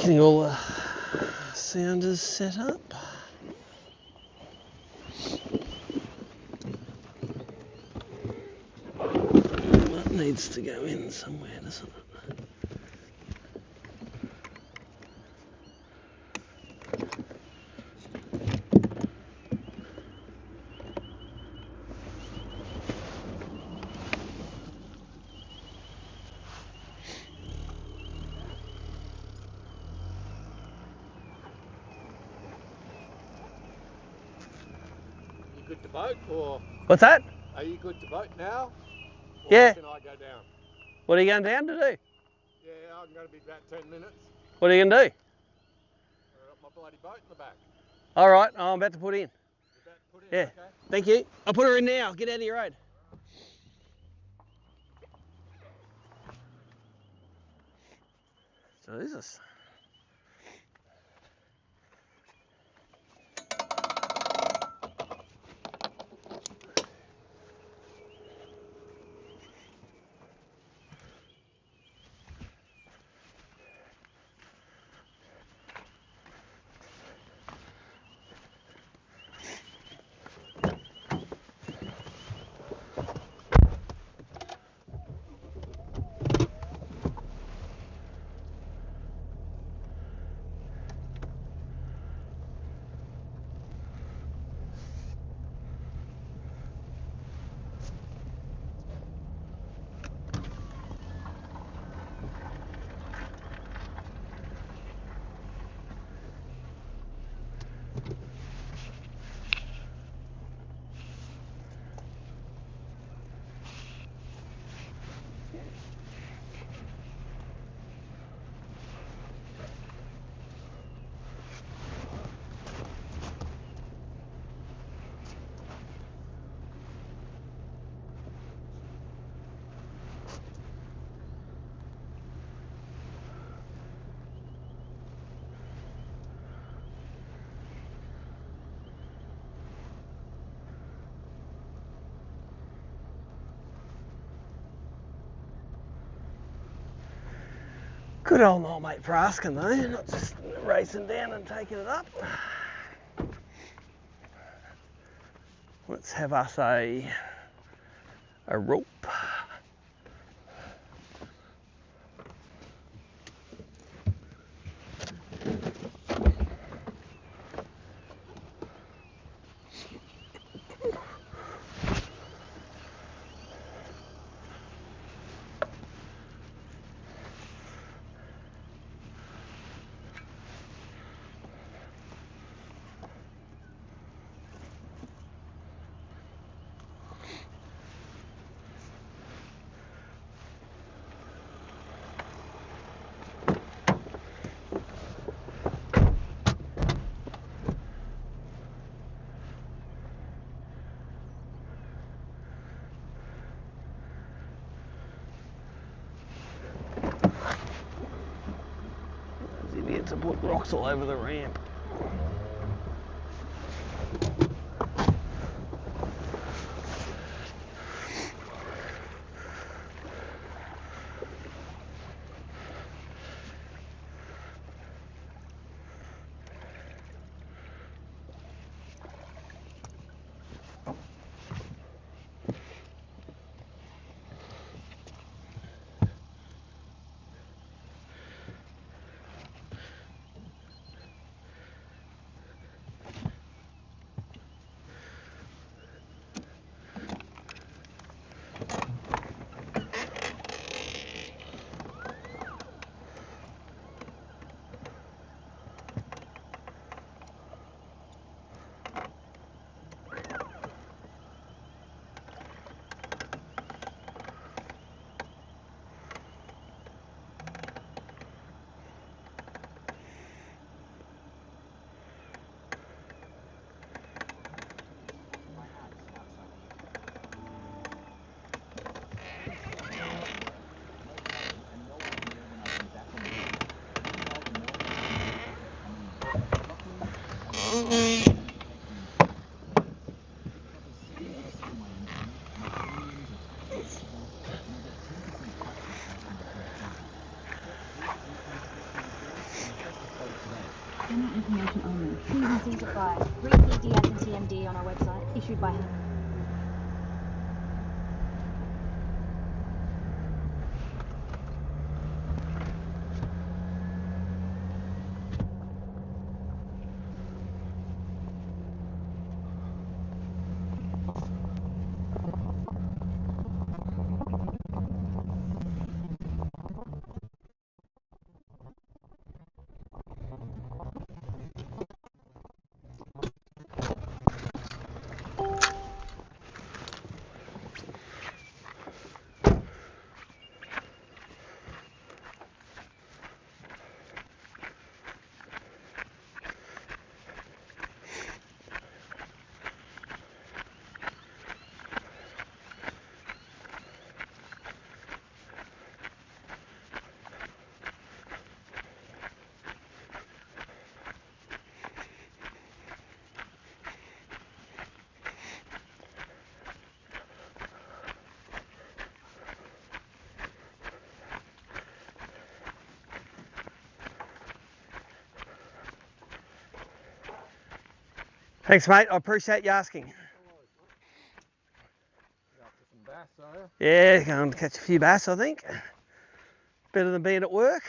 Getting all the sounders set up. That needs to go in somewhere, doesn't it? Good to vote, or What's that? are you good to vote now? Or Yeah. can I go down? What are you going down to do? Yeah, I'm going to be about 10 minutes. What are you going to do? I've got my bloody boat in the back. All right, I'm about to put in. You're about to put in, Yeah. okay? Thank you. I'll put her in now. Get out of your road. Jesus. Good old old mate for asking though, not just racing down and taking it up. Let's have us a rope. To put rocks all over the ramp. General information only. T's and C's apply. Read PDF and CMD on our website, issued by Hinze. Thanks, mate. I appreciate you asking. After some bass, are you? Yeah, going to catch a few bass, I think. Better than being at work.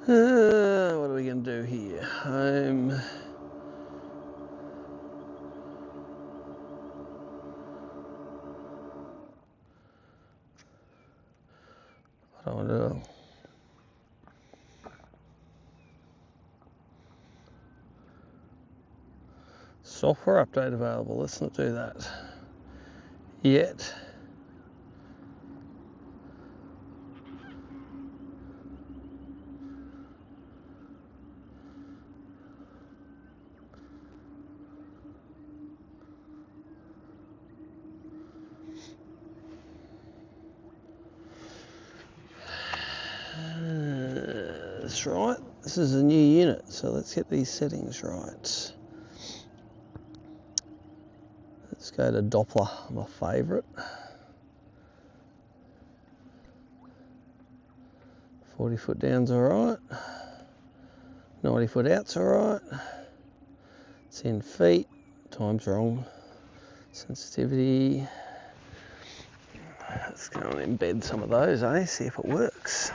What are we going to do here? Home. What do I want to do? Software update available. Let's not do that yet. That's right. This is a new unit, so let's get these settings right. Let's go to Doppler, my favourite. 40 foot down's alright. 90 foot out's alright. It's in feet. Time's wrong. Sensitivity. Let's go and embed some of those, see if it works.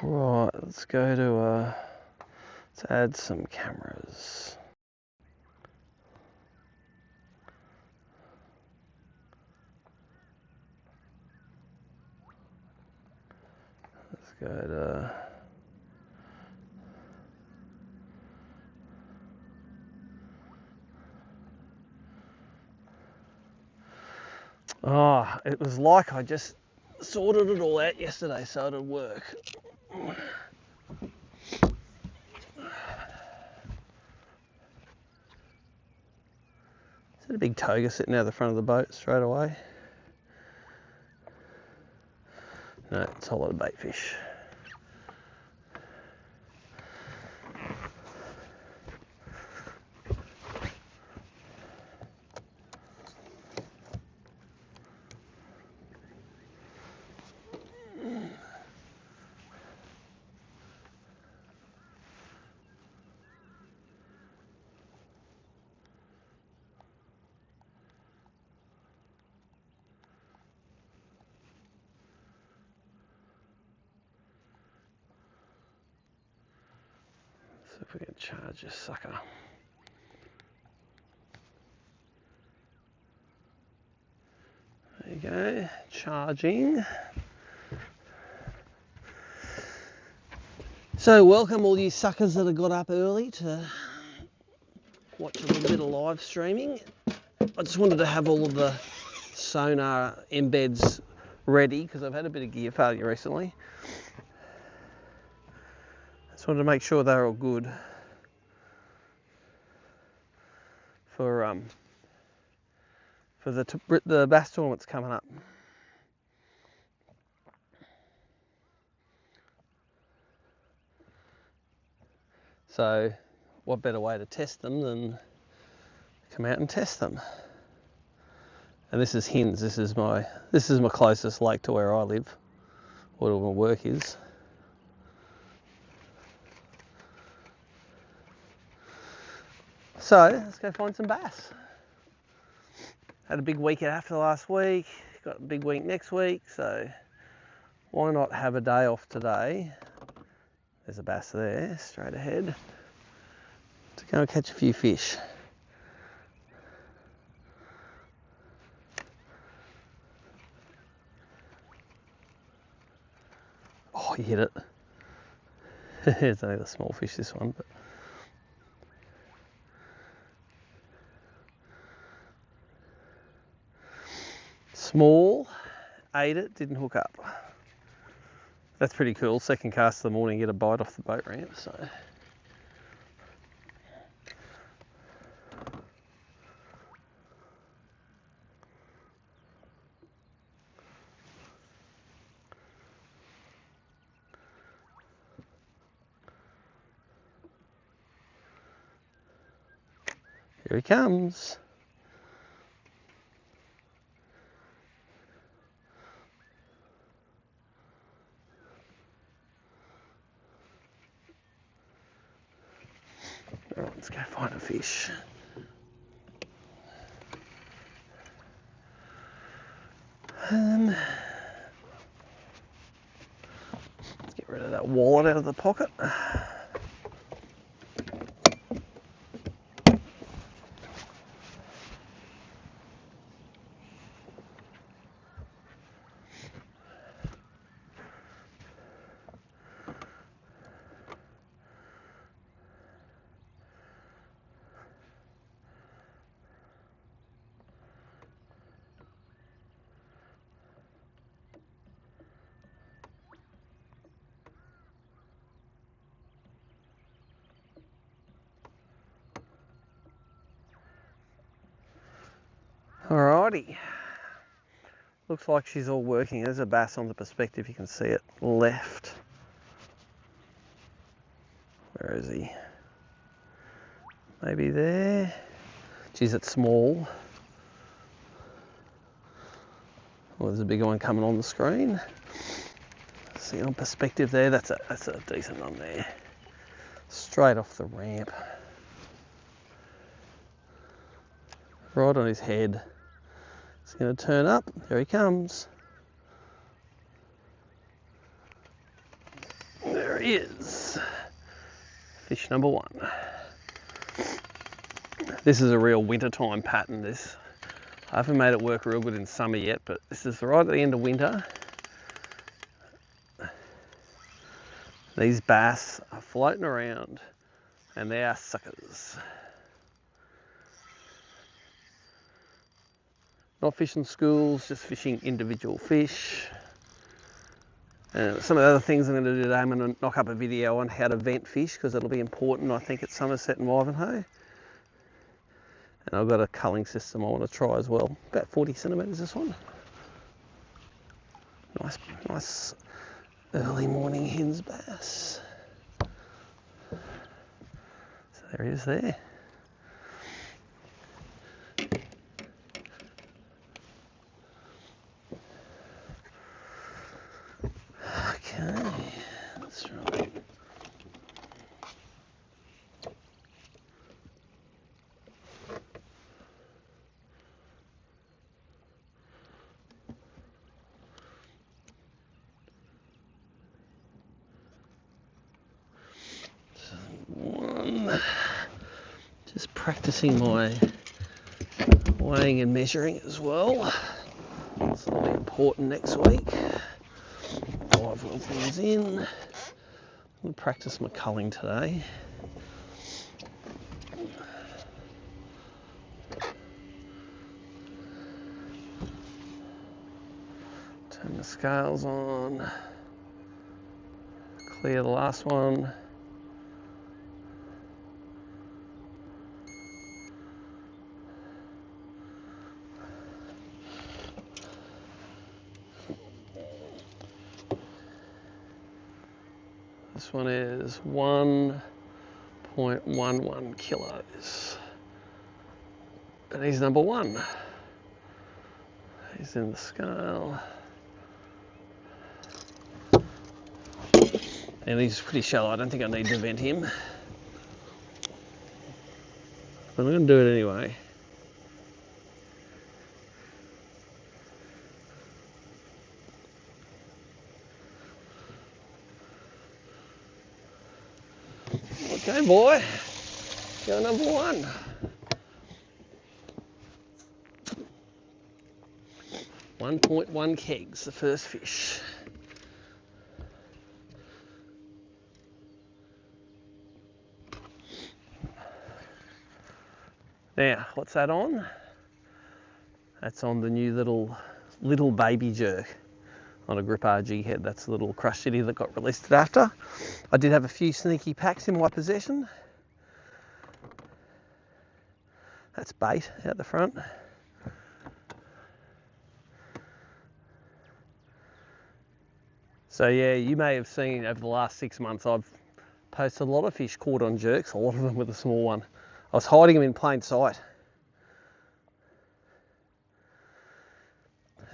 Right, let's go to let's add some cameras. Let's go to it was like I just sorted it all out yesterday so it'd work. Is that a big toga sitting out the front of the boat straight away? No, it's a whole lot of bait fish. See if we can charge this sucker. There you go, charging. So welcome all you suckers that have got up early to watch a little bit of live streaming. I just wanted to have all of the sonar embeds ready because I've had a bit of gear failure recently. Just wanted to make sure they're all good for the bass tournaments coming up. So what better way to test them than come out and test them. And this is Hinze. This is my closest lake to where I live, where my work is. So let's go find some bass. Had a big week after last week, got a big week next week, so why not have a day off today? There's a bass there, straight ahead, to go and catch a few fish. Oh, you hit it. It's only the small fish, this one, but small, ate it, didn't hook up. That's pretty cool. Second cast of the morning, get a bite off the boat ramp, so. Here he comes. All right, let's go find a fish. Let's get rid of that wallet out of the pocket. Alrighty. Looks like she's all working. There's a bass on the perspective, you can see it left. Where is he? Maybe there. Geez, it's small. Well, there's a bigger one coming on the screen. See on perspective there, that's a decent one there. Straight off the ramp. Right on his head. He's going to turn up. There he comes. is fish number 1. This is a real wintertime pattern, this. I haven't made it work real good in summer yet, but this is right at the end of winter. These bass are floating around and they are suckers. Not fishing schools, just fishing individual fish. And some of the other things I'm going to do today, I'm going to knock up a video on how to vent fish because it'll be important, I think, at Somerset and Ivanhoe. And I've got a culling system I want to try as well. About 40 centimetres this one. Nice early morning Hinze bass. So there he is there. Okay, that's right. One. Just practicing my weighing and measuring as well. So that'll be important next week. 5 little things in. I'll practice my culling today. Turn the scales on. Clear the last one. This one is 1.11 kilos. And he's number 1. He's in the scale. And he's pretty shallow. I don't think I need to vent him. But I'm going to do it anyway. Okay, boy. Go number 1. .1 kegs, the first fish. Now, what's that on? That's on the new little baby jerk on a grip RG head. That's the little crush city that got released after. I did have a few sneaky packs in my possession. That's bait out the front. So yeah, you may have seen over the last 6 months I've posted a lot of fish caught on jerks, a lot of them with a small one. I was hiding them in plain sight.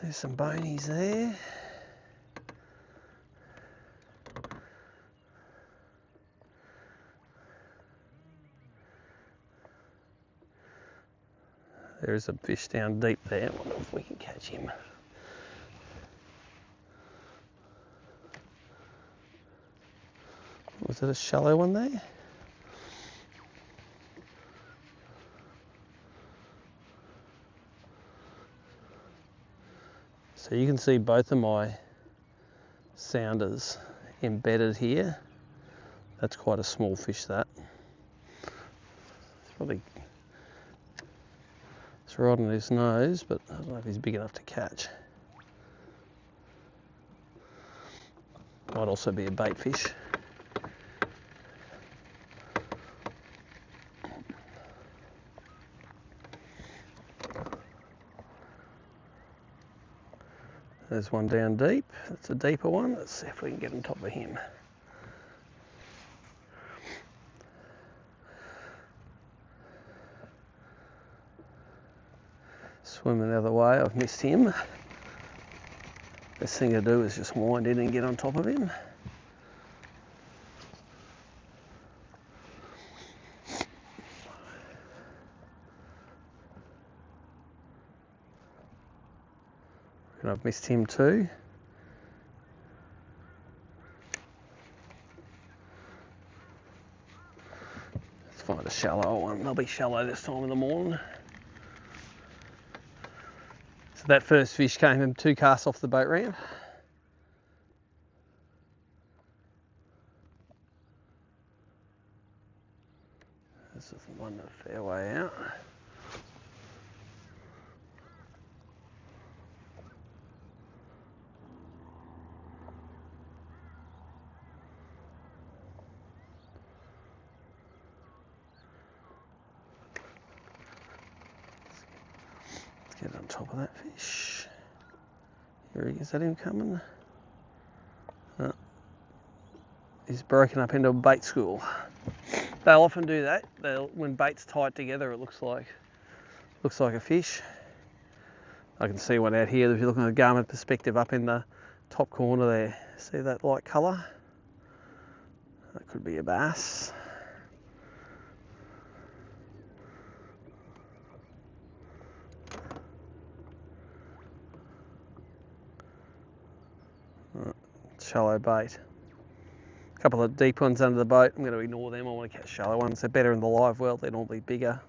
There's some bonies there. There is a fish down deep there. I wonder if we can catch him. Was it a shallow one there? So you can see both of my sounders embedded here. That's quite a small fish, that. It's right on his nose, but I don't know if he's big enough to catch. Might also be a bait fish. There's one down deep. That's a deeper one. Let's see if we can get on top of him. Swimming the other way, I've missed him. Best thing to do is just wind in and get on top of him. And I've missed him too. find a shallow one. They'll be shallow this time of the morning. So that first fish came in 2 casts off the boat ramp. This is the one a fair way out. Get on top of that fish. Here he is. Is that him coming? He's broken up into a bait school. They'll often do that. When bait's tight together, it looks like a fish. I can see one out here. If you're looking at the garment perspective, up in the top corner there, see that light colour? That could be a bass. Shallow bait. A couple of deep ones under the boat. I'm going to ignore them. I want to catch shallow ones. They're better in the live well. They're normally bigger.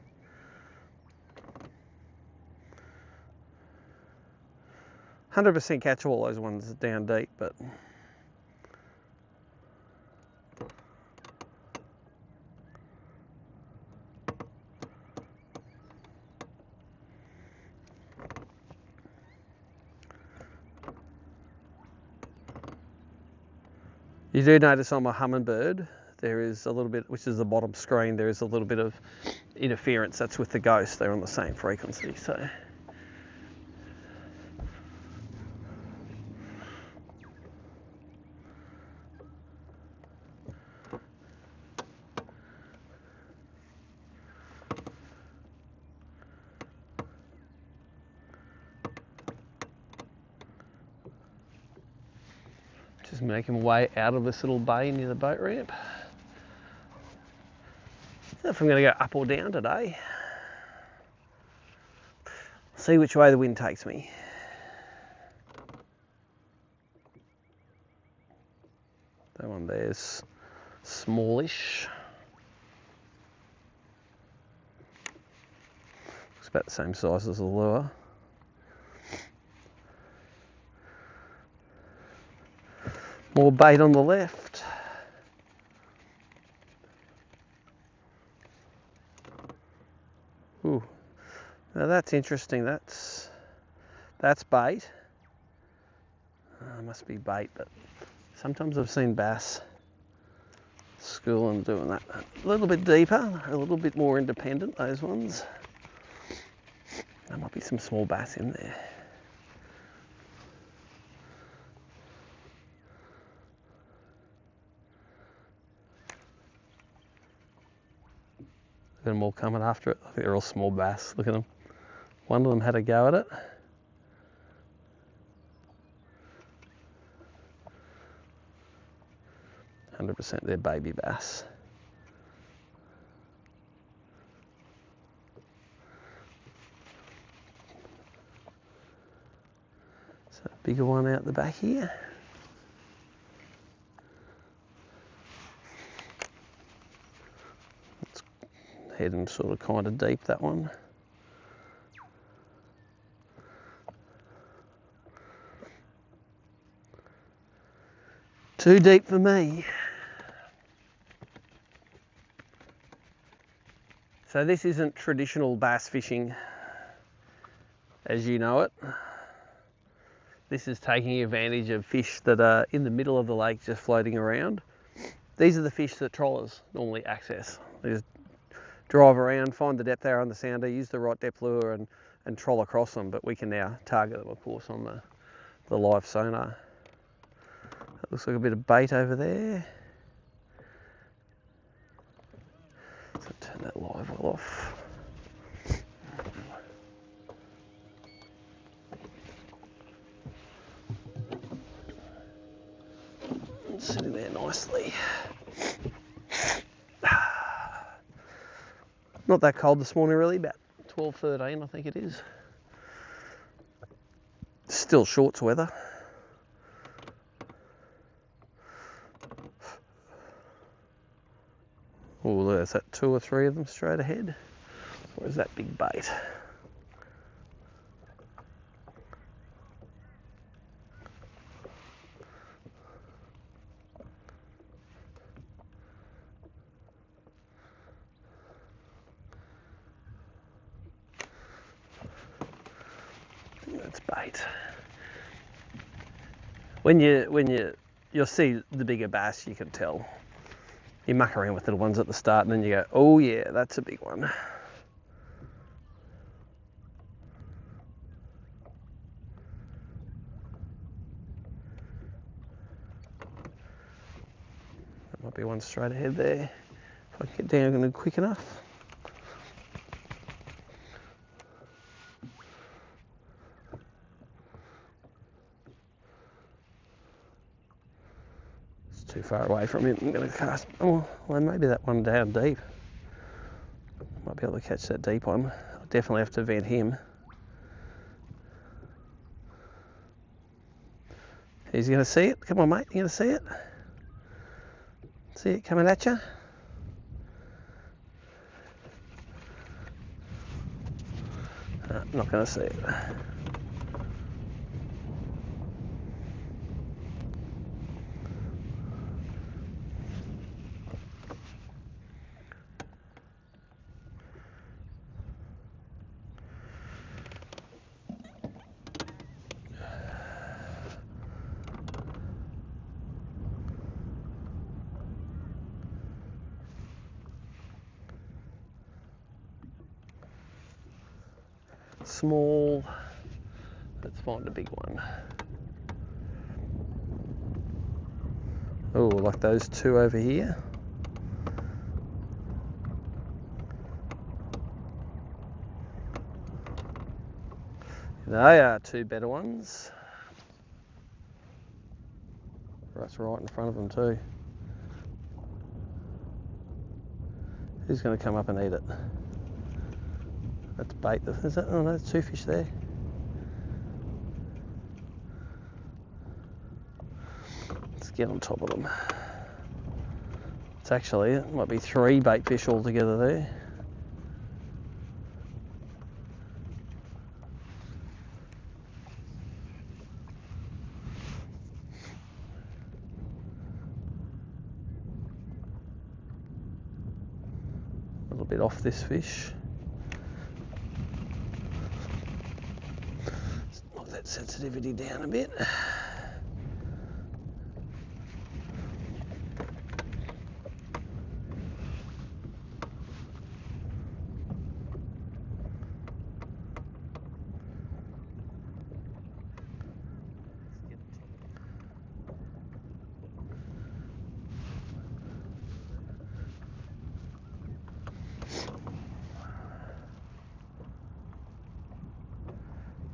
%100% catch all those ones down deep, but you do notice on my Hummingbird, there is a little bit, which is the bottom screen, there is a little bit of interference. That's with the Ghost. They're on the same frequency, so. Just making my way out of this little bay near the boat ramp. I don't know if I'm going to go up or down today. See which way the wind takes me. That one there's smallish. It's about the same size as the lure. More bait on the left. Ooh, now that's interesting. That's bait. Must be bait, but sometimes I've seen bass schooling doing that. A little bit deeper, a little bit more independent, those ones. There might be some small bass in there. Look at them all coming after it. I think they're all small bass. Look at them. One of them had a go at it. %100% they're baby bass. So a bigger one out the back here. It's heading sort of kind of deep, that one. Too deep for me. So this isn't traditional bass fishing as you know it. This is taking advantage of fish that are in the middle of the lake just floating around. These are the fish that trollers normally access. They just drive around, find the depth arrow on the sounder, use the right depth lure and troll across them, but we can now target them, of course, on the live sonar. That looks like a bit of bait over there. So turn that live well off. Sitting there nicely. Not that cold this morning really, about 12, 13 I think it is. Still shorts weather. Oh, there's that 2 or 3 of them straight ahead. Where's that big bait? That's bait. When you'll see the bigger bass, you can tell. You muck around with little ones at the start and then you go, oh yeah, that's a big one. That might be one straight ahead there. If I can get down quick enough. It's too far away from it. I'm going to cast. Oh, well, maybe that one down deep. Might be able to catch that deep one. I'll definitely have to vent him. He's going to see it. Come on, mate. You going to see it? See it coming at you? Not going to see it. Small. Let's find a big one. Oh, like those 2 over here. They are 2 better ones. That's right in front of them too. Who's going to come up and eat it? That's bait. Is that? Oh no, there's 2 fish there. Let's get on top of them. It's actually, it might be 3 bait fish altogether there. A little bit off this fish. Let's knock that sensitivity down a bit.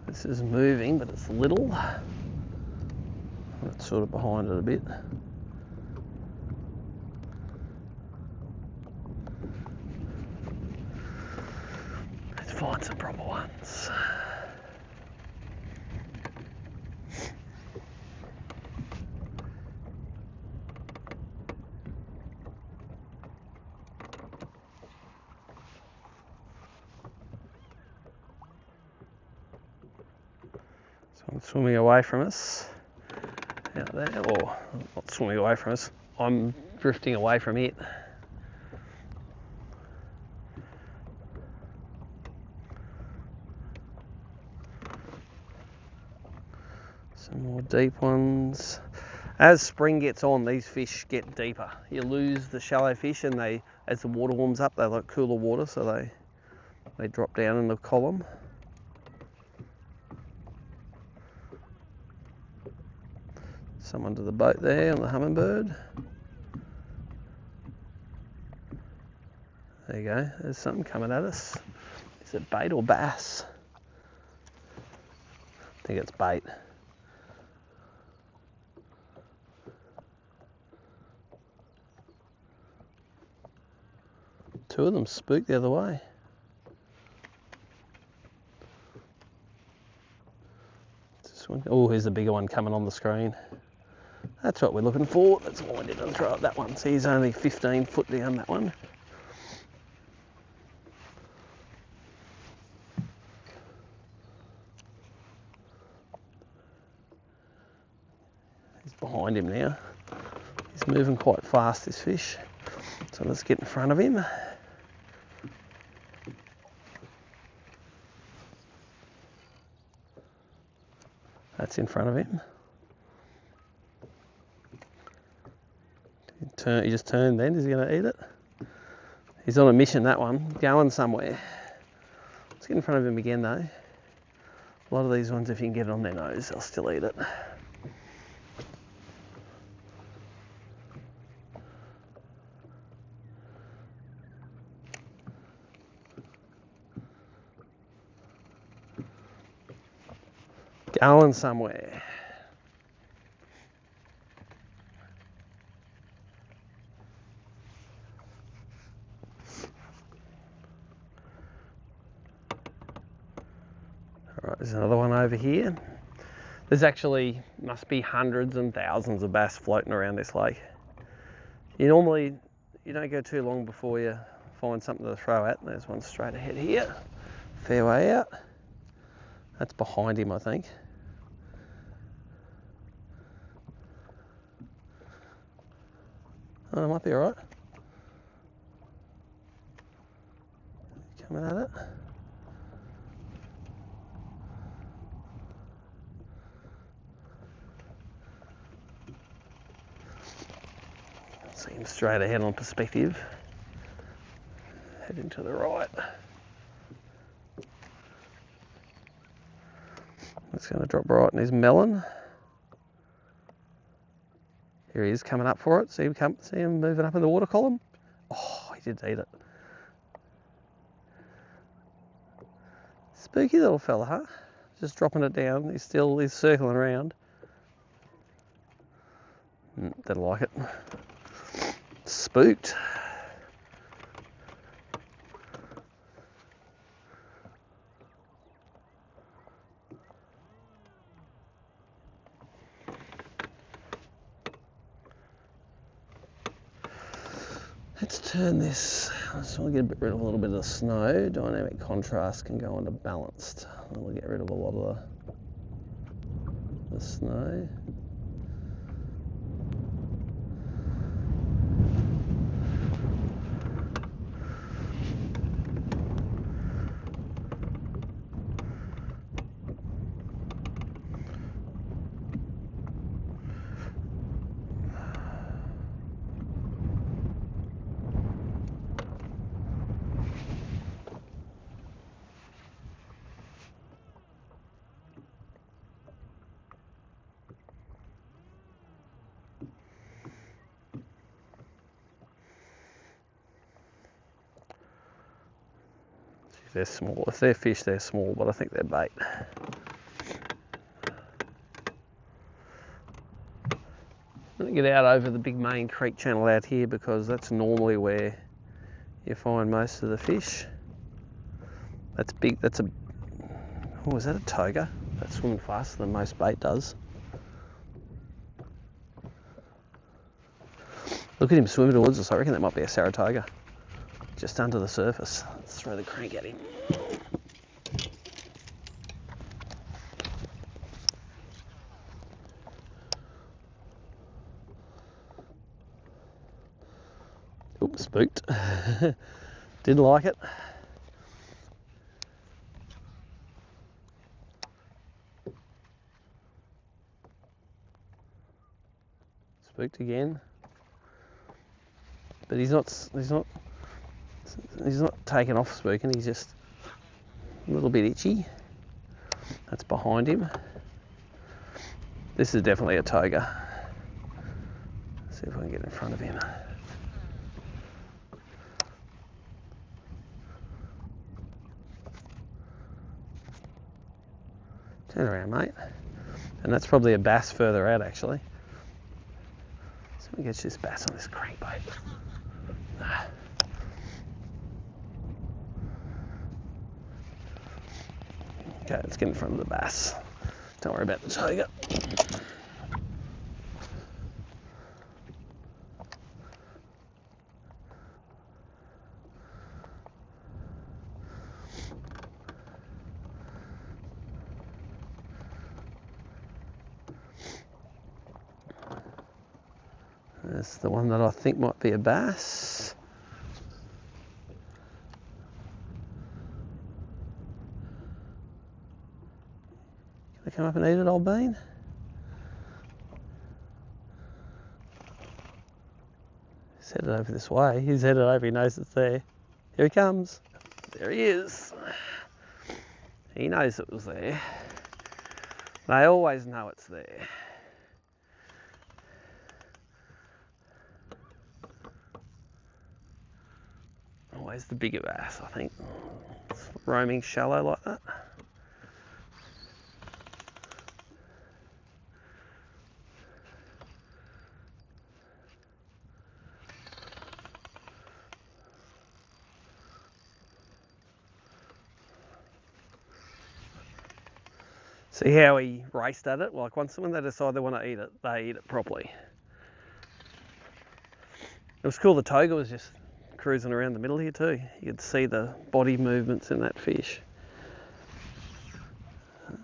This is moving, but it's little. It's sort of behind it a bit. Let's find some proper ones. Someone's swimming away from us out there, or not swimming away from us. I'm drifting away from it. Some more deep ones. As spring gets on, these fish get deeper. You lose the shallow fish, and they, as the water warms up, they like cooler water, so they drop down in the column. Some under the boat there on the hummingbird. There you go. There's something coming at us. Is it bait or bass? I think it's bait. Two of them spooked the other way. This one. Oh, here's the bigger one coming on the screen. That's what we're looking for. That's why I didn't throw up that one. See, he's only 15 foot down, that one. behind him now. He's moving quite fast, this fish. So let's get in front of him. That's in front of him. He just turned then. Is he going to eat it? He's on a mission, that one, going somewhere. Let's get in front of him again though. A lot of these ones, if you can get it on their nose, they'll still eat it. Going somewhere. Alright, there's another one over here. There's actually, must be hundreds and thousands of bass floating around this lake. You don't go too long before you find something to throw at. There's one straight ahead here. Fair way out. That's behind him, I think. Oh, it might be alright. Coming at it. See him straight ahead on perspective. Heading to the right. It's going to drop right in his melon. Here he is coming up for it. See him moving up in the water column? Oh, he did eat it. Spooky little fella, huh? Just dropping it down. He's circling around. Didn't like it. Spooked. Let's turn this. I just want to get rid of a little bit of the snow. Dynamic contrast can go into balanced. We'll get rid of a lot of the snow. They're small. If they're fish, they're small, but I think they're bait. I'm going to get out over the big main creek channel out here because that's normally where you find most of the fish. That's big. That's a... Oh, is that a toga? That's swimming faster than most bait does. Look at him swimming towards us. I reckon that might be a Saratoga. Just under the surface. Let's throw the crank at him. Oops, spooked. Didn't like it. Spooked again. But he's not taking off spooking, he's just a little bit itchy. That's behind him. This is definitely a toga. Let's see if I can get in front of him. Turn around, mate. And that's probably a bass further out, actually. So we get this bass on this crankbait. Okay, let's get in front of the bass. Don't worry about the toga. There's the one that I think might be a bass. Can they come up and eat it, old bean? He's headed over this way. He's headed over, he knows it's there. Here he comes. There he is. He knows it was there. They always know it's there. Always the bigger bass, I think. It's roaming shallow like that. See how he raced at it? Like once when they decide they want to eat it, they eat it properly. It was cool, the toga was just cruising around the middle here too. You could see the body movements in that fish.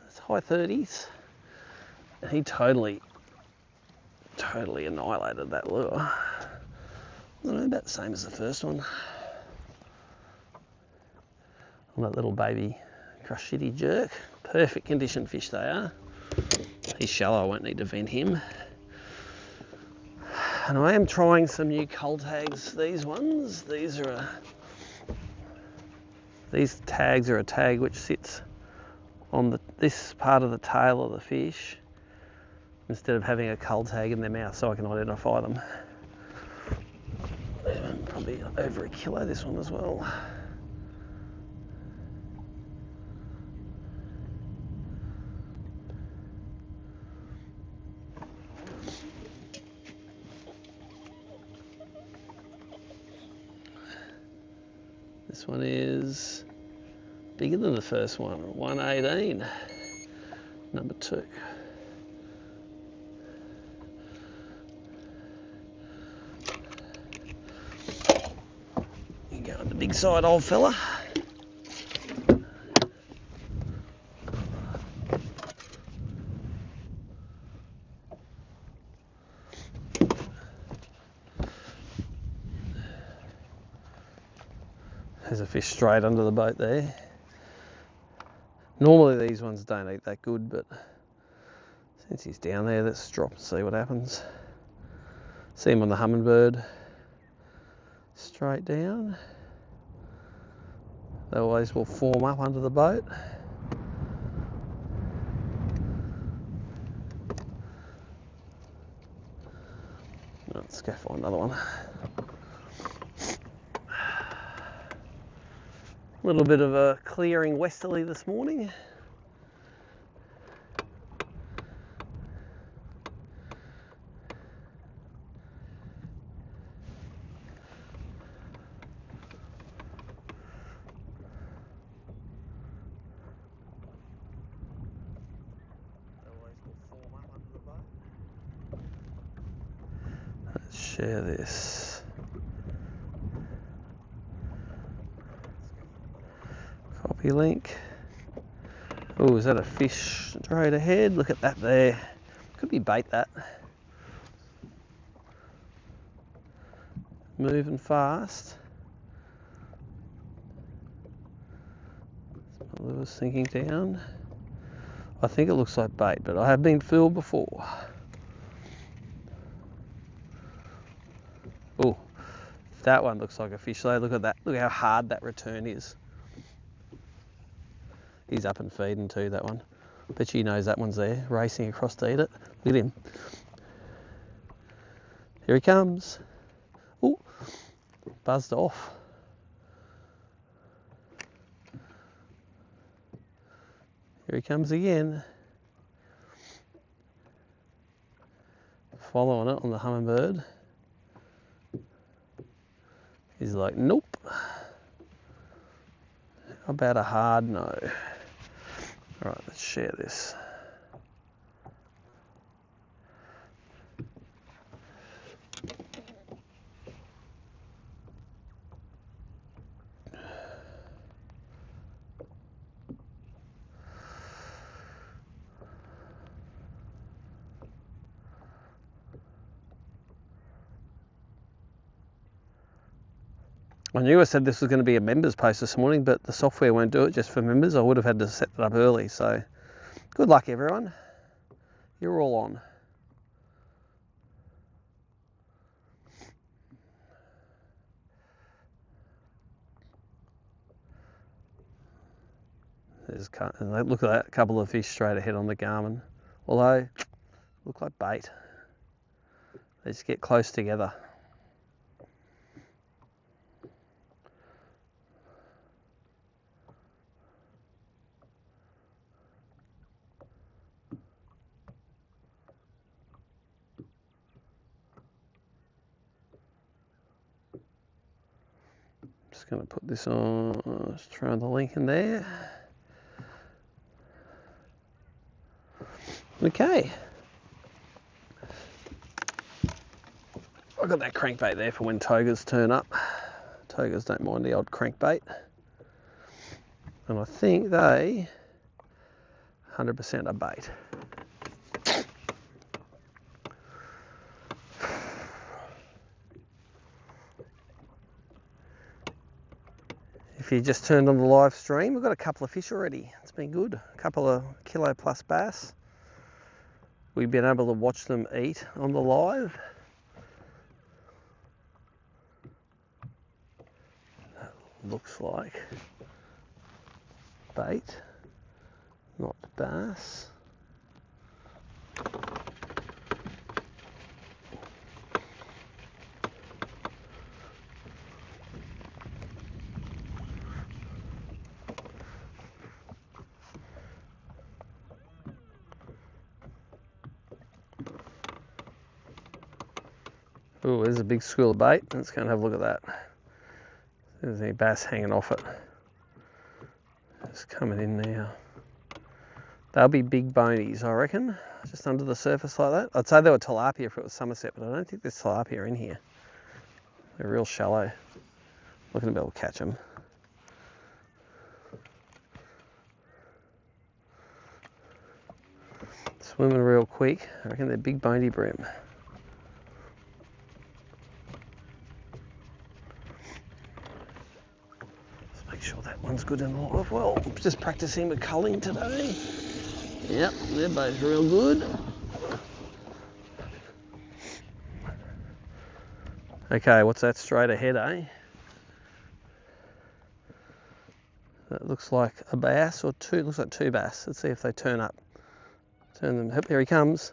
It's high 30s. And he totally annihilated that lure. I don't know, about the same as the first one. On that little baby crushity jerk. Perfect condition fish they are. He's shallow, I won't need to vent him. And I am trying some new cull tags. These ones, these tags are a tag which sits on this part of the tail of the fish instead of having a cull tag in their mouth, so I can identify them. Probably over a kilo, this one as well. This one is bigger than the first one, 118, number 2. You go on the big side, old fella. There's a fish straight under the boat there. Normally these ones don't eat that good, but since he's down there, let's drop and see what happens. See him on the hummingbird. Straight down. They always will form up under the boat. Let's go find another one. A little bit of a clearing westerly this morning. Let's share this. Copy link. Oh, is that a fish straight ahead? Look at that there. Could be bait, that. Moving fast. My lure's sinking down. I think it looks like bait, but I have been fooled before. Oh, that one looks like a fish though. Look at that. Look how hard that return is. He's up and feeding too, that one. Bet you he knows that one's there, racing across to eat it. Look at him. Here he comes. Oh, buzzed off. Here he comes again. Following it on the hummingbird. He's like, nope. How about a hard no? All right, let's share this. I knew I said this was going to be a members post this morning, but the software won't do it just for members. I would have had to set it up early, so good luck everyone. You're all on. Look at that, a couple of fish straight ahead on the Garmin. Although, look like bait. They just get close together. Just going to put this on, just throw the link in there. Okay. I've got that crankbait there for when togas turn up. Togas don't mind the odd crankbait. And I think they 100% are bait. If you just turned on the live stream, we've got a couple of fish already. It's been good. A couple of kilo plus bass. We've been able to watch them eat on the live. That looks like bait, not bass. Oh, there's a big school of bait. Let's go and have a look at that. There's any bass hanging off it. It's coming in now. They'll be big bonies, I reckon, just under the surface like that. I'd say they were tilapia if it was Somerset, but I don't think there's tilapia in here. They're real shallow. Not going to be able to catch them. Swimming real quick. I reckon they're big bony brim. Make sure that one's good and live well. Just practicing with culling today. Yep, they're both real good. Okay, what's that straight ahead, eh? That looks like a bass or two. Looks like two bass. Let's see if they turn up. Turn them. Here he comes.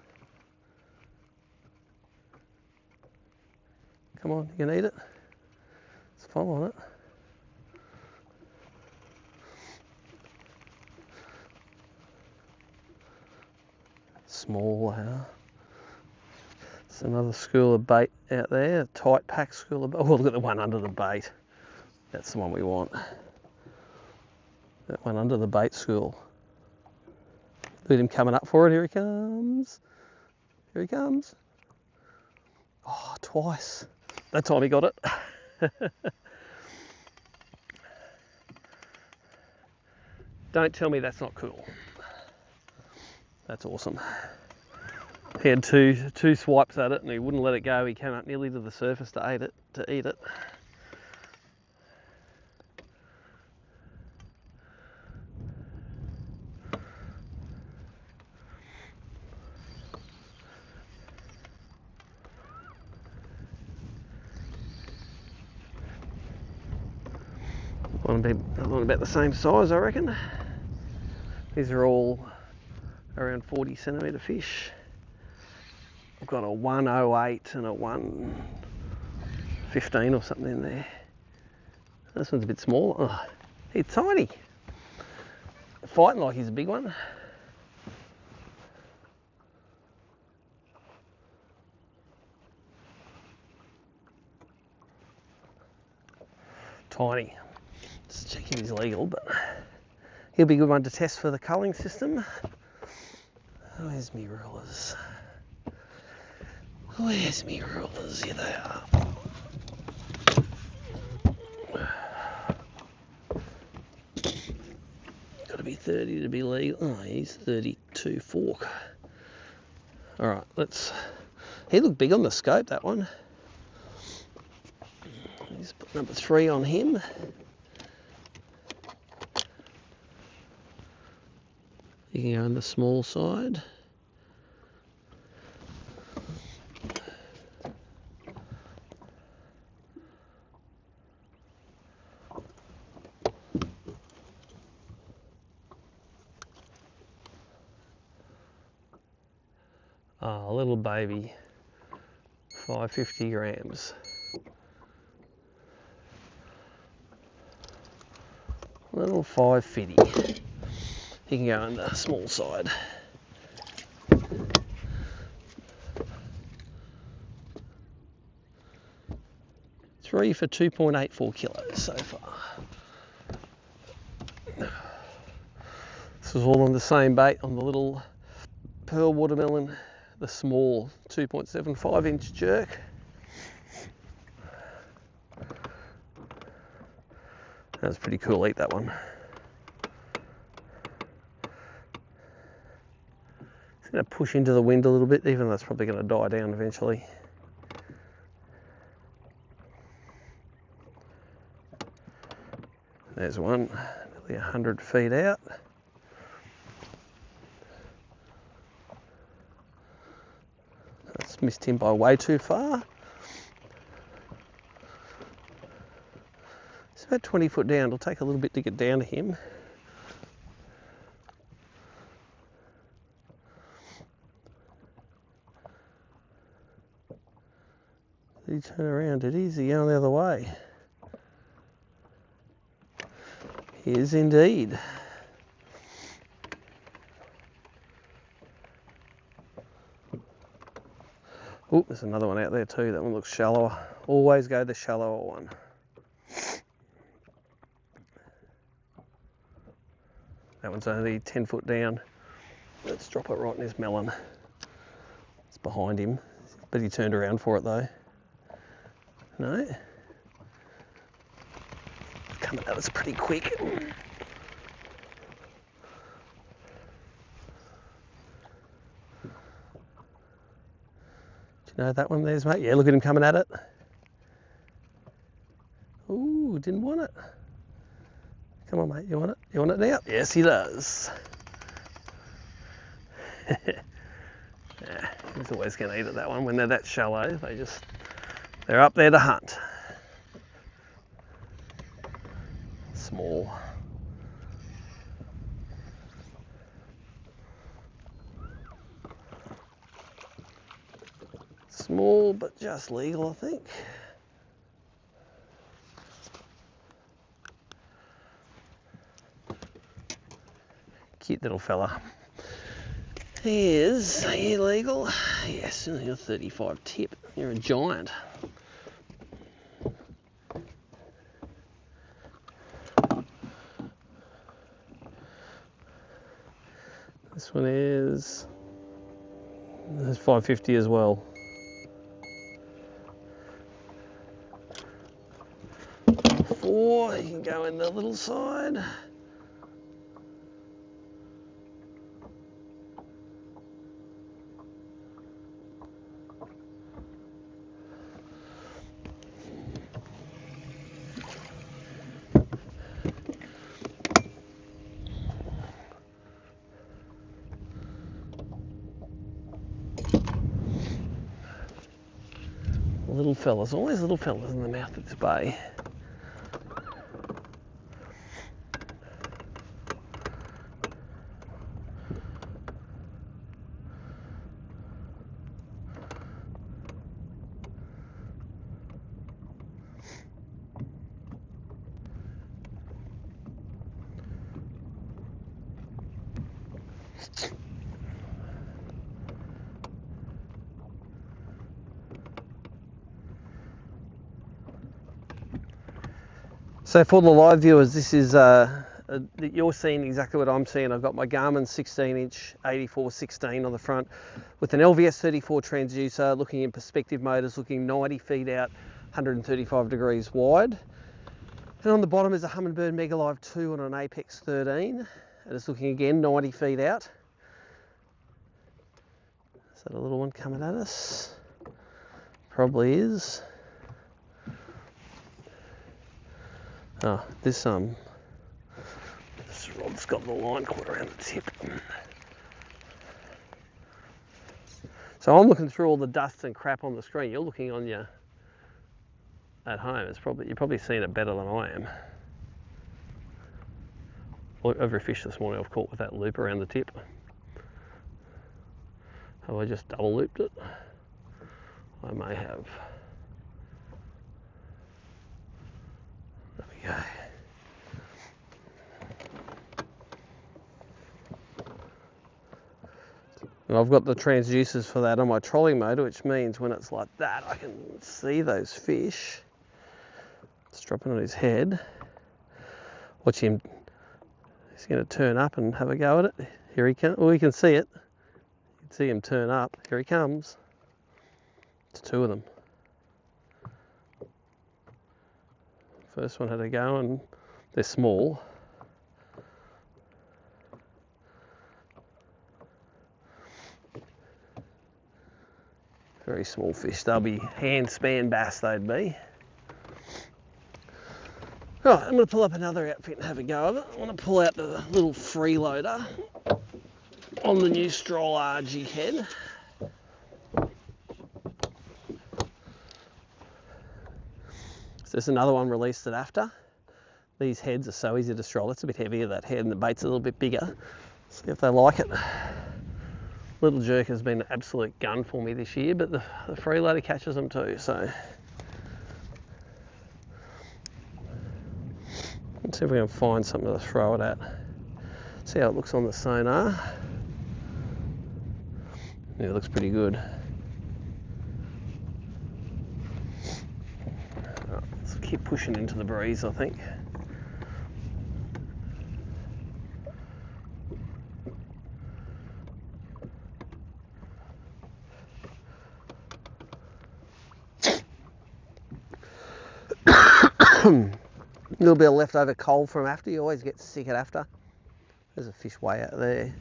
Come on, you can eat it. Let's follow it. Small. There's another school of bait out there, a tight pack school of bait. Oh, look at the one under the bait. That's the one we want. That one under the bait school. Look at him coming up for it. Here he comes. Here he comes. Oh, twice. That time he got it. Don't tell me that's not cool. That's awesome. He had two swipes at it and he wouldn't let it go. He came up nearly to the surface to eat it. One about the same size, I reckon. These are all around 40 centimetre fish. I've got a 108 and a 115 or something in there. This one's a bit smaller. Oh, he's tiny. Fighting like he's a big one. Tiny. Just checking he's legal, but he'll be a good one to test for the culling system. Where's me rulers? Where's me rulers? Here they are. Got to be 30 to be legal. Oh, he's 32 fork. All right, he looked big on the scope, that one. Number 3 on him. You can go on the small side. Oh, a little baby, 550 grams. Little 550. You can go on the small side. Three for 2.84 kilos so far. This is all on the same bait on the little pearl watermelon, the small 2.75 inch jerk. That was pretty cool, eat that one. It's going to push into the wind a little bit, even though it's probably going to die down eventually. There's one, nearly 100 feet out. That's missed him by way too far. It's about 20 foot down. It'll take a little bit to get down to him. Did he turn around? Did he? Is he going the other way? He is indeed. Oh, there's another one out there too. That one looks shallower. Always go the shallower one. That one's only 10 foot down. Let's drop it right in his melon. It's behind him, but he turned around for it though. No? Coming at us pretty quick. Do you know that one there's, mate? Yeah, look at him coming at it. Ooh, didn't want it. Come on, mate, you want it? You want it now? Yes, he does. Yeah, he's always going to eat it, that one. When they're that shallow, they're up there to hunt. Small. Small, but just legal, I think. Cute little fella. He is illegal. Yes, only a 35 tip. You're a giant. This one is 550 as well. Four, you can go in the little side. Little fellas, always little fellas in the mouth of this bay. So for the live viewers, this is you're seeing exactly what I'm seeing. I've got my Garmin 16-inch 84/16 on the front with an LVS 34 transducer, looking in perspective motors, looking 90 feet out, 135 degrees wide. And on the bottom is a Humminbird Mega Live 2 on an Apex 13, and it's looking again 90 feet out. Is that a little one coming at us? Probably is. Oh, this rod's got the line caught around the tip. So I'm looking through all the dust and crap on the screen. You're looking on your at home. You're probably seeing it better than I am. Every fish this morning I've caught with that loop around the tip. Have I just double looped it? I may have. There we go. And I've got the transducers for that on my trolling motor, which means when it's like that, I can see those fish. It's dropping on his head. Watch him. He's going to turn up and have a go at it. Here he comes. Oh, you can see it. You can see him turn up. Here he comes. It's two of them. First one had a go, and they're small. Very small fish. They'll be hand span bass, they'd be. Right, I'm going to pull up another outfit and have a go of it. I want to pull out the little freeloader on the new Stroll RG head. So there's another one released at after. These heads are so easy to stroll. It's a bit heavier, that head, and the bait's a little bit bigger. See if they like it. Little jerk has been an absolute gun for me this year, but the freeloader catches them too, so. Let's see if we can find something to throw it at. See how it looks on the sonar. Yeah, it looks pretty good. Right, let's keep pushing into the breeze, I think. A little bit of leftover coal from after. You always get sick at after. There's a fish way out there.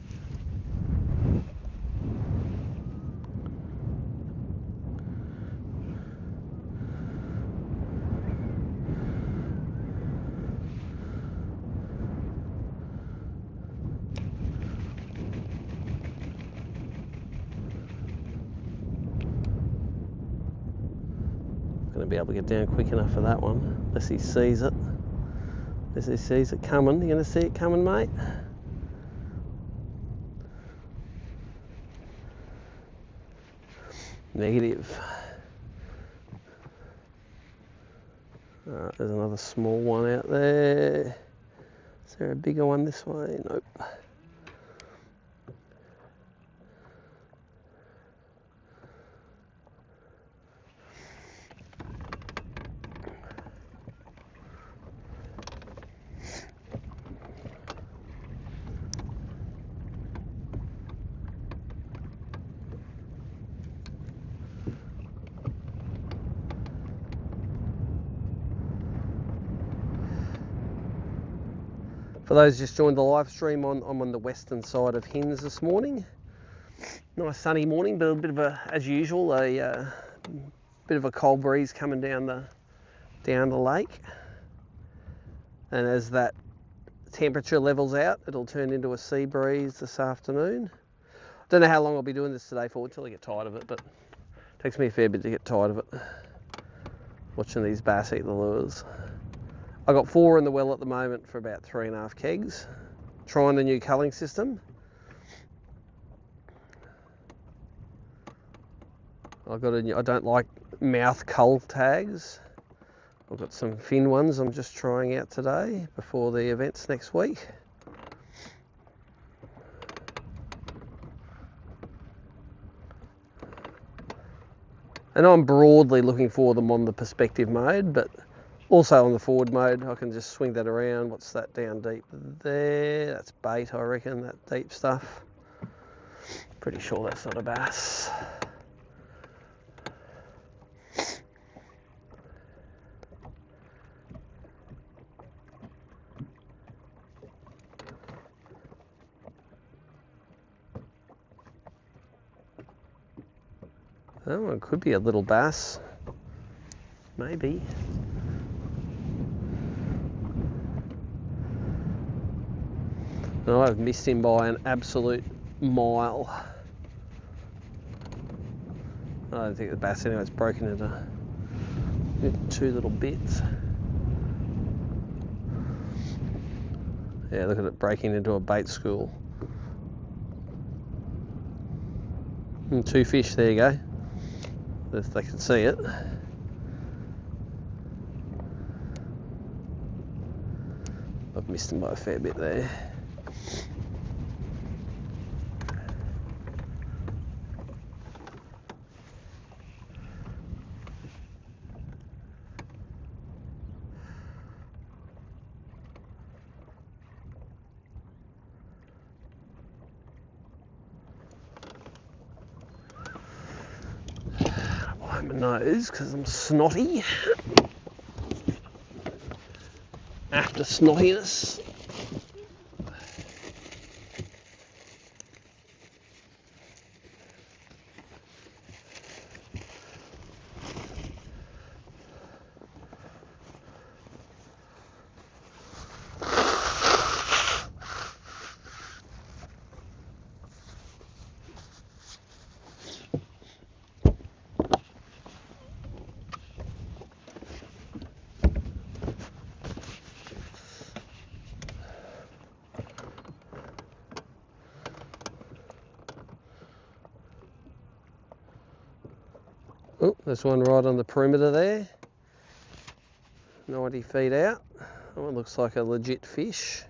Going to be able to get down quick enough for that one, unless he sees it. As he sees it coming. You going to see it coming, mate? Negative. Alright, there's another small one out there. Is there a bigger one this way? Nope. For those who just joined the live stream, I'm on the western side of Hinze this morning. Nice sunny morning, but a bit of a, as usual, a bit of a cold breeze coming down the lake. And as that temperature levels out, it'll turn into a sea breeze this afternoon. Don't know how long I'll be doing this today for, until I get tired of it, but it takes me a fair bit to get tired of it. Watching these bass eat the lures. I've got 4 in the well at the moment for about 3.5 kegs. Trying the new culling system. I don't like mouth cull tags. I've got some fin ones I'm just trying out today before the events next week. And I'm broadly looking for them on the perspective mode, but also on the forward mode, I can just swing that around. What's that down deep there? That's bait, I reckon, that deep stuff. Pretty sure that's not a bass. Oh, it could be a little bass. Maybe. And I've missed him by an absolute mile. I don't think the bass anyway, it's broken into 2 little bits. Yeah, look at it breaking into a bait school. And 2 fish, there you go. If they can see it. I've missed him by a fair bit there. Behind my nose because I'm snotty. After snottiness. Oh, there's one right on the perimeter there. 90 feet out. That one looks like a legit fish.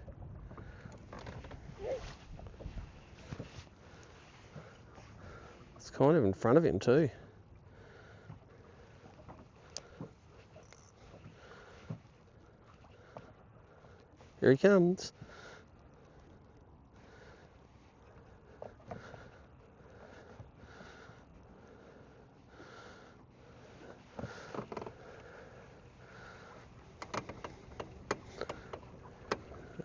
It's kind of in front of him too. Here he comes.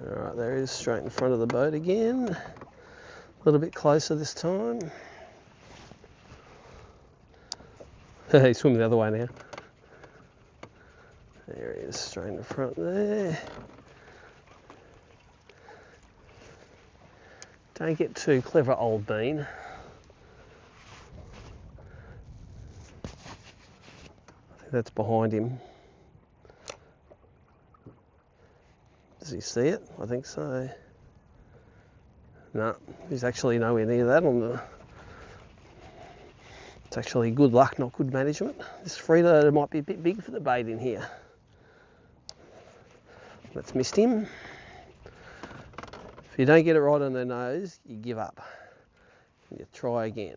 Alright, there he is, straight in front of the boat again. A little bit closer this time. He's swimming the other way now. There he is, straight in front there. Don't get too clever, old bean. I think that's behind him. Does he see it? I think so. No, he's actually nowhere near that on the... It's actually good luck, not good management. This freeloader might be a bit big for the bait in here. That's missed him. If you don't get it right on the nose, you give up. You try again.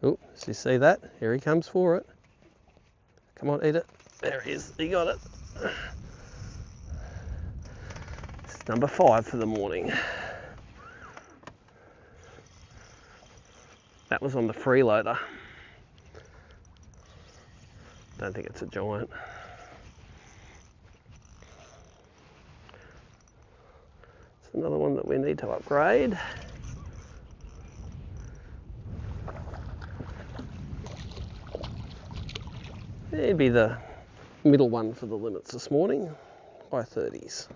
Oh, does you see that? Here he comes for it. Come on, eat it. There he is. He got it. It's number 5 for the morning. That was on the freeloader. Don't think it's a giant. It's another one that we need to upgrade. It'd be the middle one for the limits this morning, high 30s.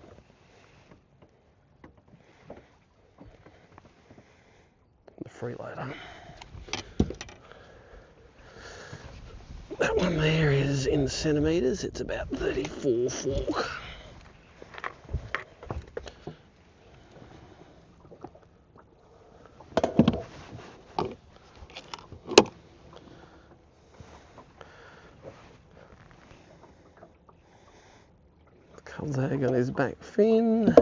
The freeloader. That one there is in centimetres, it's about 34 fork. Leg on his back fin.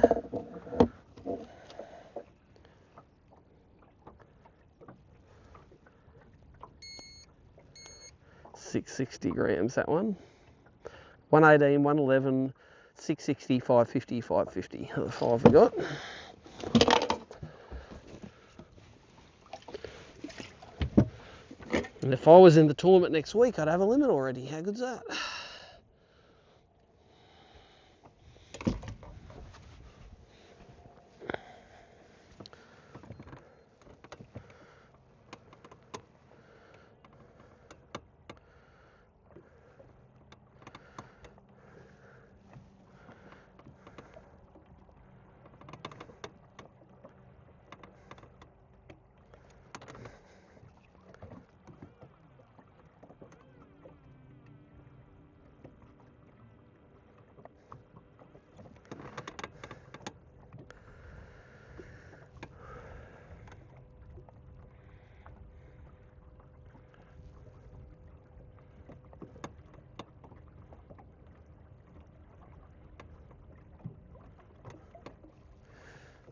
$660 grams, that one. 118, 111, 660, 550, 550. The 5 we got. And if I was in the tournament next week, I'd have a limit already. How good's that?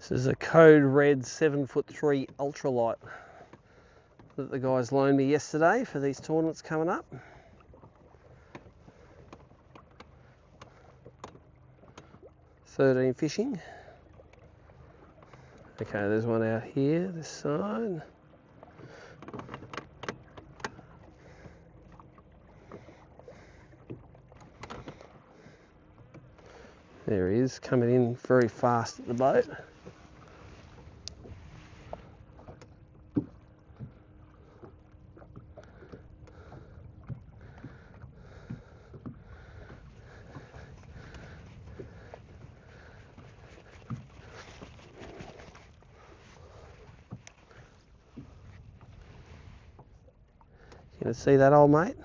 This is a Code Red 7'3" ultralight that the guys loaned me yesterday for these tournaments coming up. $13 fishing. Okay, there's one out here, this side. There he is, coming in very fast at the boat. You gonna see that, old mate?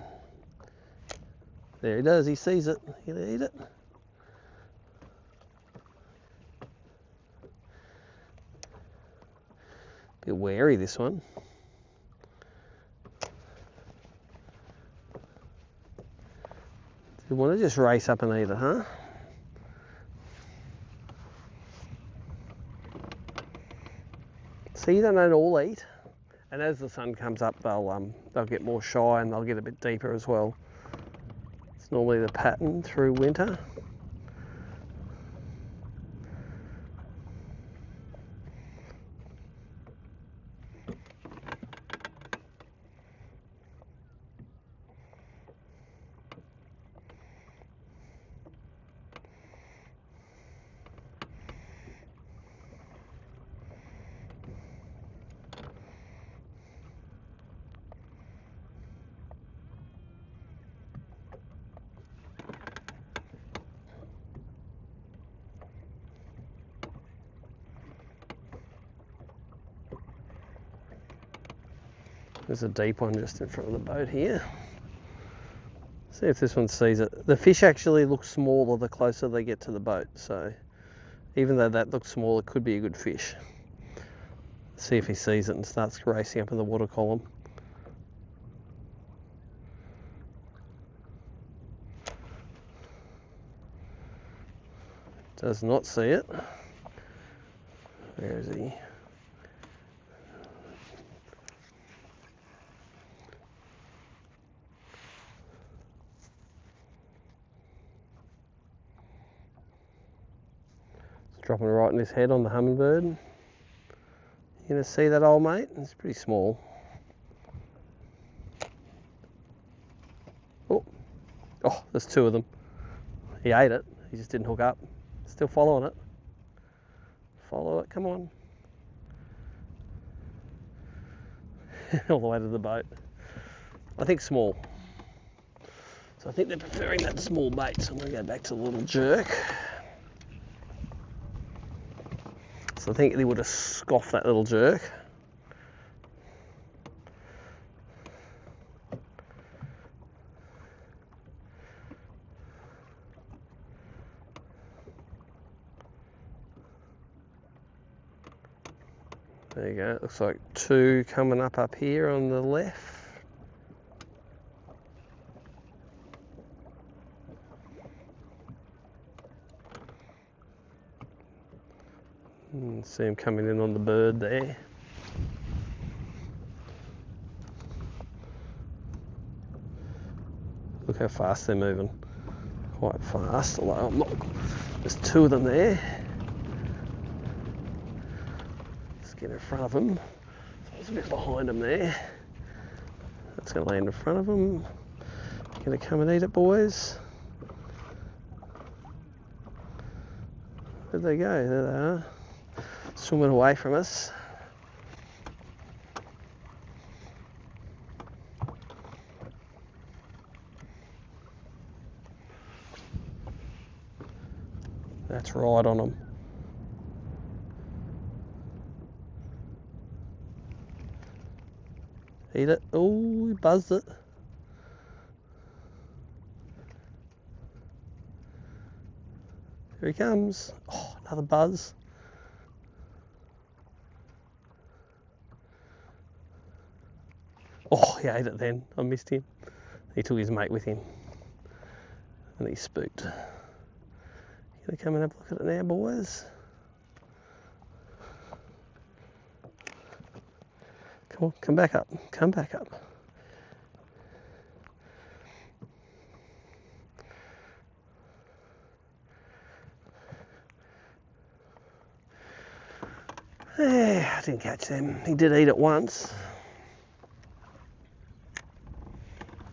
There he does, he sees it. You gonna eat it? Bit wary, this one. You want to just race up and eat it, huh? So you don't know to all eat, and as the sun comes up, they'll get more shy and they'll get a bit deeper as well. It's normally the pattern through winter. There's a deep one just in front of the boat here. See if this one sees it. The fish actually look smaller the closer they get to the boat, so even though that looks small, it could be a good fish. See if he sees it and starts racing up in the water column. Does not see it. Where is he? Dropping right in his head on the hummingbird. You gonna see that, old mate? It's pretty small. Oh, there's two of them. He ate it. He just didn't hook up. Still following it. Follow it. Come on. All the way to the boat. I think small. So I think they're preferring that small bait. So I'm gonna go back to the little jerk. So I think they would have scoffed that little jerk. There you go, it looks like two coming up here on the left. See him coming in on the bird there. Look how fast they're moving. Quite fast, although I'm not. There's two of them there. Let's get in front of them. So I was a bit behind them there. That's going to land in front of them. Going to come and eat it, boys. Where'd they go? There they are. Swimming away from us. That's right on them. Eat it. Oh, he buzzed it. Here he comes. Oh, another buzz. Oh, he ate it then. I missed him. He took his mate with him. And he spooked. You gonna come and have a look at it now, boys? Come on, come back up. Come back up. I didn't catch them. He did eat it once.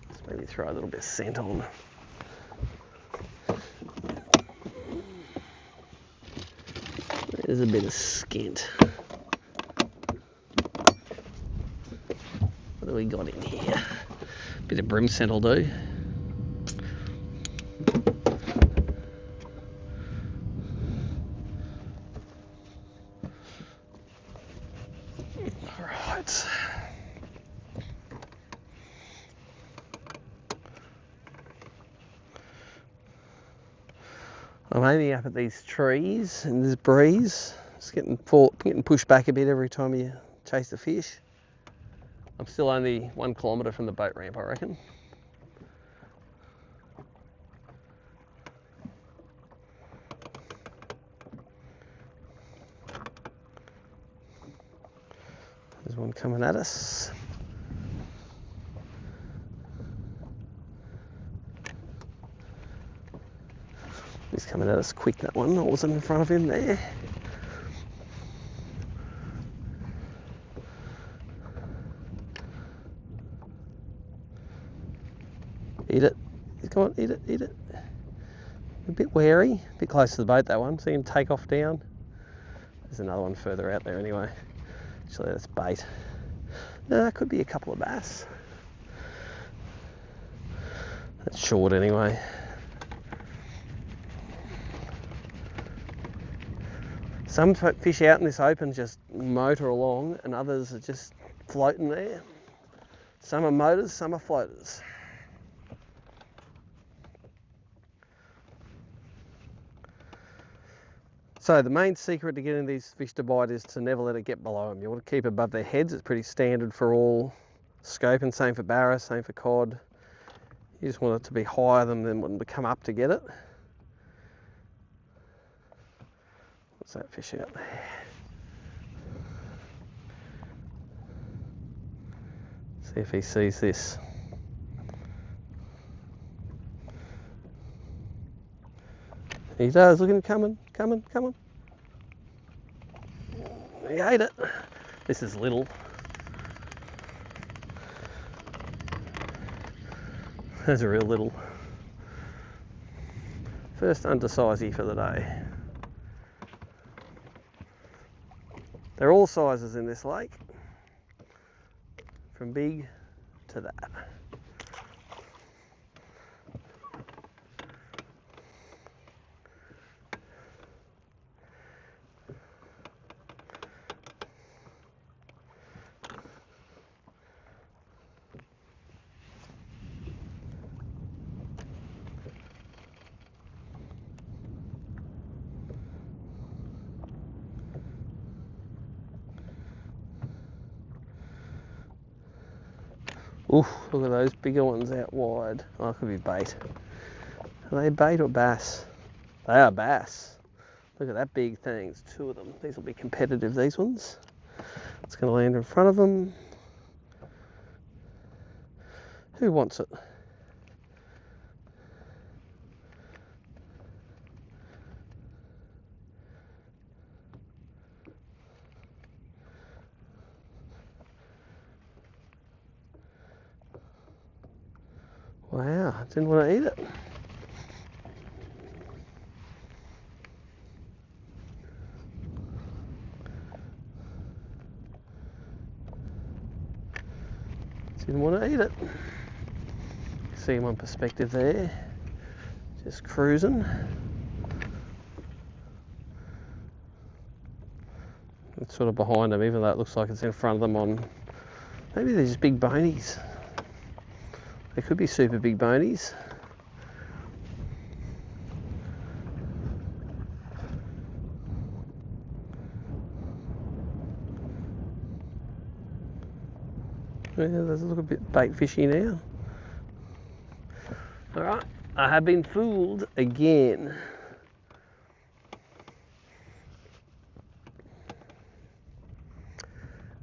Let's maybe throw a little bit of scent on. There's a bit of skint. What have we got in here? Bit of brim scent will do. Alright. I'm aiming up at these trees and this breeze. It's getting pushed back a bit every time you chase the fish. I'm still only 1 kilometre from the boat ramp, I reckon. There's one coming at us. He's coming at us quick, that one. I wasn't in front of him there. Eat it. Come on, eat it, eat it. A bit wary, a bit close to the boat, that one. See him take off down. There's another one further out there anyway. Actually, that's bait. No, it could be a couple of bass. That's short anyway. Some fish out in this open just motor along and others are just floating there. Some are motors, some are floaters. So the main secret to getting these fish to bite is to never let it get below them. You want to keep above their heads. It's pretty standard for all scope, and same for barra, same for cod. You just want it to be higher than them when they come up to get it. What's that fish out there? See if he sees this. He does. Look at him coming, coming, coming. He ate it. This is little. There's a real little. First undersizey for the day. They're all sizes in this lake, from big to that. Oof, look at those bigger ones out wide. Oh, it could be bait. Are they bait or bass? They are bass. Look at that big thing. There's 2 of them. These will be competitive, these ones. It's going to land in front of them. Who wants it? Wow, didn't want to eat it. Didn't want to eat it. See him on perspective there. Just cruising. It's sort of behind them, even though it looks like it's in front of them on... Maybe they're just big bonies. They could be super big bonies. Yeah, there's a little bit bait fishy now. Alright, I have been fooled again.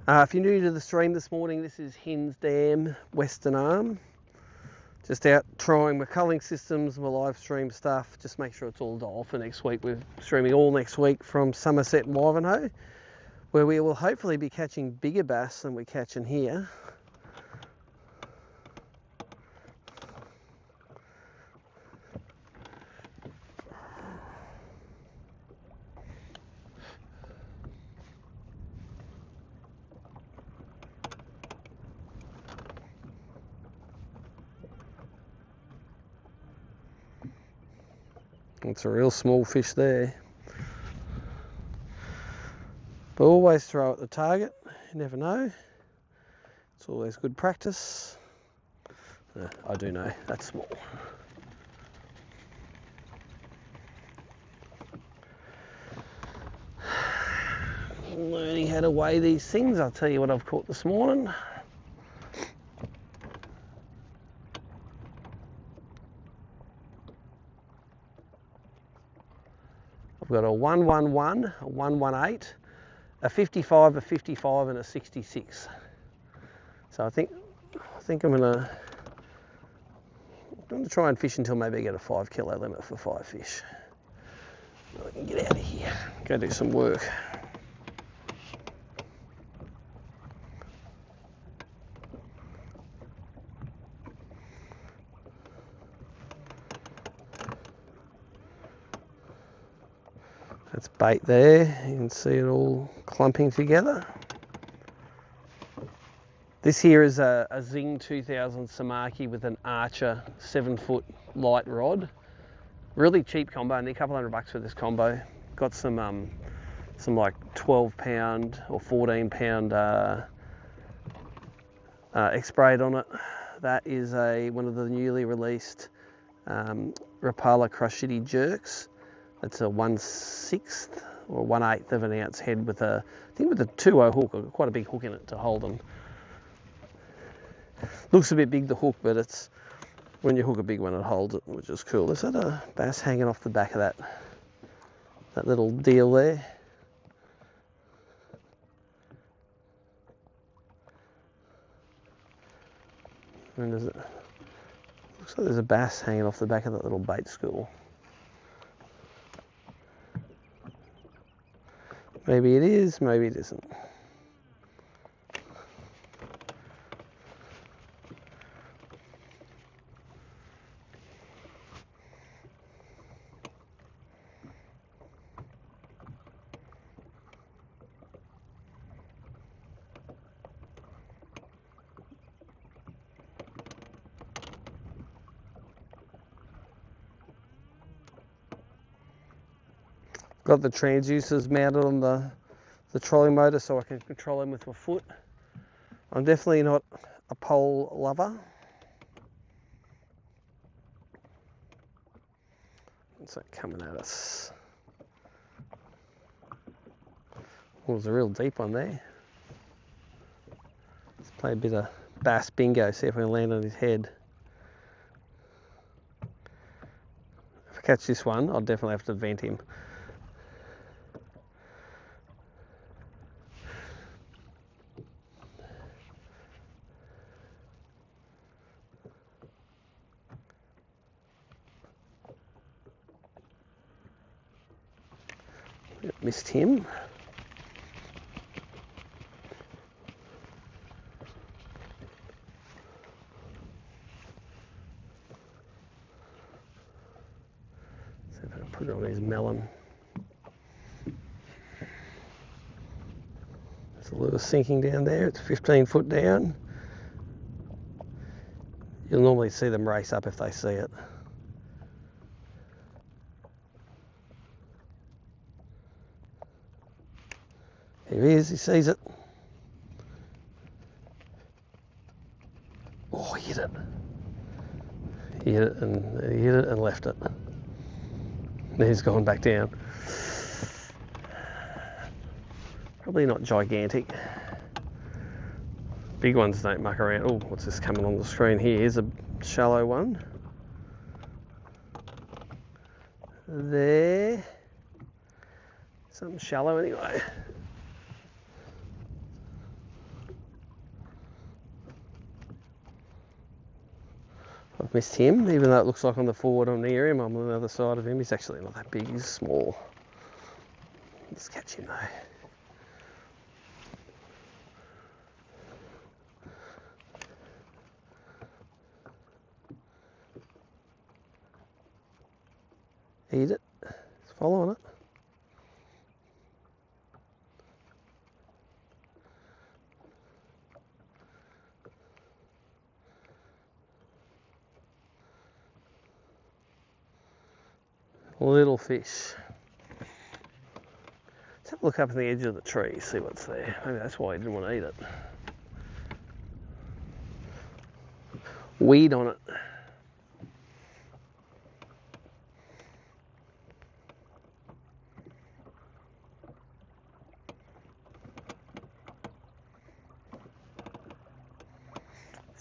If you're new to the stream this morning, this is Hinze Dam, Western Arm. Just out trying my culling systems, my live stream stuff. Just make sure it's all dialed for next week. We're streaming all next week from Somerset and Wivenhoe, where we will hopefully be catching bigger bass than we're catching here. It's a real small fish there. But always throw at the target, you never know. It's always good practice. I do know, that's small. Learning how to weigh these things, I'll tell you what I've caught this morning. I've got a 111, a 118, a 55, a 55 and a 66. So I think I'm gonna try and fish until maybe I get a 5 kilo limit for 5 fish. I can get out of here, go do some work. That's bait there, you can see it all clumping together. This here is a Zing 2000 Samaki with an Archer 7-foot light rod. Really cheap combo, only a couple $100 for this combo. Got some like 12-pound or 14-pound X-braid on it. That is one of the newly released Rapala Crushity jerks. That's a 1/6 or 1/8 of an ounce head with I think with a 2.0 hook, quite a big hook in it to hold them. Looks a bit big, the hook, but it's when you hook a big one, it holds it, which is cool. Is that a bass hanging off the back of that little deal there? And looks like there's a bass hanging off the back of that little bait school. Maybe it is, maybe it isn't. Got the transducers mounted on the trolling motor so I can control them with my foot. I'm definitely not a pole lover. What's that coming at us? Oh, there's a real deep one there. Let's play a bit of bass bingo, see if we can land on his head. If I catch this one, I'll definitely have to vent him. Missed him. See if I can put it on his melon. There's a lure sinking down there. It's 15 foot down. You'll normally see them race up if they see it. Here he is, he sees it. Oh, he hit it. He hit it and left it. Now he's gone back down. Probably not gigantic. Big ones don't muck around. Oh, what's this coming on the screen here? Here's a shallow one. There. Something shallow anyway. missed him, even though it looks like on the forward I'm near him. I'm on the other side of him. He's actually not that big, he's small. Let's catch him though. Eat it. It's following it. Little fish. Let's have a look up at the edge of the tree, see what's there. Maybe that's why he didn't want to eat it. Weed on it.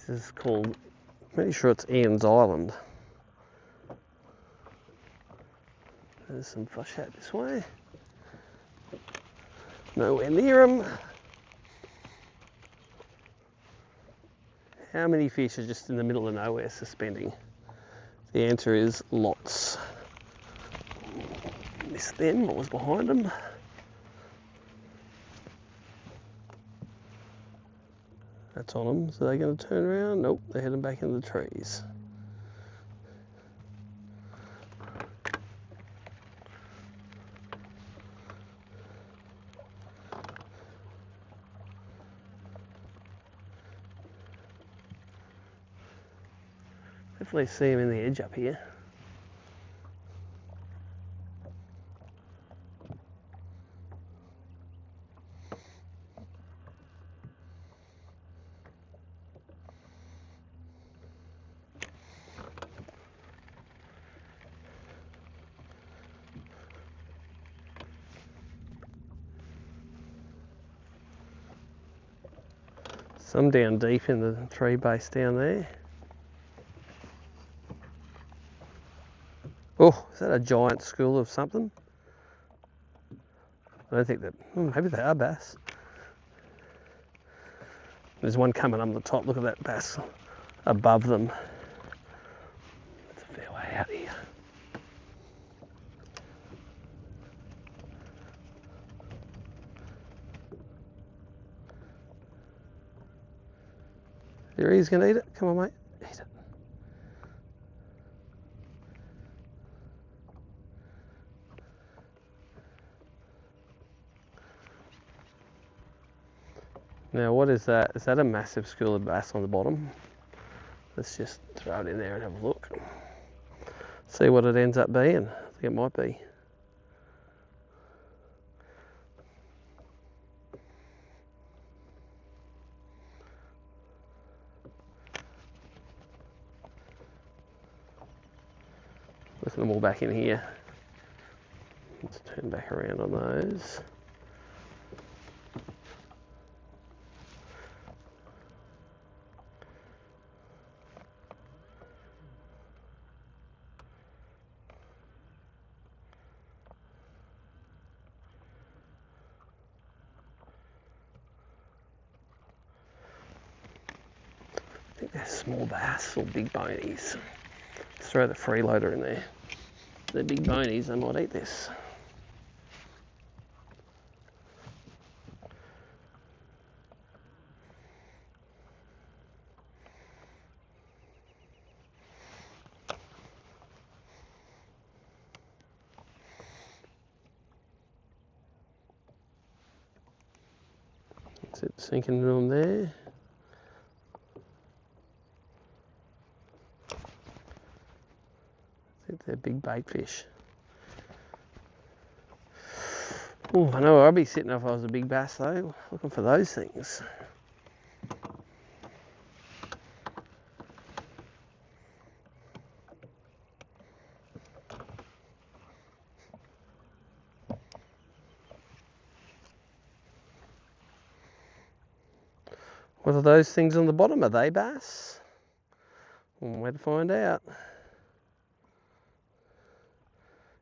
This is called, pretty sure it's Ian's Island. There's some fish out this way. Nowhere near them. How many fish are just in the middle of nowhere suspending? The answer is lots. Missed them, what was behind them? That's on them, so they're going to turn around? Nope, they're heading back into the trees. Definitely see him in the edge up here. Some down deep in the tree base down there. Oh, is that a giant school of something? I don't think that, maybe they are bass. There's one coming up the top, look at that bass above them. It's a fair way out here. There he is, gonna eat it. Come on, mate, eat it. Now, what is that? Is that a massive school of bass on the bottom? Let's just throw it in there and have a look. See what it ends up being. I think it might be. Look at them all back in here. Let's turn back around on those. I think they're small bass or big bonies. Let's throw the freeloader in there. They're big bonies, they might eat this. That's it, sinking into them there. I think they're big bait fish. Oh, I know where I'd be sitting if I was a big bass though, looking for those things. What are those things on the bottom? Are they bass? Where to find out.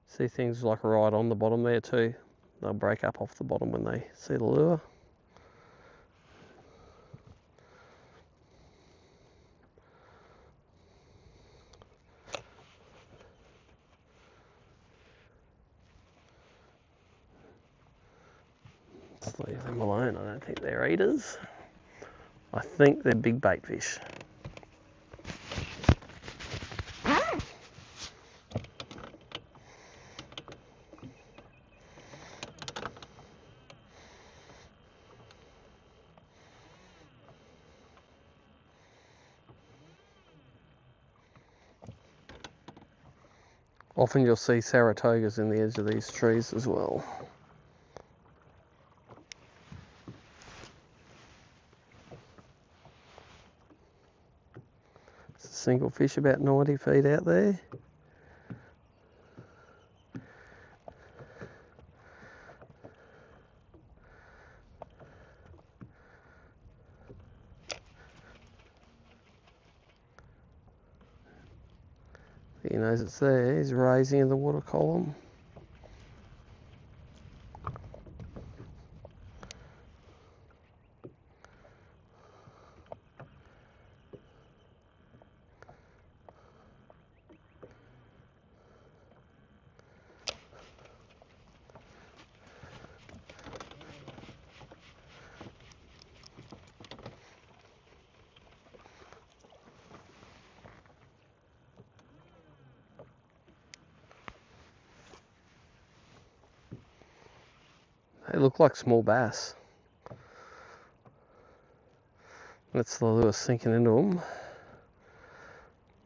See things like right on the bottom there too. They'll break up off the bottom when they see the lure. Leave them alone. I don't think they're eaters. I think they're big bait fish. Often you'll see Saratogas in the edge of these trees as well. It's a single fish about 90 feet out there. He knows it's there. He's raising in the water column. They look like small bass. That's the lure sinking into them.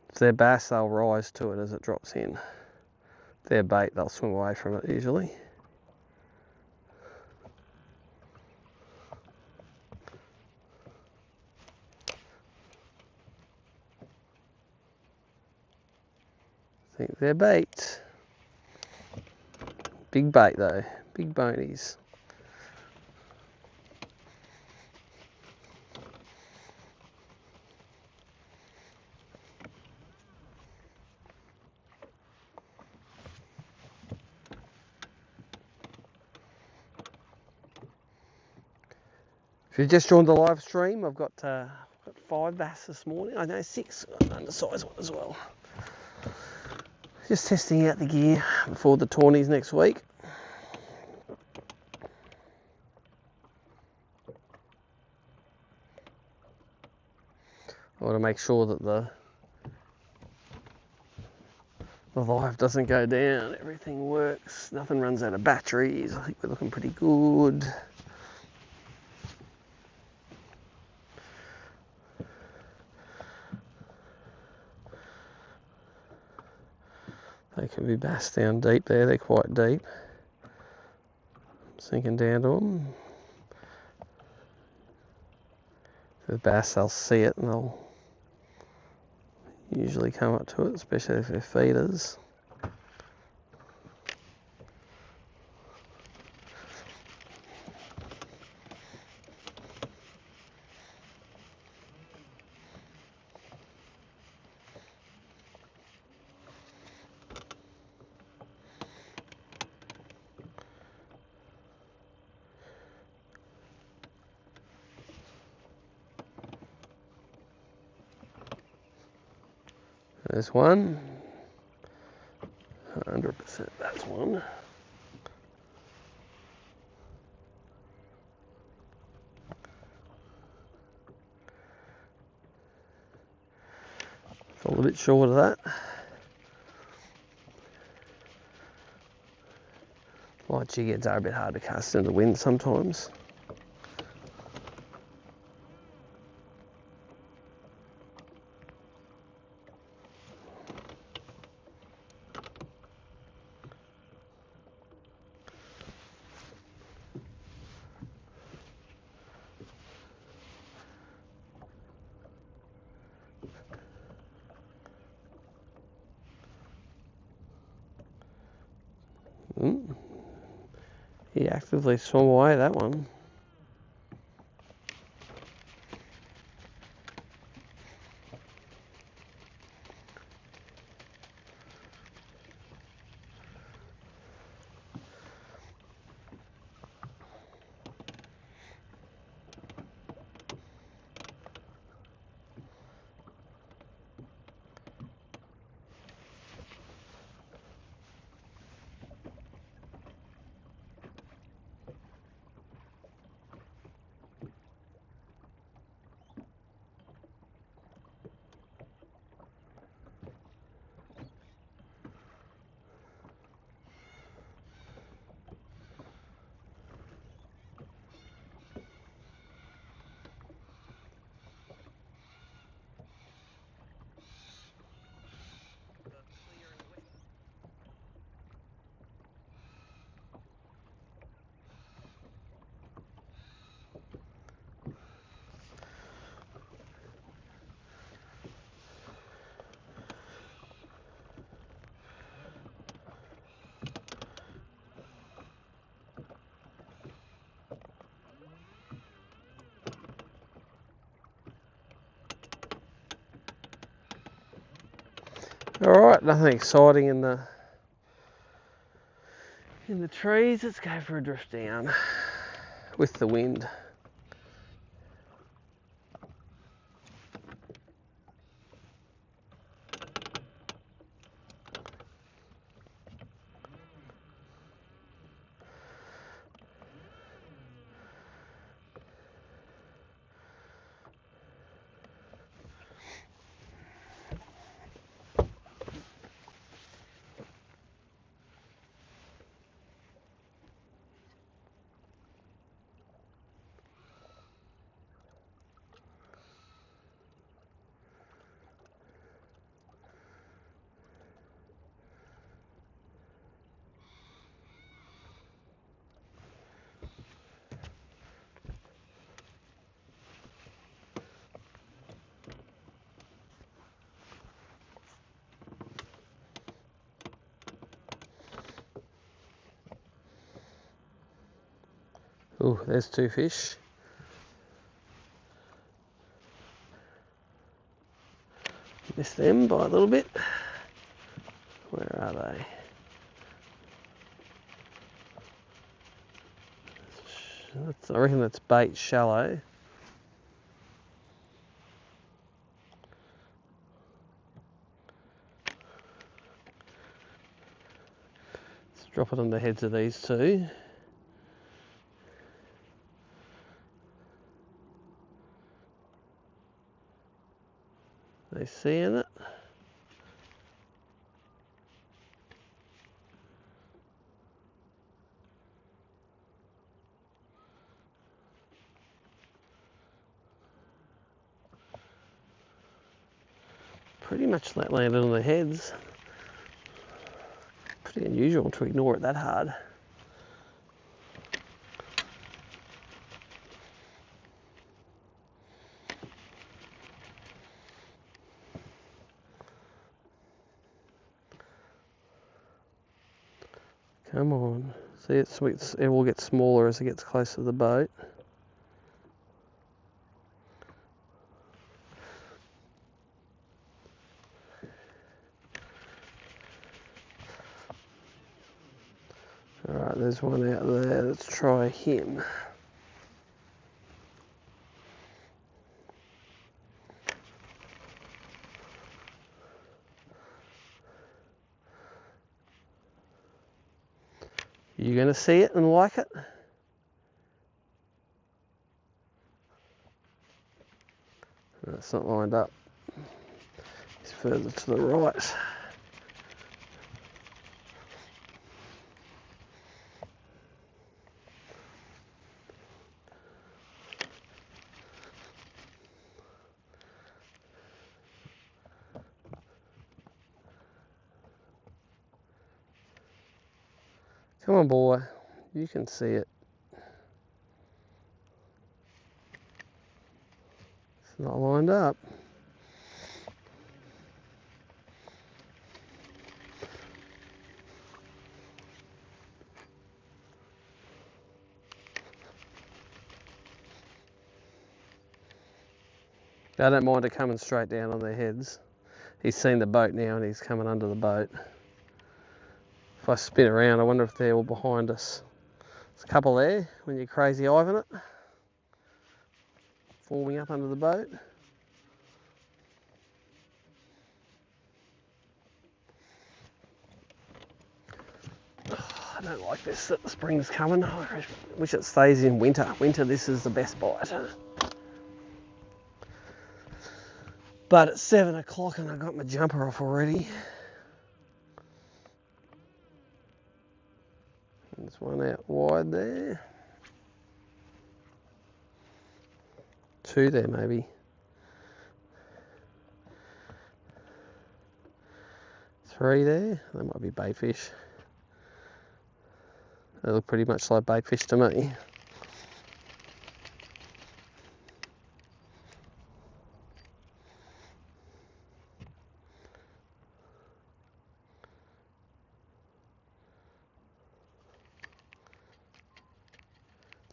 If they're bass, they'll rise to it as it drops in. If they're bait, they'll swim away from it usually. I think they're bait. Big bait though, big bonies. If you just joined the live stream, I've got 5 bass this morning. I know 6, an undersized one as well. Just testing out the gear before the tourneys next week. I want to make sure that the live doesn't go down. Everything works. Nothing runs out of batteries. I think we're looking pretty good. They can be bass down deep there. They're quite deep. Sinking down to them. If they're bass, they'll see it and they'll usually come up to it, especially if they're feeders. There's one. 100% that's one. Fell a bit short of that. Light jig heads are a bit hard to cast in the wind sometimes. He actively swam away, that one. Alright, nothing exciting in the trees. Let's go for a drift down with the wind. Oh, there's two fish. Missed them by a little bit. Where are they? I reckon that's bait shallow. Let's drop it on the heads of these two. They seeing it? Pretty much that landed on the heads. Pretty unusual to ignore it that hard. Come on. See, it will get smaller as it gets closer to the boat. Alright, there's one out there. Let's try him. You going to see it and like it? No, it's not lined up. It's further to the right. Come on, boy. You can see it. It's not lined up. I don't mind it coming straight down on their heads. He's seen the boat now and he's coming under the boat. If I spin around, I wonder if they're all behind us. There's a couple there when you're crazy Ivan it. Forming up under the boat. I don't like this that the spring's coming. I wish it stays in winter. Winter, this is the best bite. But it's 7 o'clock and I got my jumper off already. There's one out wide there. 2 there maybe. 3 there. That might be baitfish. They look pretty much like baitfish to me.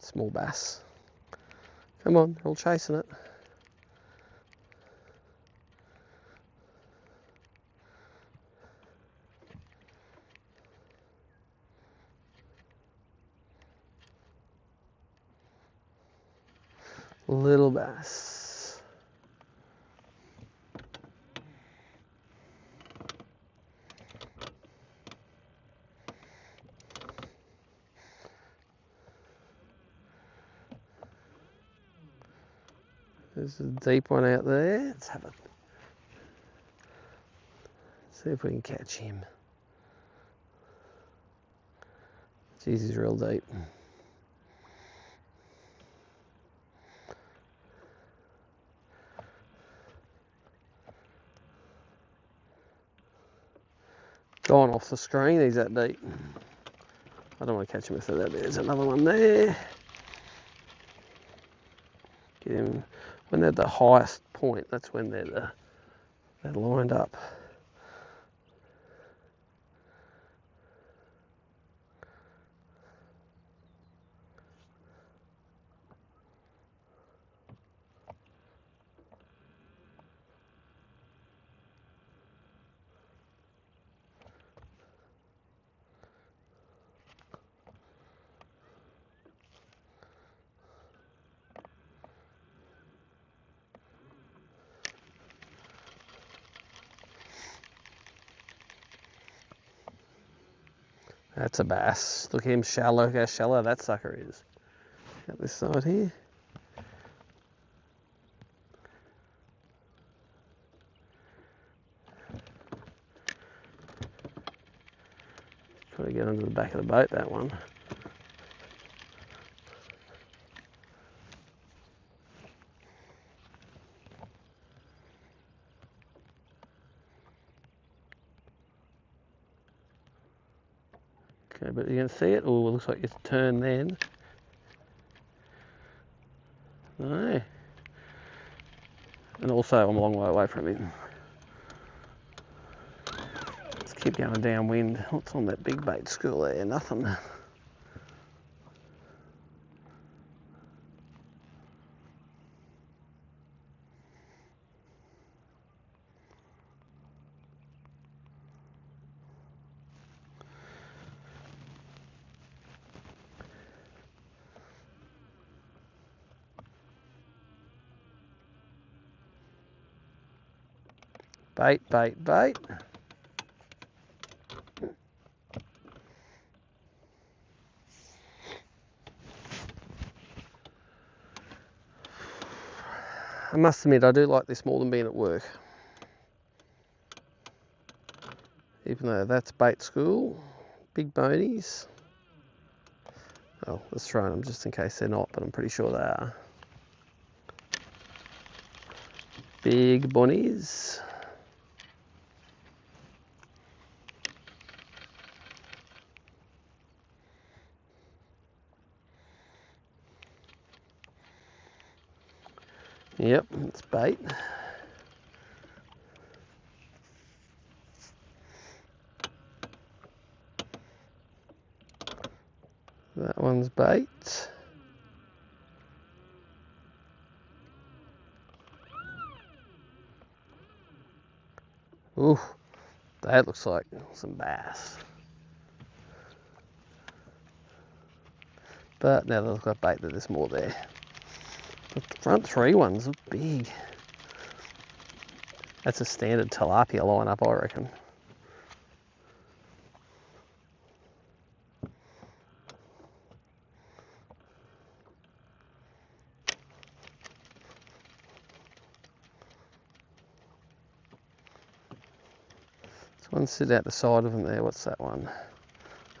Small bass. Come on, they're all chasing it. Little bass. There's a deep one out there. Let's have a see if we can catch him. Jeez, he's real deep. Gone off the screen, he's that deep. I don't want to catch him if they're that. There's another one there. Get him when they're at the highest point. That's when they're lined up. That's a bass. Look at him shallow. Look how shallow that sucker is. Got this side here. Try to get under the back of the boat, that one. Okay, but you can see it? Oh, it looks like it's turned then. No. And also, I'm a long way away from him. Let's keep going downwind. What's on that big bait school there? Nothing. Bait, bait, bait. I must admit, I do like this more than being at work. Even though that's bait school, big bonies. Oh, let's try them just in case they're not, but I'm pretty sure they are. Big bonnies. Yep, it's bait. That one's bait. Ooh, that looks like some bass. But now that I've got bait, there's more there. The front three ones are big. That's a standard tilapia lineup, I reckon. There's one sit out the side of them there. What's that one?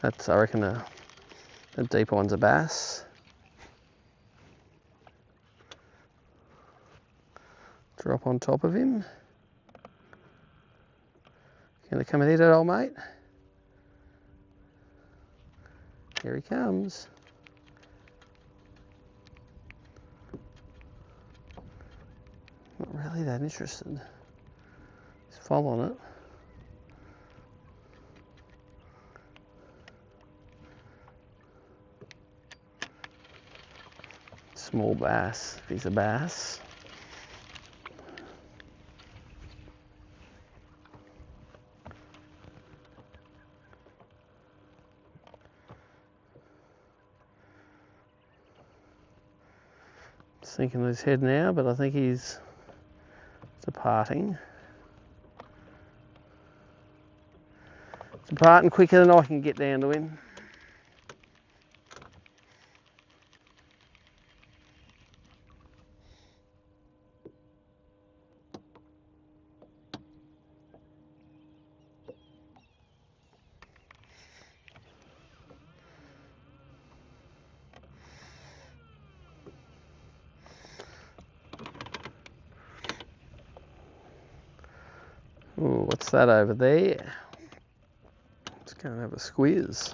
That's, I reckon, a deeper one's a bass. Drop on top of him. Gonna come and hit it, old mate? Here he comes. Not really that interested. He's following it. Small bass, if he's a bass. Sinking his head now, but I think he's departing. Departing quicker than I can get down to him. Ooh, what's that over there? Let's go and have a squeeze.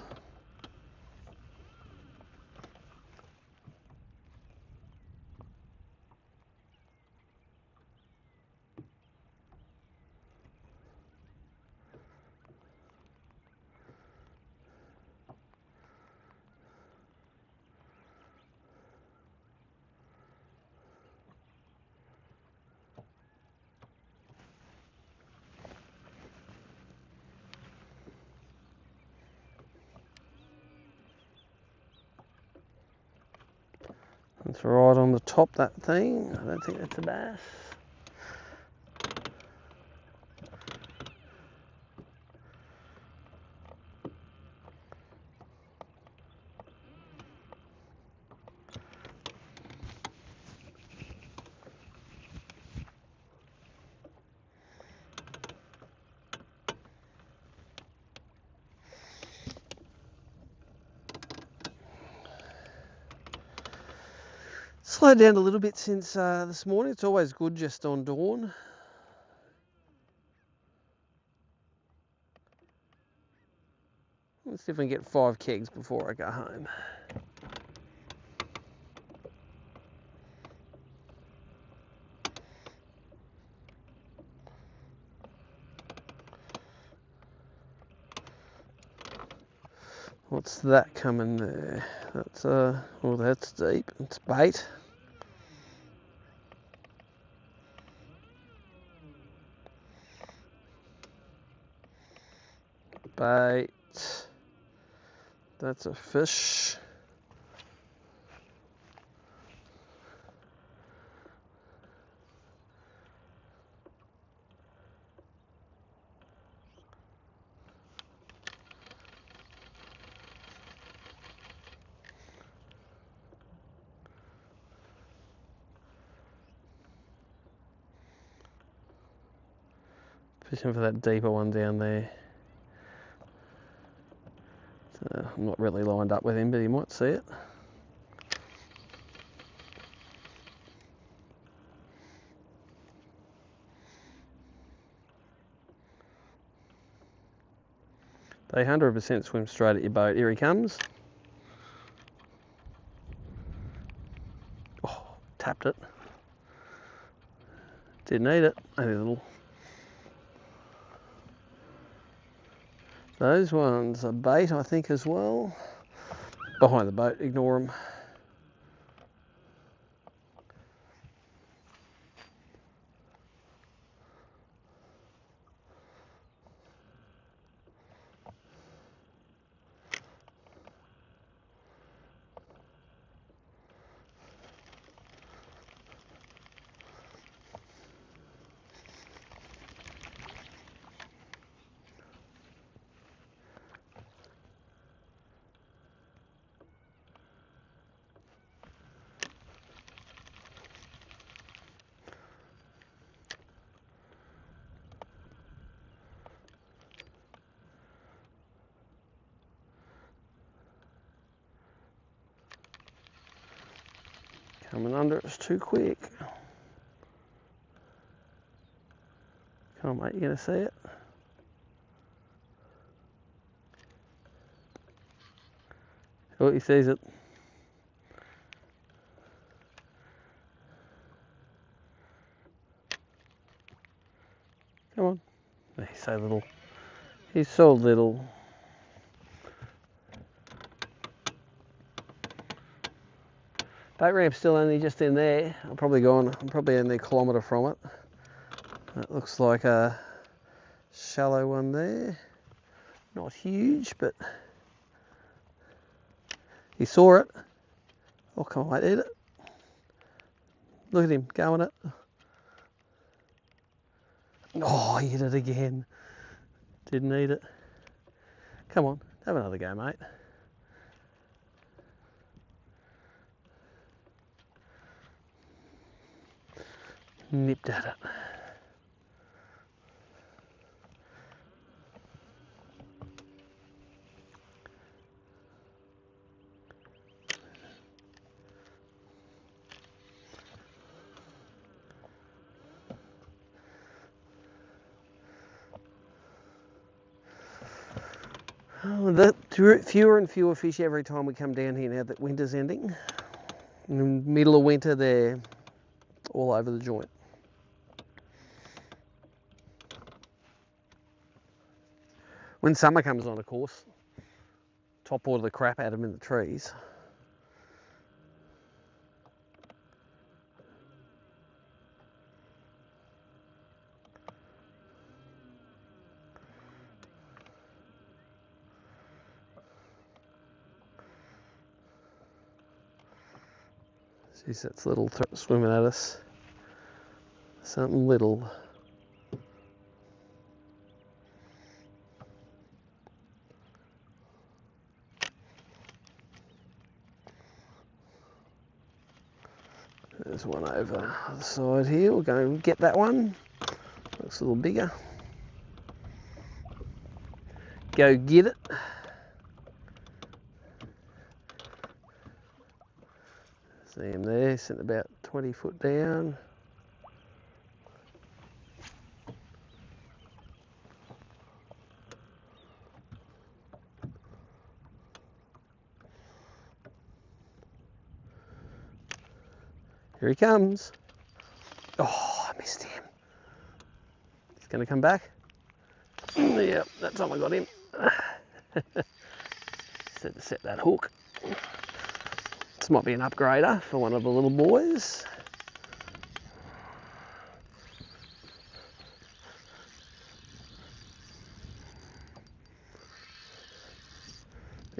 That's right on the top, that thing. I don't think that's a bass. Slowed down a little bit since this morning. It's always good just on dawn. Let's see if I can get 5 kegs before I go home. What's that coming there? That's oh, that's deep. It's bait. Bait. That's a fish. Fishing for that deeper one down there. So I'm not really lined up with him, but he might see it. They 100% swim straight at your boat. Here he comes. Oh, tapped it. Didn't eat it. Only a little. Those ones are bait, I think, as well. Behind the boat, ignore them. Coming under, it's too quick. Come on, mate, you gonna see it? Oh, he sees it. Come on. He's so little. He's so little. Boat ramp's still only just in there. I'm probably only a kilometre from it. That looks like a shallow one there. Not huge, but he saw it. Oh, come on, mate, eat it. Look at him, going it. Oh, he hit it again. Didn't need it. Come on, have another go, mate. Nipped at it. The fewer and fewer fish every time we come down here now that winter's ending. In the middle of winter, they're all over the joint. When summer comes on, of course, top water the crap out of them in the trees. Jeez, that's little swimming at us. Something little. There's one over the side here. We'll go and get that one. Looks a little bigger. Go get it. See him there, sitting about 20 foot down. Here he comes. Oh, I missed him. He's going to come back. Yeah, that time I got him. Set to set that hook. This might be an upgrader for one of the little boys.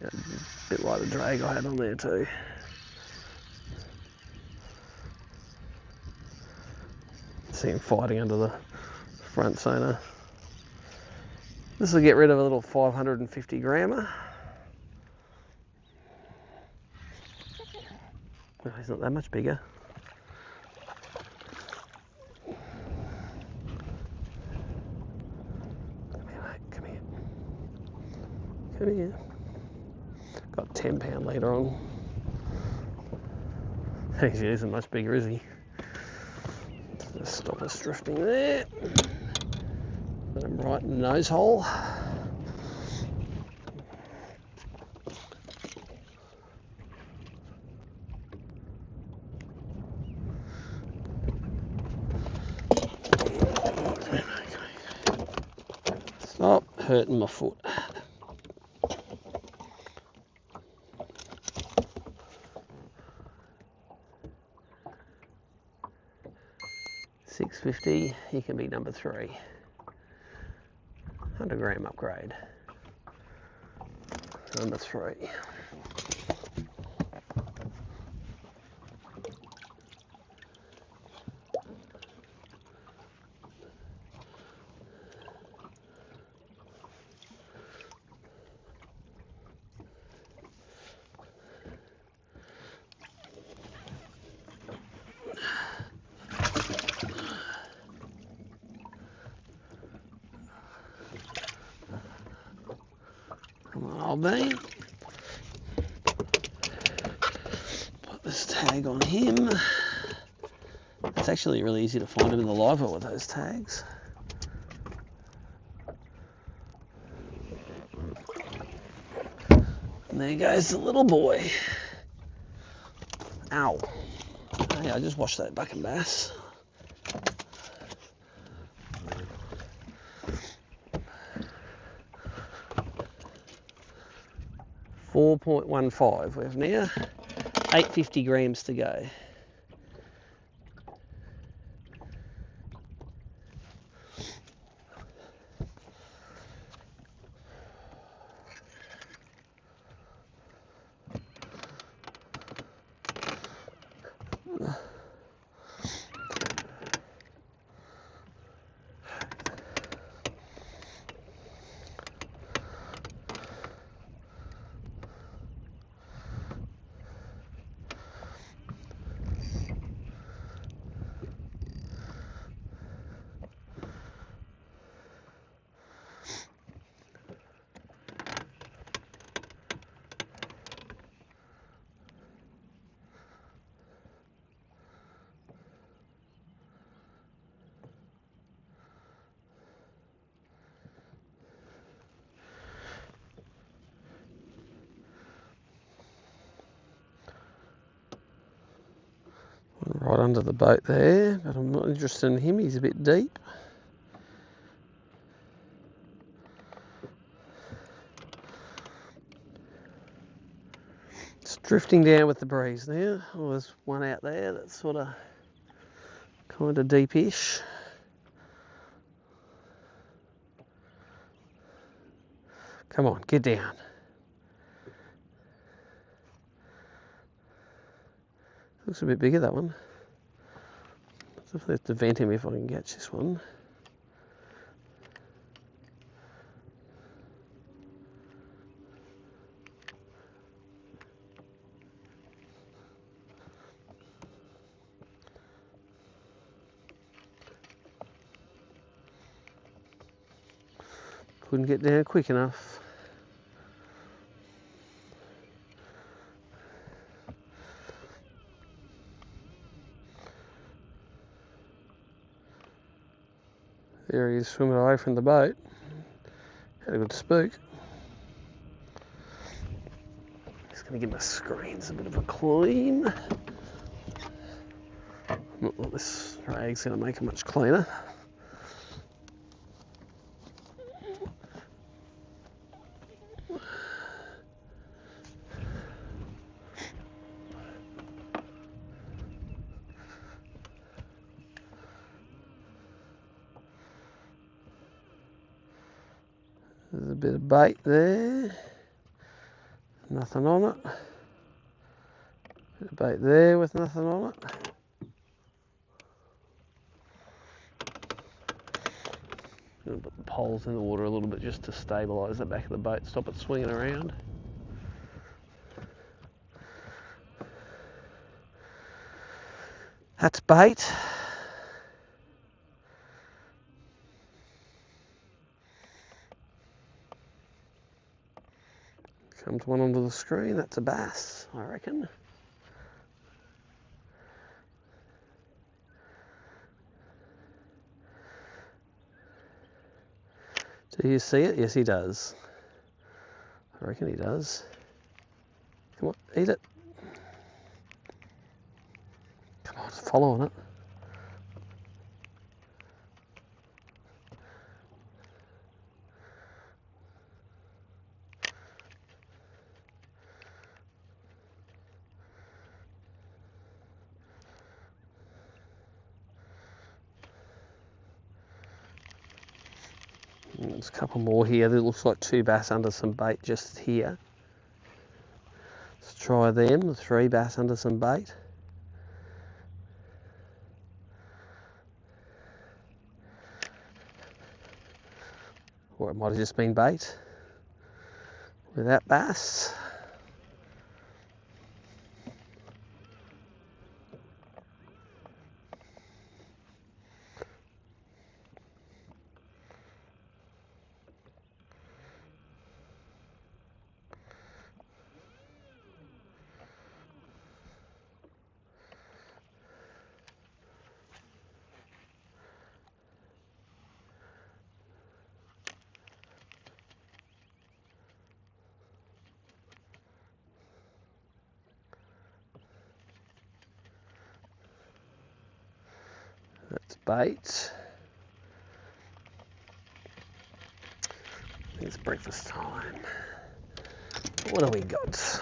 Yeah, a bit like the drag I had on there too. See him fighting under the front sonar. This will get rid of a little 550 grammer. Oh, he's not that much bigger. Come here, mate. Come here. Come here. Got 10-pound leader on. He isn't much bigger, is he? Let's stop us drifting there. Put him right in the nose hole. Stop hurting my foot. $6.50, he can be number 3. 100-gram upgrade. Number 3. I'll be. Put this tag on him. It's actually really easy to find him in the live well with those tags. And there goes the little boy. Ow. Hey, I just washed that bucking bass. $4.15 we have now, 850 grams to go. Right under the boat there, but I'm not interested in him, he's a bit deep. It's drifting down with the breeze now. Oh, there's one out there that's sort of kind of deepish. Come on, get down. Looks a bit bigger, that one. I'll definitely have to vent him if I can catch this one. Couldn't get down quick enough. There he is swimming away from the boat. Had a good spook. Just going to give my screens a bit of a clean. Not that this rag's going to make it much cleaner. There's a bit of bait there. Nothing on it. Bit of bait there with nothing on it. Gonna put the poles in the water a little bit just to stabilise the back of the boat, stop it swinging around. That's bait. Comes one onto the screen, that's a bass, I reckon. Do you see it? Yes, he does. I reckon he does. Come on, eat it. Come on, just follow on it. There's a couple more here. There looks like two bass under some bait just here. Let's try them. 3 bass under some bait. Or it might have just been bait with that bass. That's bait. It's breakfast time. What do we got?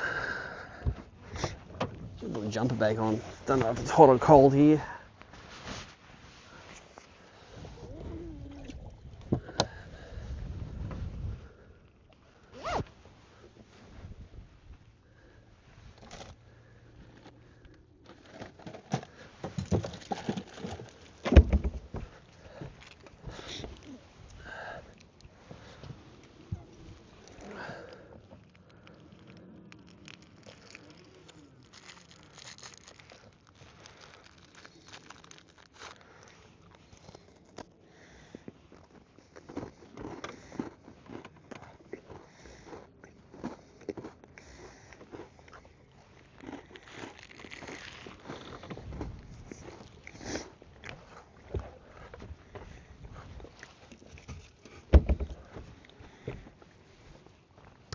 Put a jumper bag on. Don't know if it's hot or cold here.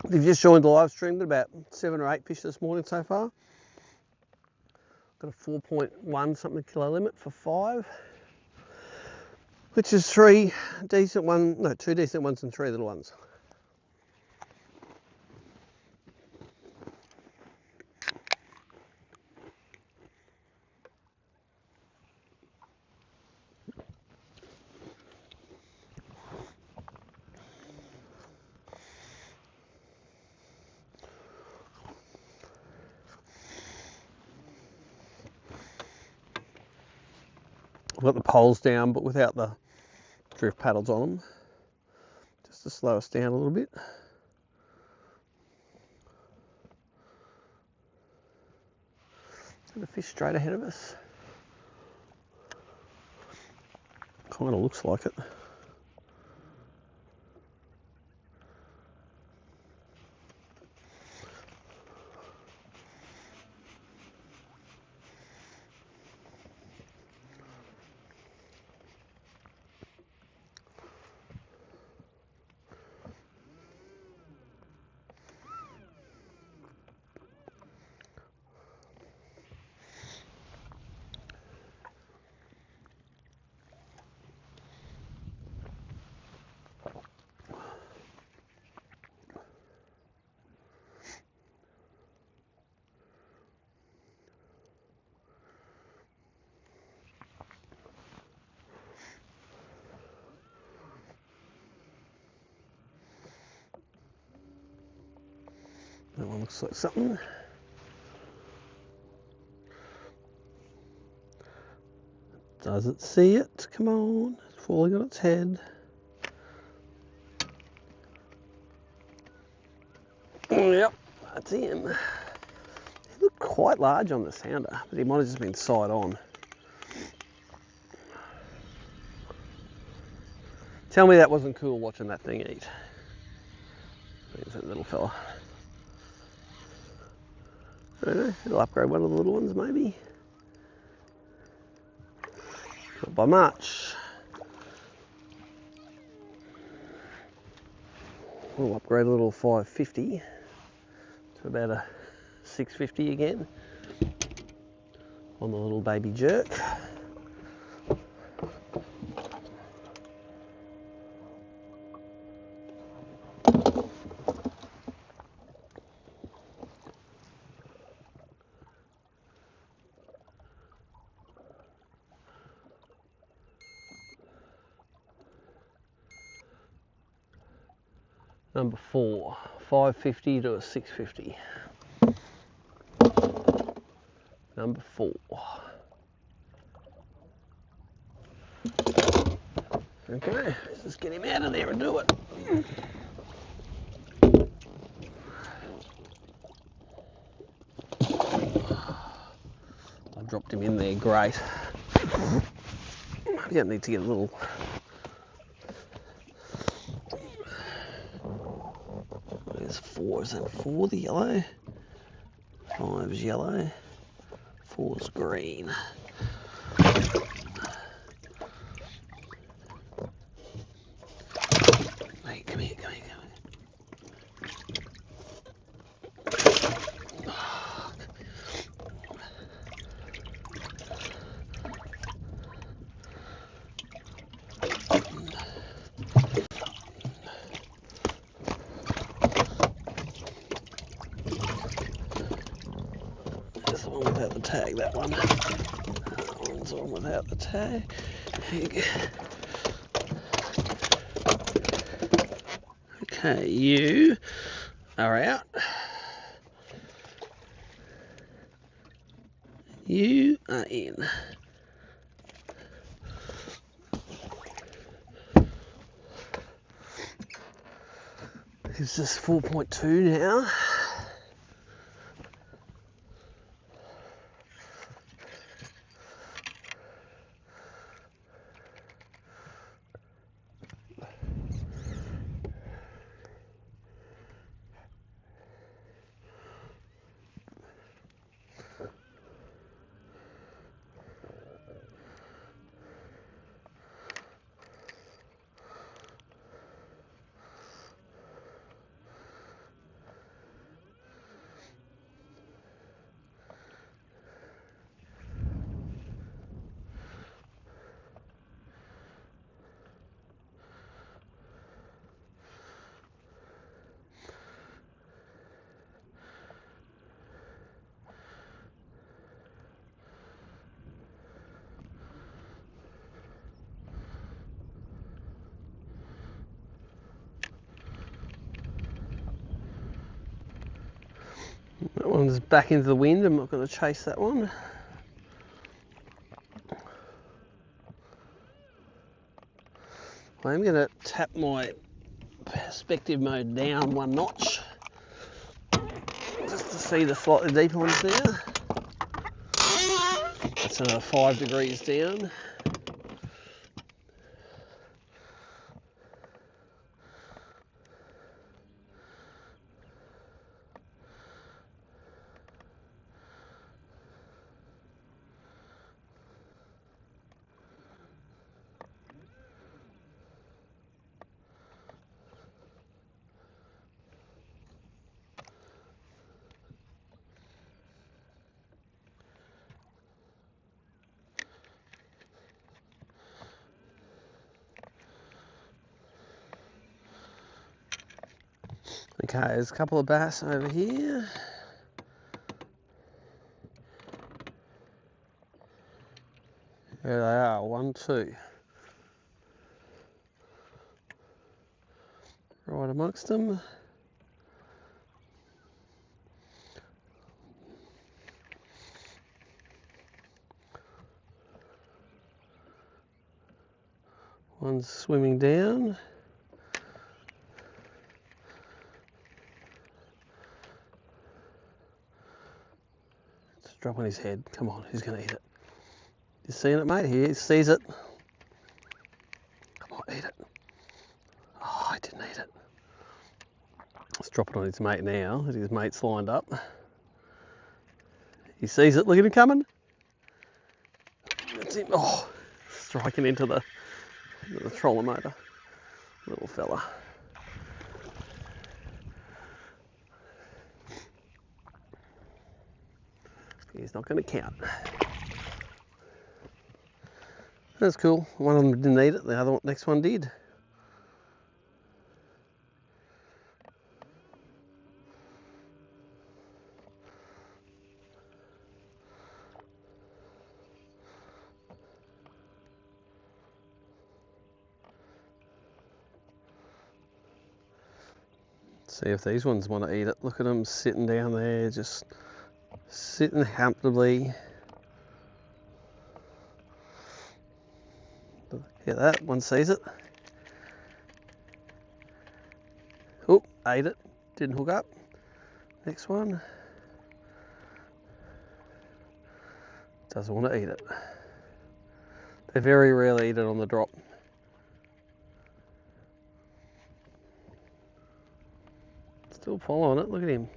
If you've just joined the live stream, got about 7 or 8 fish this morning so far. Got a 4.1 something kilo limit for 5, which is 2 decent ones and 3 little ones. I've got the poles down, but without the drift paddles on them, just to slow us down a little bit. Got a fish straight ahead of us. Kind of looks like it. That one looks like something. Does it see it? Come on, it's falling on its head. Yep, that's him. He looked quite large on the sounder, but he might have just been side on. Tell me that wasn't cool watching that thing eat. There's that little fella. I don't know, it'll upgrade one of the little ones maybe. Not by much. We'll upgrade a little 550 to about a 650 again on the little baby jerk. Number 4, 550 to a 650. Number 4. Okay, let's just get him out of there and do it. I dropped him in there, great. You need to get a little. There's 4, is that 4 the yellow? 5's yellow, 4's green. Hey, come here, come here, come here. There's the one without the tag, that one. That one's the one without the tag. There you go. Okay, you are out. You are in. It's just 4.2 now. one's back into the wind. I'm not going to chase that one. I'm going to tap my perspective mode down one notch just to see the slightly deeper ones now. That's another 5 degrees down. Okay, there's a couple of bass over here. There they are, 1, 2. Right amongst them. One's swimming down. Just drop on his head. Come on, he's going to eat it. You seeing it, mate? He sees it. Come on, eat it. Oh, I didn't eat it. Let's drop it on his mate now. His mate's lined up. He sees it. Look at him coming. That's him. Oh, striking into the trolling motor. Little fella. He's not going to count. That's cool. One of them didn't eat it. The other one, next one did. See if these ones want to eat it. Look at them sitting down there, just sitting comfortably. Hear that? One sees it. Oh, ate it. Didn't hook up. Next one. Doesn't want to eat it. They very rarely eat it on the drop. Still following it. Look at him.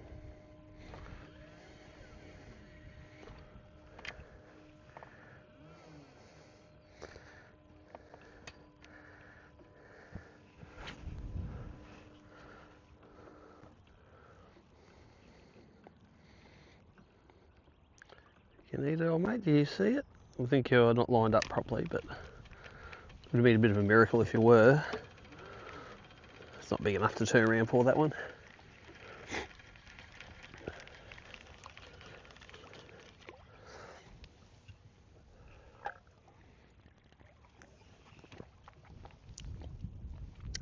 You can eat it, old mate. Do you see it? I think you're not lined up properly, but it would have been a bit of a miracle if you were. It's not big enough to turn around for that one.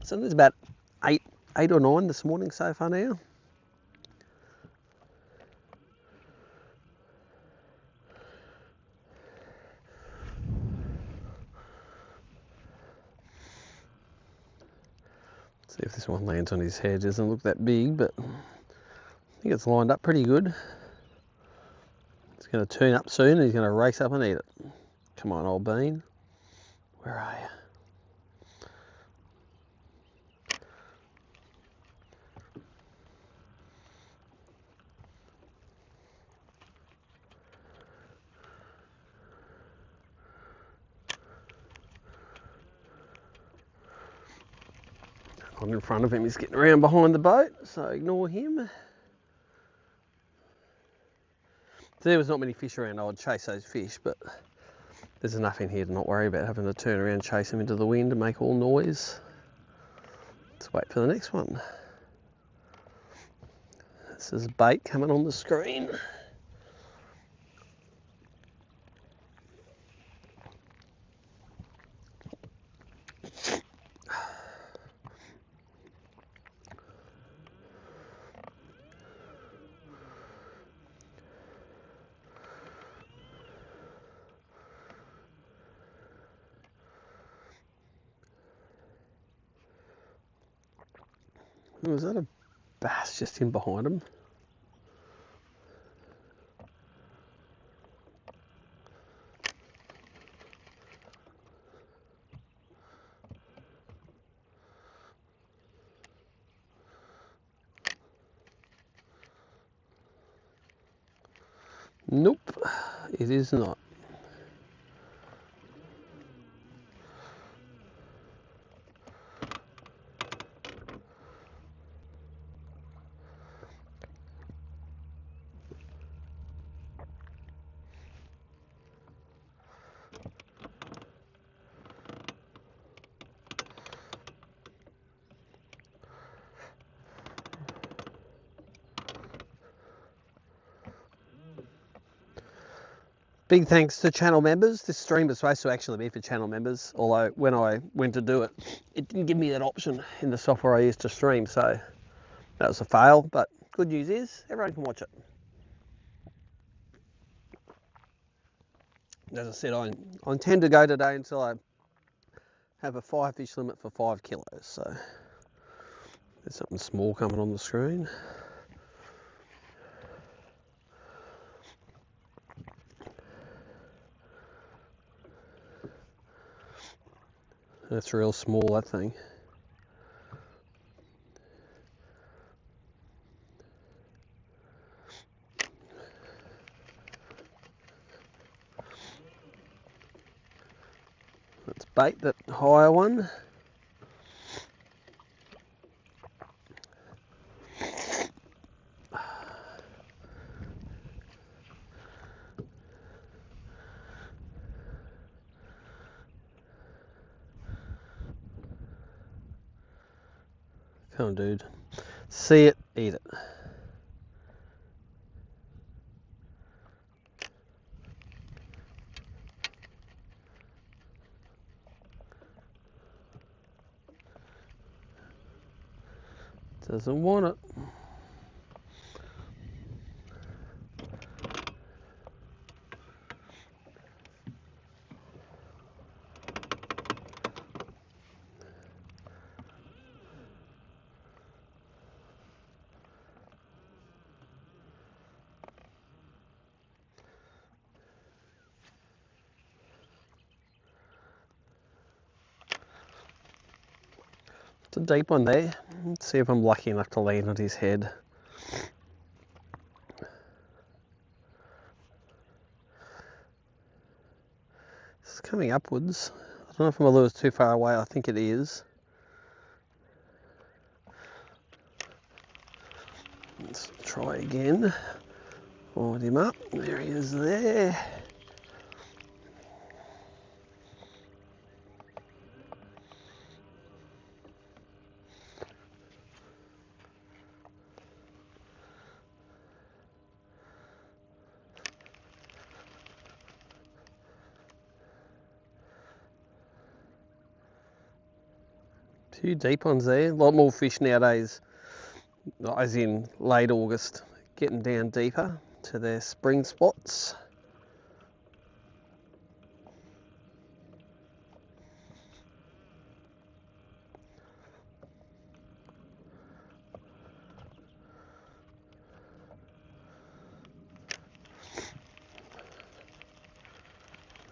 So there's about eight or 9 this morning so far now. See if this one lands on his head. Doesn't look that big, but I think it's lined up pretty good. It's going to turn up soon and he's going to race up and eat it. Come on, old bean. Where are you? I'm in front of him. He's getting around behind the boat, so ignore him. If there was not many fish around, I would chase those fish, but there's enough in here to not worry about having to turn around and chase them into the wind and make all noise. Let's wait for the next one. This is bait coming on the screen. Was that a bass just in behind him? Nope, it is not. Big thanks to channel members. This stream was supposed to actually be for channel members, although when I went to do it, it didn't give me that option in the software I used to stream, so that was a fail. But good news is everyone can watch it. As I said, I intend to go today until I have a 5 fish limit for 5 kilos, so there's something small coming on the screen. That's real small, that thing. Let's bait that higher one. Come on, dude. See it, eat it. Doesn't want it. It's a deep one there. Let's see if I'm lucky enough to land on his head. It's coming upwards. I don't know if my lure's too far away. I think it is. Let's try again. Hold him up. There he is there. Few deep ones there. A lot more fish nowadays, as in late August, getting down deeper to their spring spots.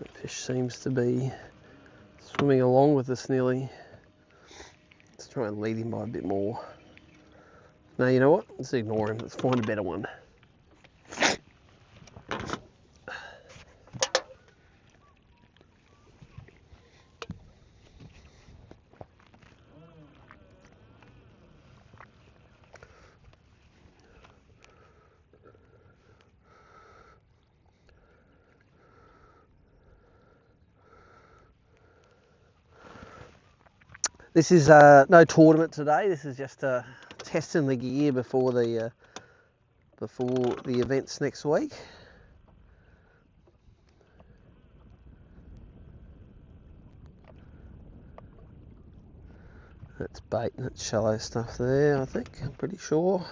The fish seems to be swimming along with us nearly. Let's try and lead him by a bit more. No, you know what? Let's ignore him. Let's find a better one. This is no tournament today. This is just testing the gear before the events next week. That's bait, that's shallow stuff there, I think. I'm pretty sure.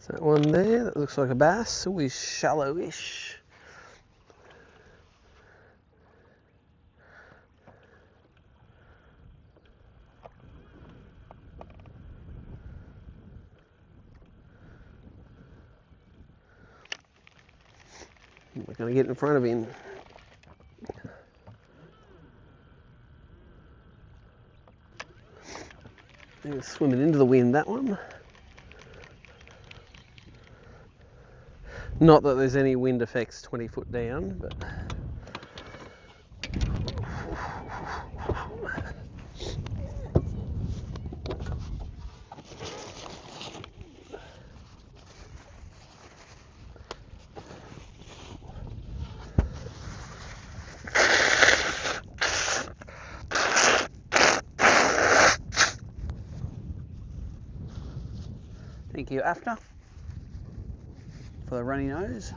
That one there, that looks like a bass, always shallowish. We're going to get in front of him. He's swimming into the wind, that one. Not that there's any wind effects 20 foot down, but thank you, after, for the runny nose.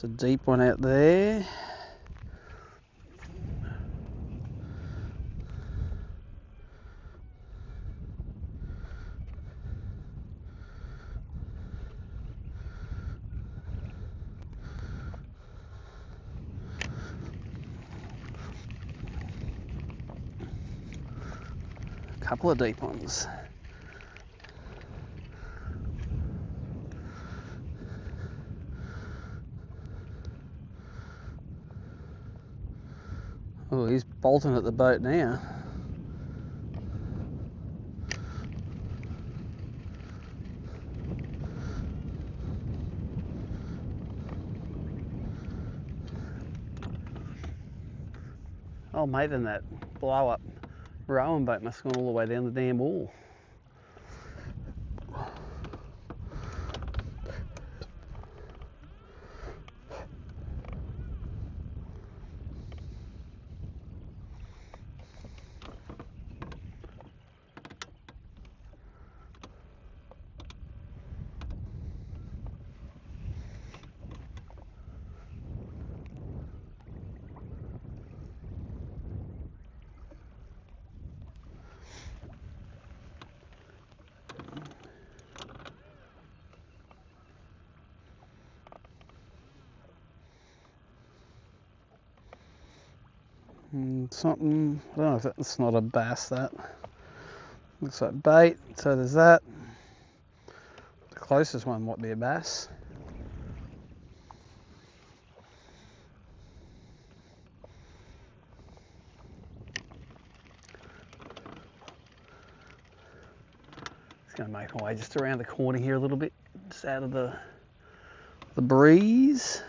It's a deep one out there. A couple of deep ones. Oh, he's bolting at the boat now. Oh mate, then that blow up rowing boat must have gone all the way down the damn wall. Something, I don't know if that's not a bass, that looks like bait, so there's that. The closest one might be a bass. Just going to make my way just around the corner here a little bit, just out of the breeze.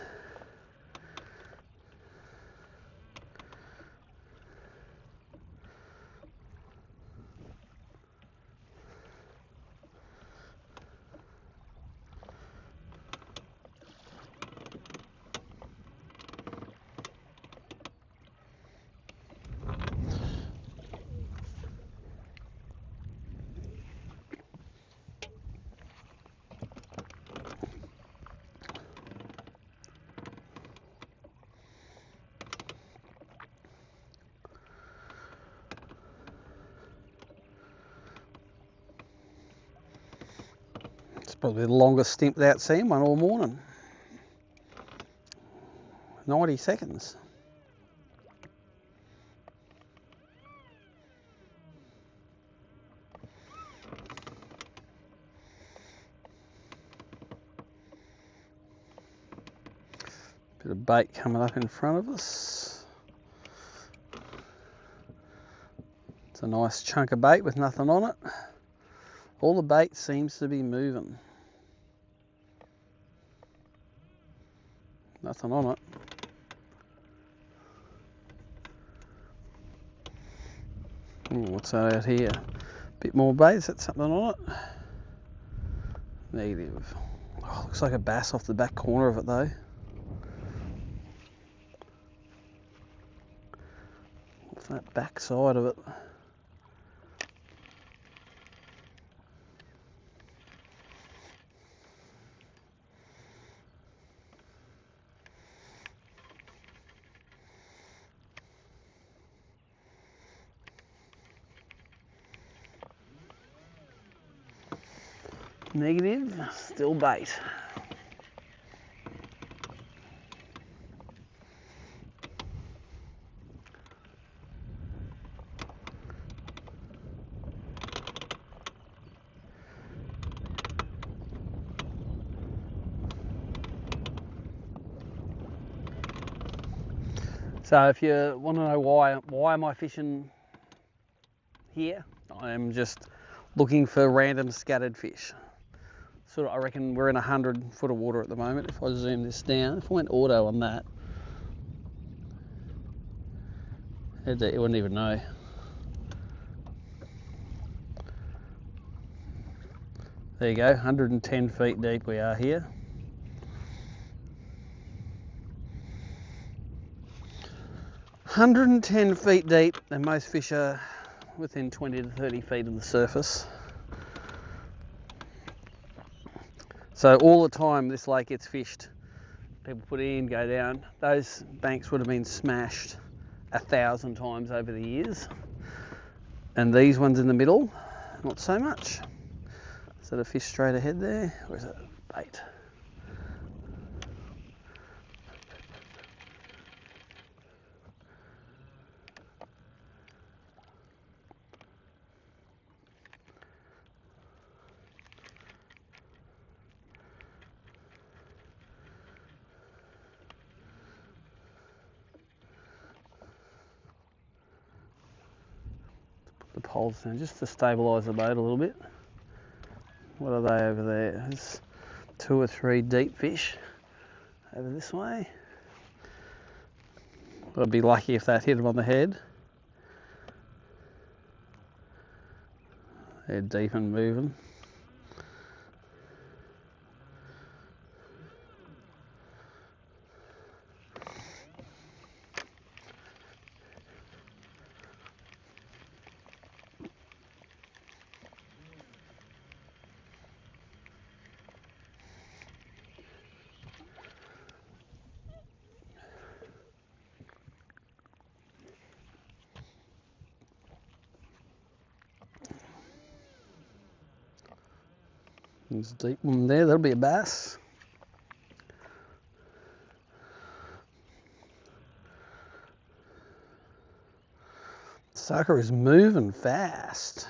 Probably the longest stint without seeing one all morning. 90 seconds. Bit of bait coming up in front of us. It's a nice chunk of bait with nothing on it. All the bait seems to be moving. Nothing on it. Ooh, what's that out here? Bit more bait, is that something on it? Negative. Oh, looks like a bass off the back corner of it though. Off that back side of it. Negative, still bait. So if you want to know why am I fishing here, I'm just looking for random scattered fish. Sort of, I reckon we're in 100 foot of water at the moment. If I zoom this down, if I went auto on that, you wouldn't even know. There you go, 110 feet deep we are here. 110 feet deep, and most fish are within 20 to 30 feet of the surface. So all the time this lake gets fished, people put in, go down. Those banks would have been smashed 1,000 times over the years. And these ones in the middle, not so much. Is that a fish straight ahead there, or is it bait? The poles down just to stabilise the boat a little bit. What are they over there? There's 2 or 3 deep fish over this way. I'd be lucky if that hit them on the head. They're deep and moving. There's a deep one there, that'll be a bass. Sucker is moving fast.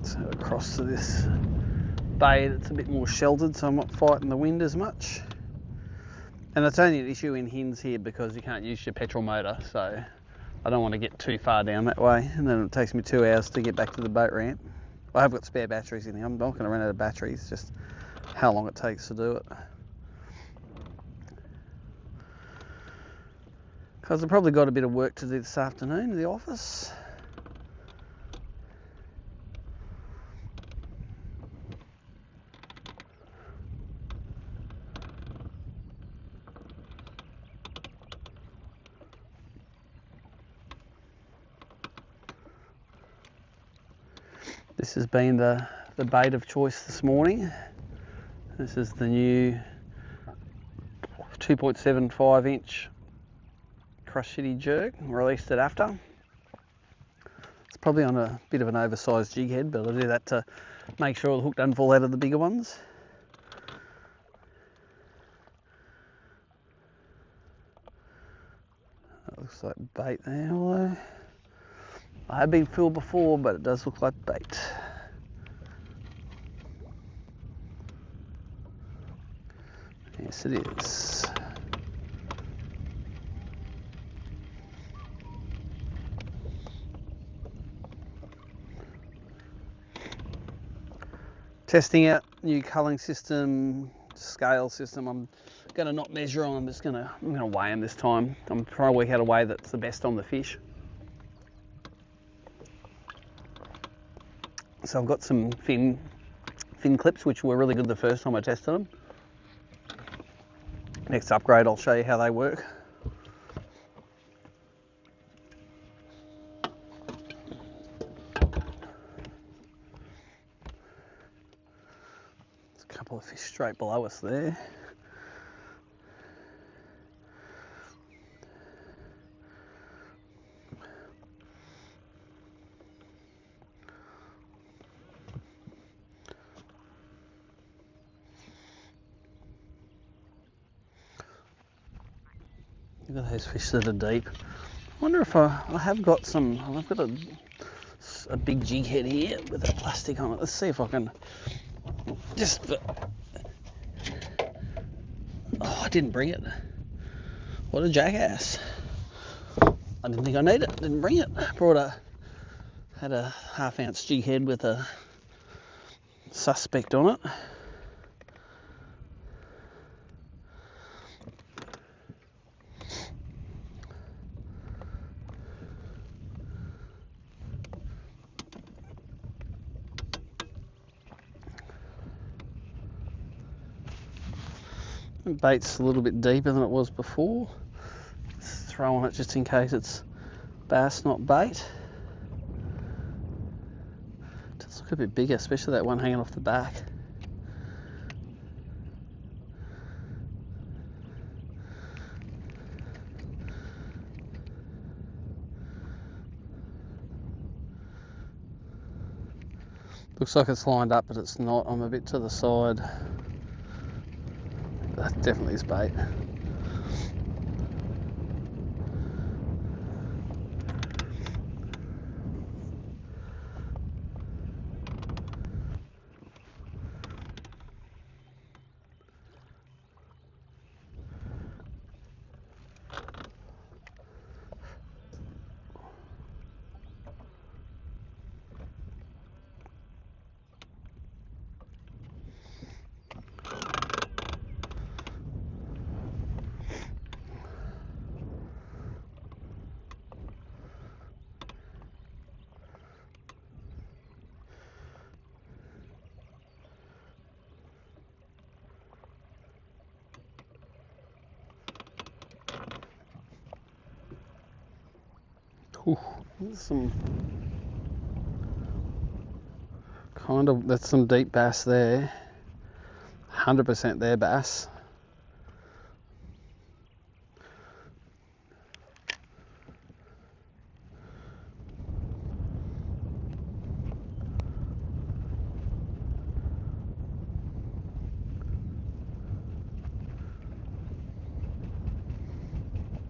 So across to this bay that's a bit more sheltered, so I'm not fighting the wind as much. And it's only an issue in Hinze here because you can't use your petrol motor, so I don't want to get too far down that way, and then it takes me 2 hours to get back to the boat ramp. I have got spare batteries in here. I'm not going to run out of batteries, just how long it takes to do it. Because I've probably got a bit of work to do this afternoon in the office. This has been the bait of choice this morning. This is the new 2.75 inch Crush City jerk, released it after. It's probably on a bit of an oversized jig head, but I'll do that to make sure the hook doesn't fall out of the bigger ones. That looks like bait there, although I have been filled before, but it does look like bait. Yes, it is. Testing out new culling system, scale system. I'm going to not measure them. I'm going to weigh them this time. I'm trying to work out a way that's the best on the fish. So I've got some fin clips, which were really good the first time I tested them. Next upgrade, I'll show you how they work. There's a couple of fish straight below us there. Look at those fish that are deep. I wonder if I have got some. I've got a big jig head here with a plastic on it. Let's see if I can just. Oh, I didn't bring it. What a jackass! I didn't think I needed it. Didn't bring it. Had a half-ounce jig head with a suspect on it. The bait's a little bit deeper than it was before. Let's throw on it just in case it's bass, not bait. It does look a bit bigger, especially that one hanging off the back. Looks like it's lined up, but it's not. I'm a bit to the side. That definitely is bait. Ooh, there's some that's some deep bass there. 100% there bass.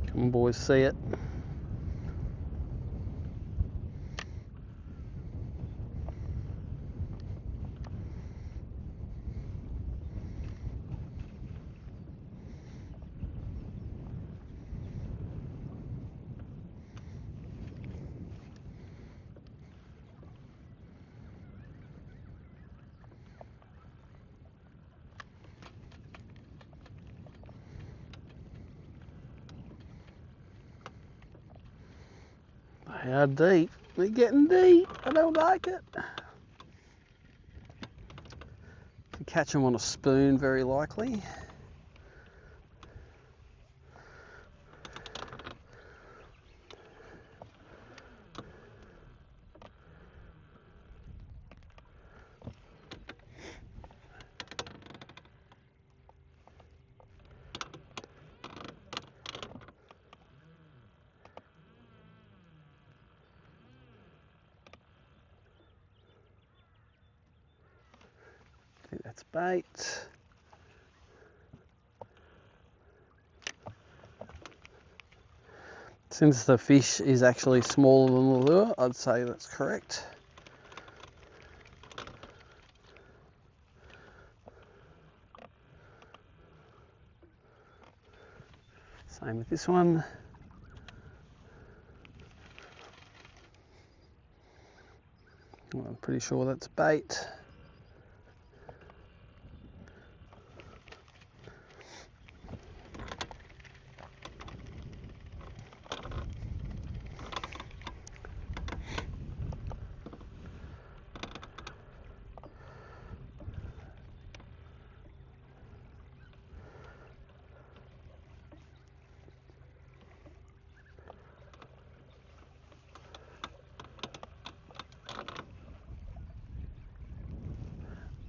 Come on boys, see it. They are deep. They're getting deep. I don't like it. Catch them on a spoon, very likely. I think that's bait. Since the fish is actually smaller than the lure, I'd say that's correct. Same with this one. Well, I'm pretty sure that's bait.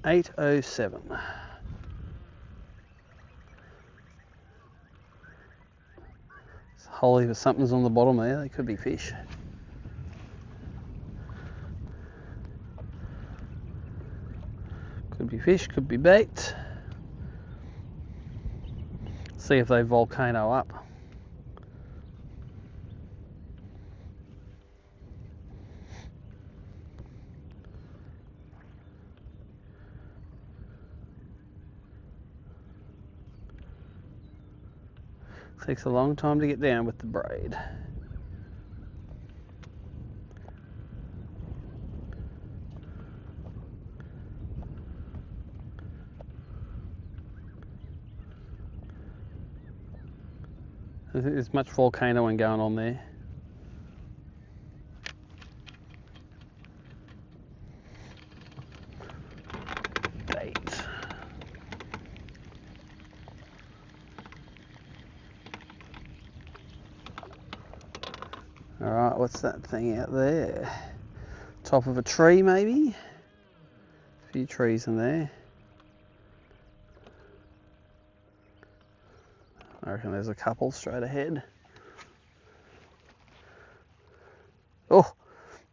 8:07. It's holy, but something's on the bottom there. They could be fish. Could be fish, could be bait. See if they volcano up. Takes a long time to get down with the braid. There's much volcanoing going on there. Bait. Alright, what's that thing out there? Top of a tree maybe? A few trees in there. I reckon there's a couple straight ahead. Oh,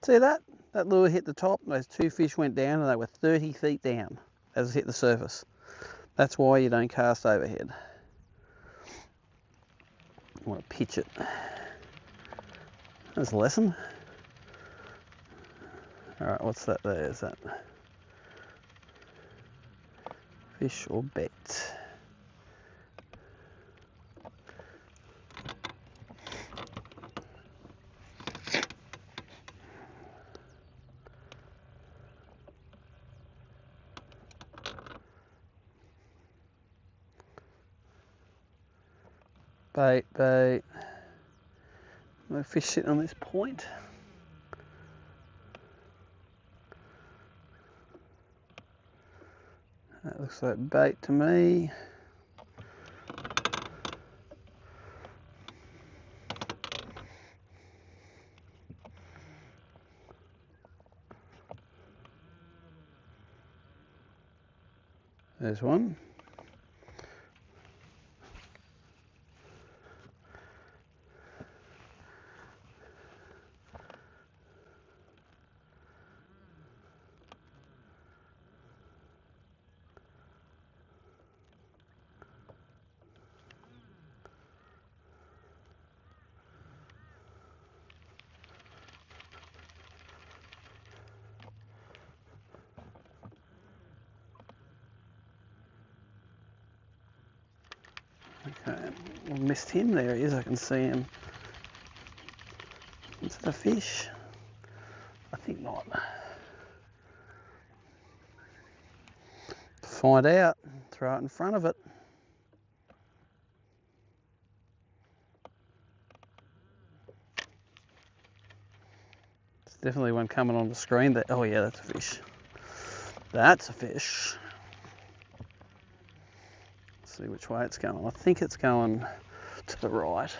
see that? That lure hit the top, those two fish went down and they were 30 feet down as it hit the surface. That's why you don't cast overhead. You want to pitch it. That's a lesson. Alright, what's that there? Is that fish or bait? Bait, bait. No fish sitting on this point. That looks like bait to me. There's one. Okay, I missed him. There he is, I can see him. Is that a fish? I think not. To find out, throw it in front of it. There's definitely one coming on the screen. That, oh yeah, that's a fish. That's a fish. Let's see which way it's going. I think it's going to the right.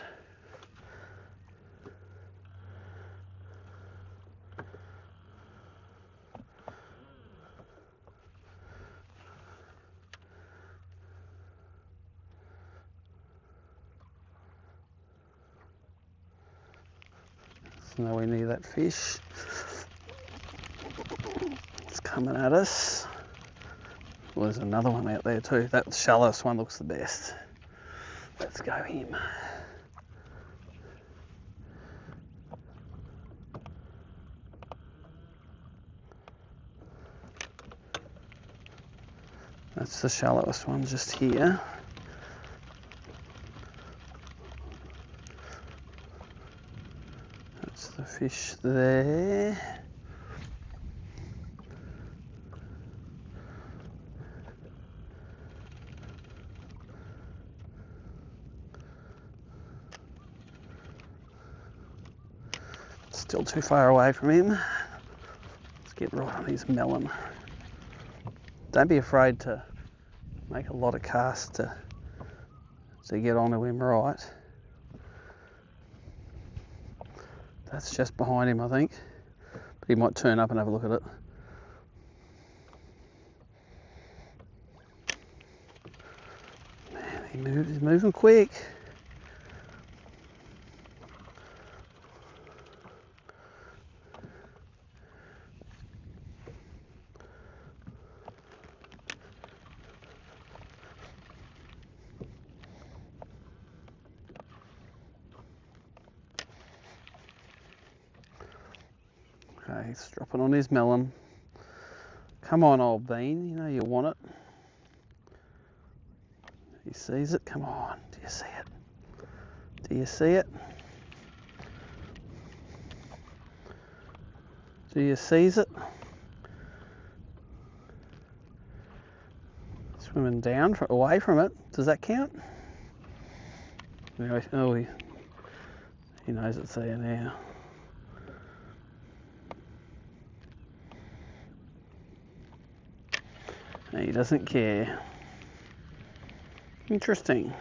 It's nowhere near that fish. It's coming at us. Well, there's another one out there too. That shallowest one looks the best. Let's go him. That's the shallowest one just here. That's the fish there. Still too far away from him. Let's get right on his melon. Don't be afraid to make a lot of casts to get onto him right. That's just behind him, I think. But he might turn up and have a look at it. He's moving quick. Okay, he's dropping on his melon. Come on, old bean, you know you want it. He sees it, come on, do you see it? Do you see it? Do you seize it? Swimming down, away from it, does that count? Anyway, oh, he knows it's there now. He doesn't care. Interesting.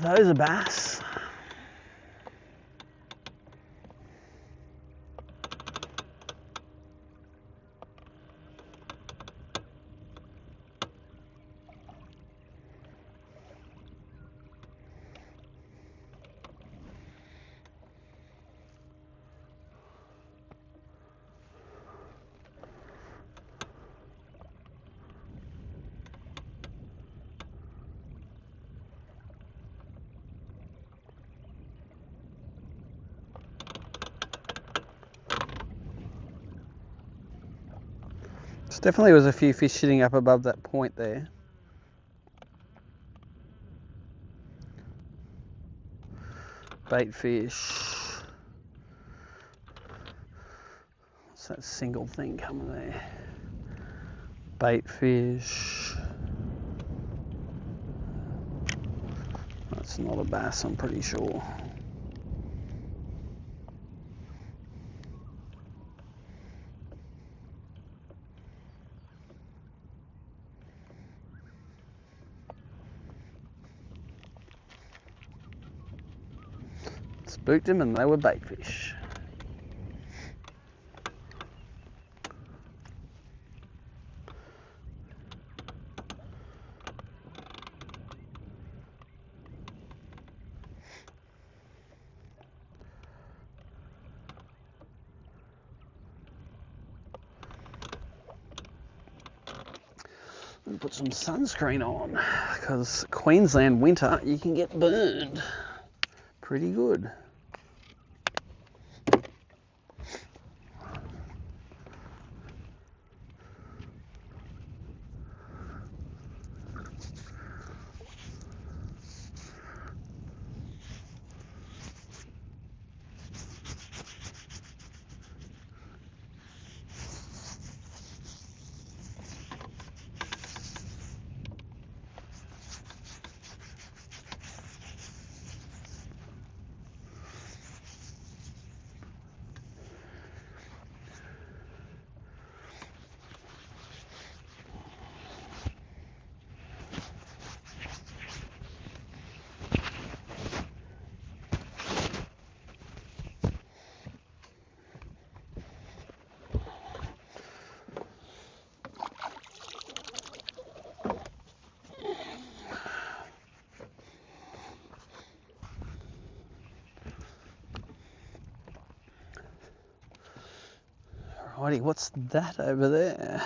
Those are bass. Definitely was a few fish sitting up above that point there. Bait fish. What's that single thing coming there? Bait fish. That's not a bass, I'm pretty sure. Spooked them and they were bait fish. And put some sunscreen on because Queensland winter you can get burned pretty good. Alrighty, what's that over there?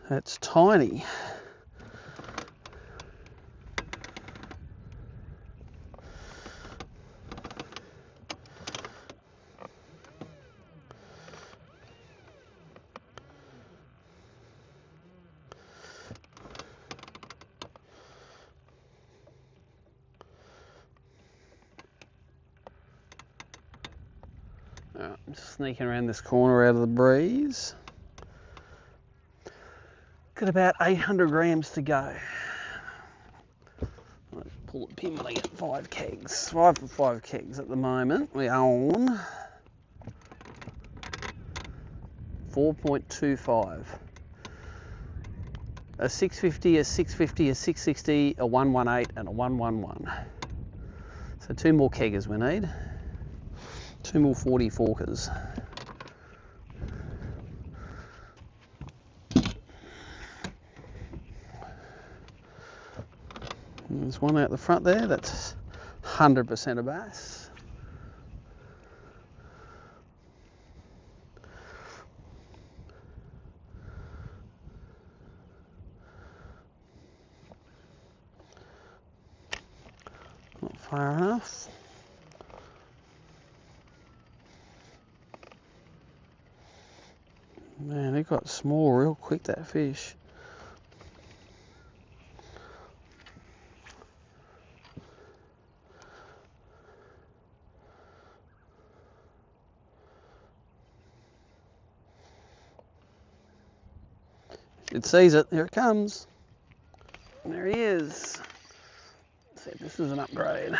That's tiny. Alright, I'm just sneaking around this corner out of the breeze. Got about 800 grams to go. Let's pull the pin when I get 5 kegs. 5 kegs at the moment. We own 4.25. A 650, a 650, a 660, a 118 and a 111. So 2 more keggers we need. 2 more 40 forkers. And there's one out the front there, that's 100% a bass. Not far enough. Man, it got small real quick, that fish. It sees it, here it comes. There he is. Let's see if this is an upgrade.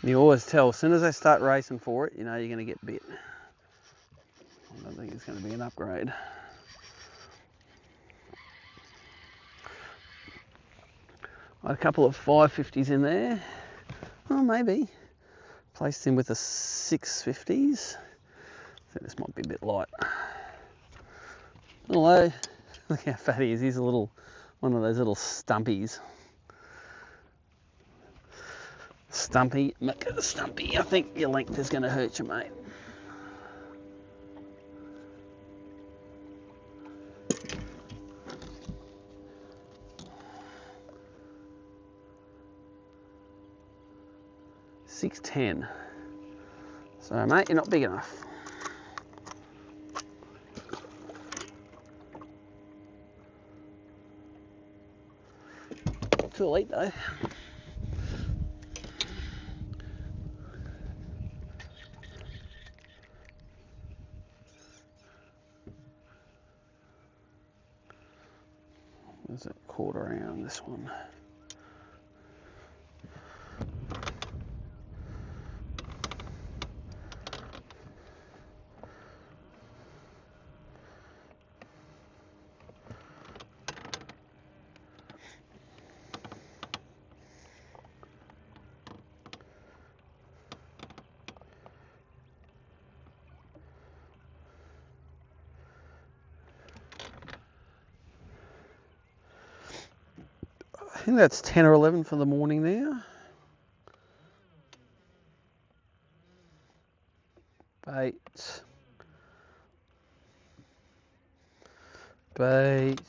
You always tell, as soon as they start racing for it, you know you're going to get bit. I don't think it's going to be an upgrade. I had a couple of 550s in there. Oh, maybe. Placed him with the 650s. I think this might be a bit light. Hello. Look how fat he is. He's a little, one of those little stumpies. Stumpy, Stumpy. I think your length is going to hurt you, mate. $6.10. So, mate, you're not big enough. Too late though. There's a quarter around this one. I think that's 10 or 11 for the morning now. Bait. Bait.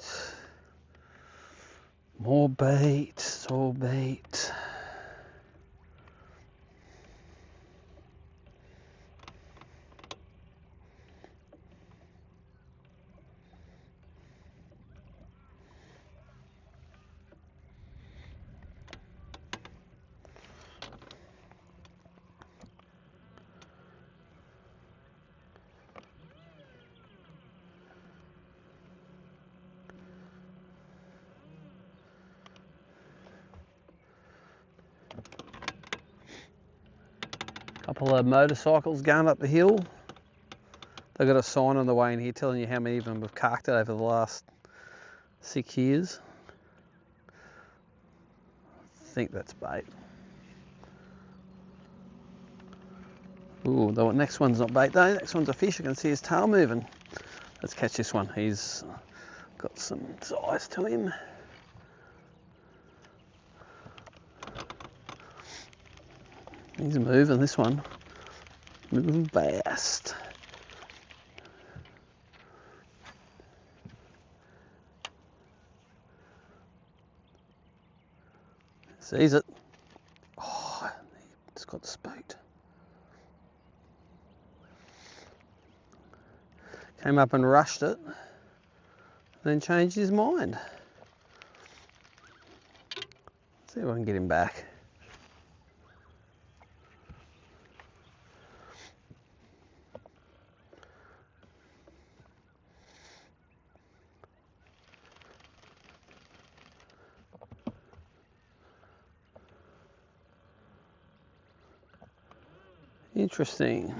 More bait. It's all bait. Couple of motorcycles going up the hill. They've got a sign on the way in here telling you how many of them have carked it over the last 6 years. I think that's bait. Ooh, the next one's not bait though. Next one's a fish. I can see his tail moving. Let's catch this one. He's got some size to him. He's moving, this one. Moving fast. Sees it. Oh, it's got spooked. Came up and rushed it, then changed his mind. See if I can get him back. Interesting.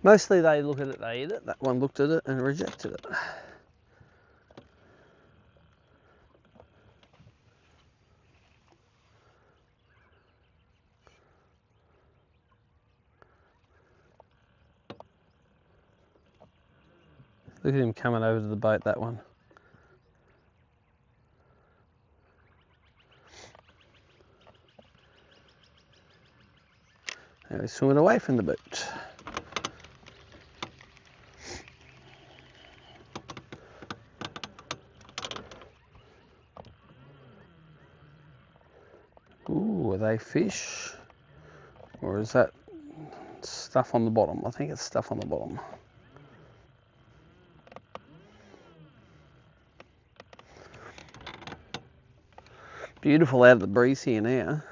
Mostly they look at it, they eat it. That one looked at it and rejected it. Look at him coming over to the boat, that one. Now he's swimming away from the boat. Ooh, are they fish? Or is that stuff on the bottom? I think it's stuff on the bottom. Beautiful out of the breeze here now.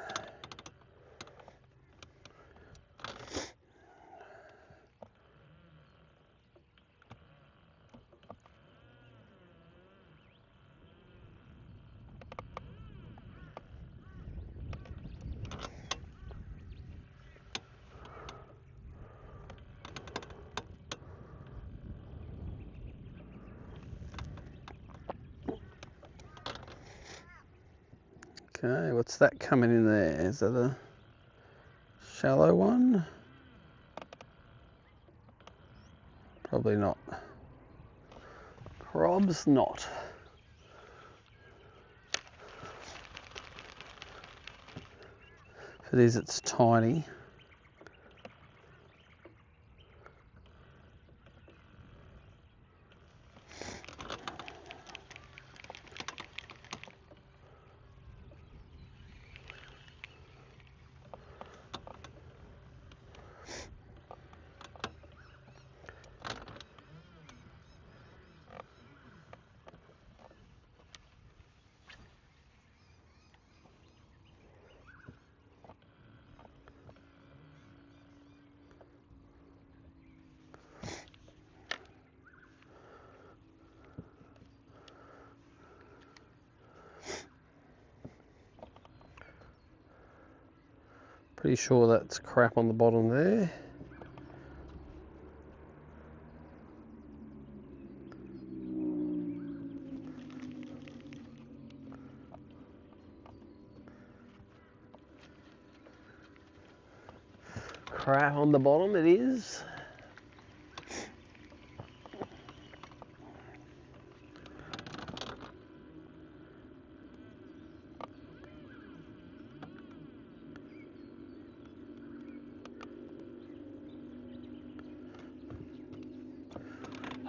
Okay, what's that coming in there? Is that a shallow one? Probably not. Prob's not. If it is, it's tiny. Pretty sure that's crap on the bottom there. Crap on the bottom, it is.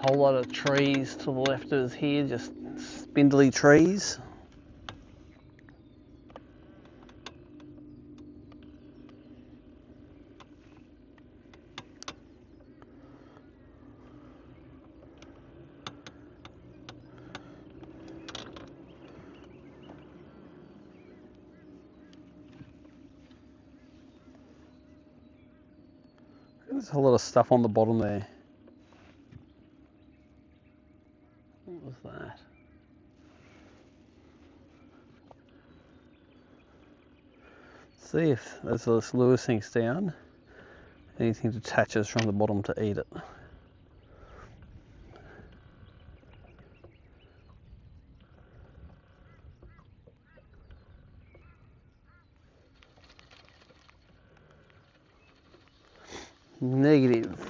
Whole lot of trees to the left of us here, just spindly trees. There's a lot of stuff on the bottom there. What was that? See if as this lure sinks down, anything detaches from the bottom to eat it. Negative.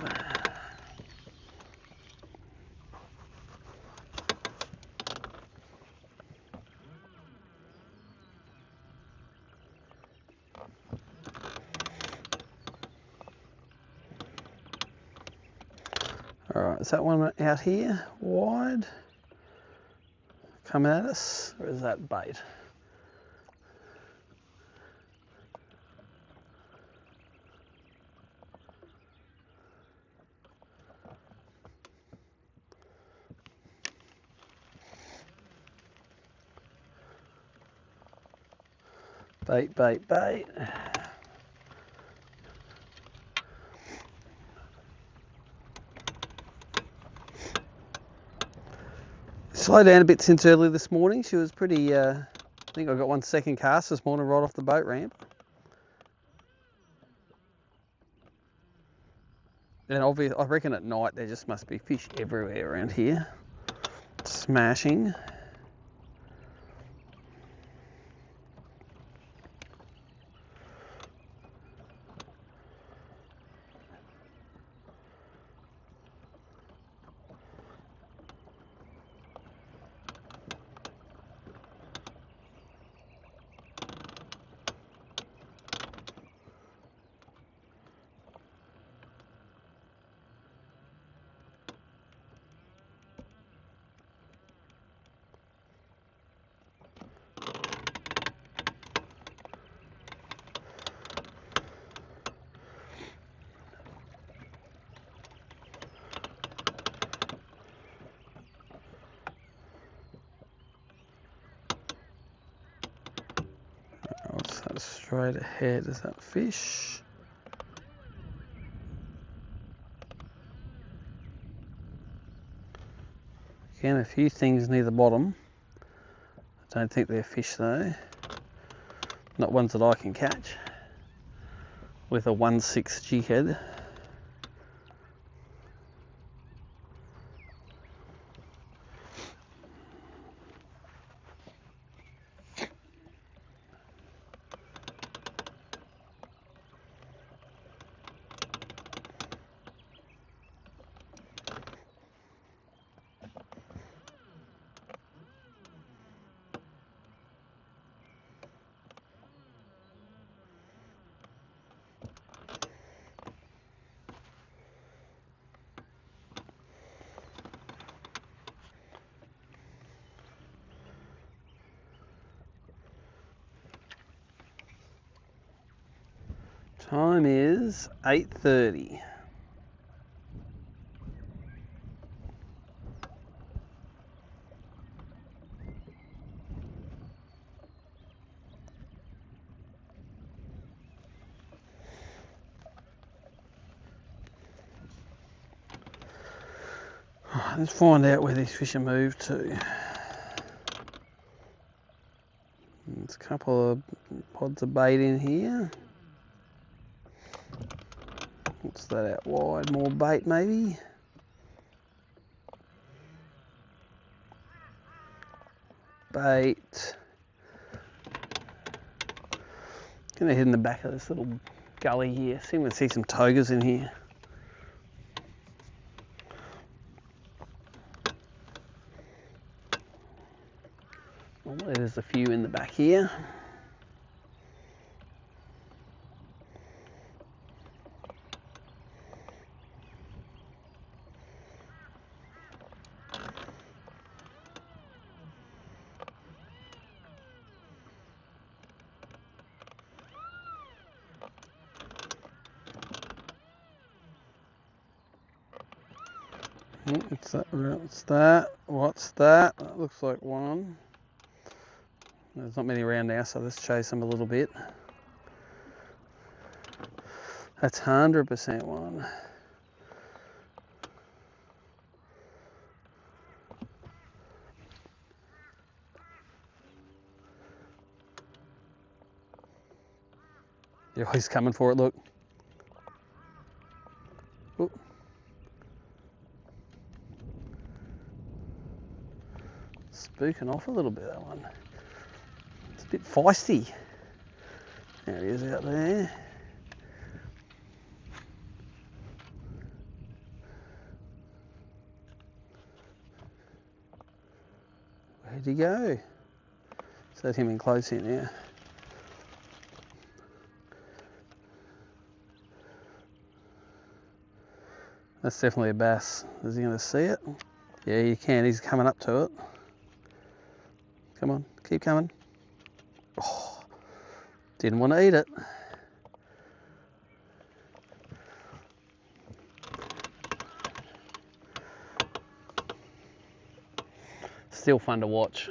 Alright, is that one out here, wide, coming at us, or is that bait? Bait, bait, bait. Slowed down a bit since early this morning. She was pretty, I think I got one second cast this morning right off the boat ramp. And obviously, I reckon at night there just must be fish everywhere around here. Smashing. Straight ahead, is that fish? Again, a few things near the bottom. I don't think they're fish though. Not ones that I can catch. With a 1/6 jig head. Time is 8:30. Let's find out where these fish are moved to. There's a couple of pods of bait in here. What's that out wide? More bait maybe? Bait. Gonna head in the back of this little gully here. See if we can see some togas in here. Oh, there's a few in the back here. What's that? What's that? What's that? That looks like one. There's not many around now, so let's chase them a little bit. That's 100% one. Yeah, he's coming for it, look. Ooh. Spooking off a little bit, that one. It's a bit feisty. There he is out there. Where'd he go? Is that him in close here now? That's definitely a bass. Is he going to see it? Yeah, you can. He's coming up to it. Come on, keep coming. Oh, didn't want to eat it. Still fun to watch.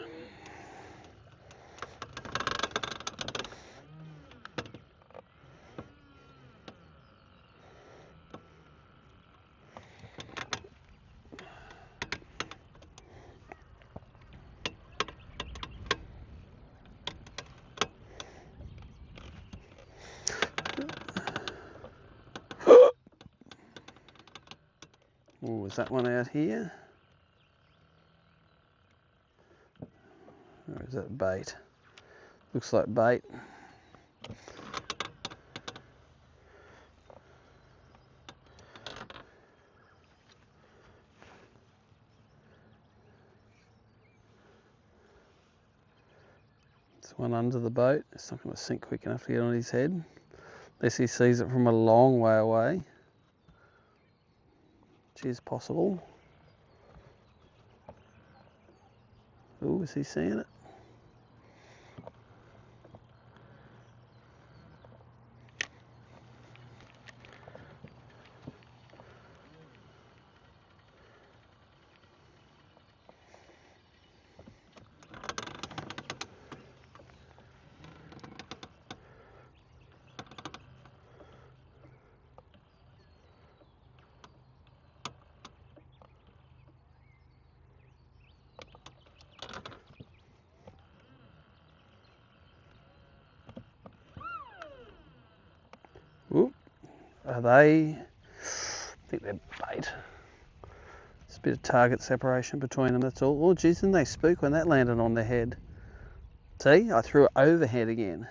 Oh, is that one out here? Or is that bait? Looks like bait. There's one under the boat. It's not going to sink quick enough to get on his head. Unless he sees it from a long way away. Which is possible. Oh, is he seeing it? Oop. Are they? I think they're bait. There's a bit of target separation between them, that's all. Oh, geez, didn't they spook when that landed on their head? See, I threw it overhead again.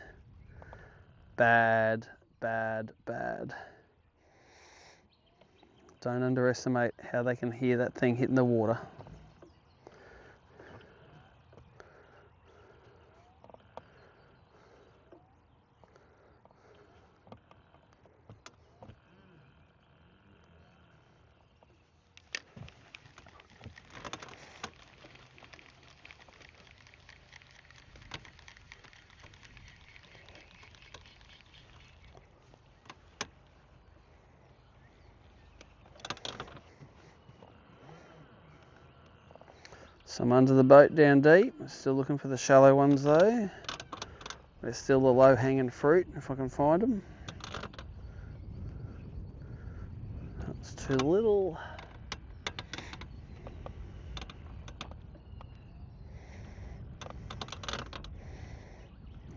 Bad, bad, bad. Don't underestimate how they can hear that thing hitting the water. Some under the boat down deep. Still looking for the shallow ones though. They're still the low hanging fruit if I can find them. That's too little.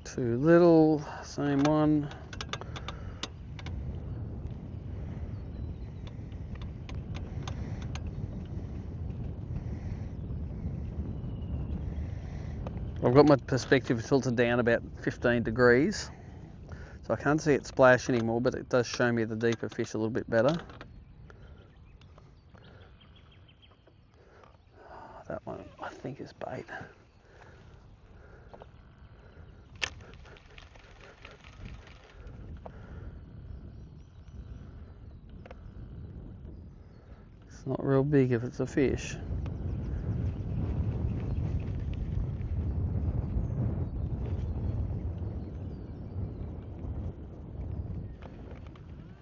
Too little, same one. I've got my perspective tilted down about 15 degrees, so I can't see it splash anymore, but it does show me the deeper fish a little bit better. That one I think is bait. It's not real big if it's a fish.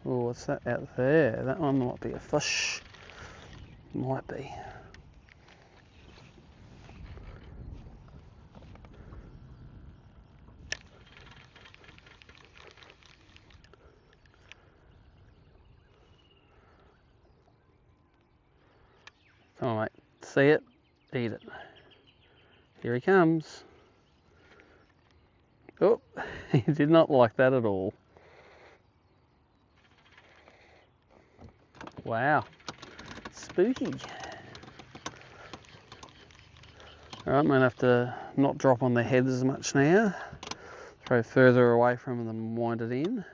Oh, what's that out there? That one might be a fish. Might be. Come on, mate. See it? Eat it. Here he comes. Oh, he did not like that at all. Wow. Spooky. Alright, I'm going to have to not drop on their heads as much now. Throw further away from them and wind it in.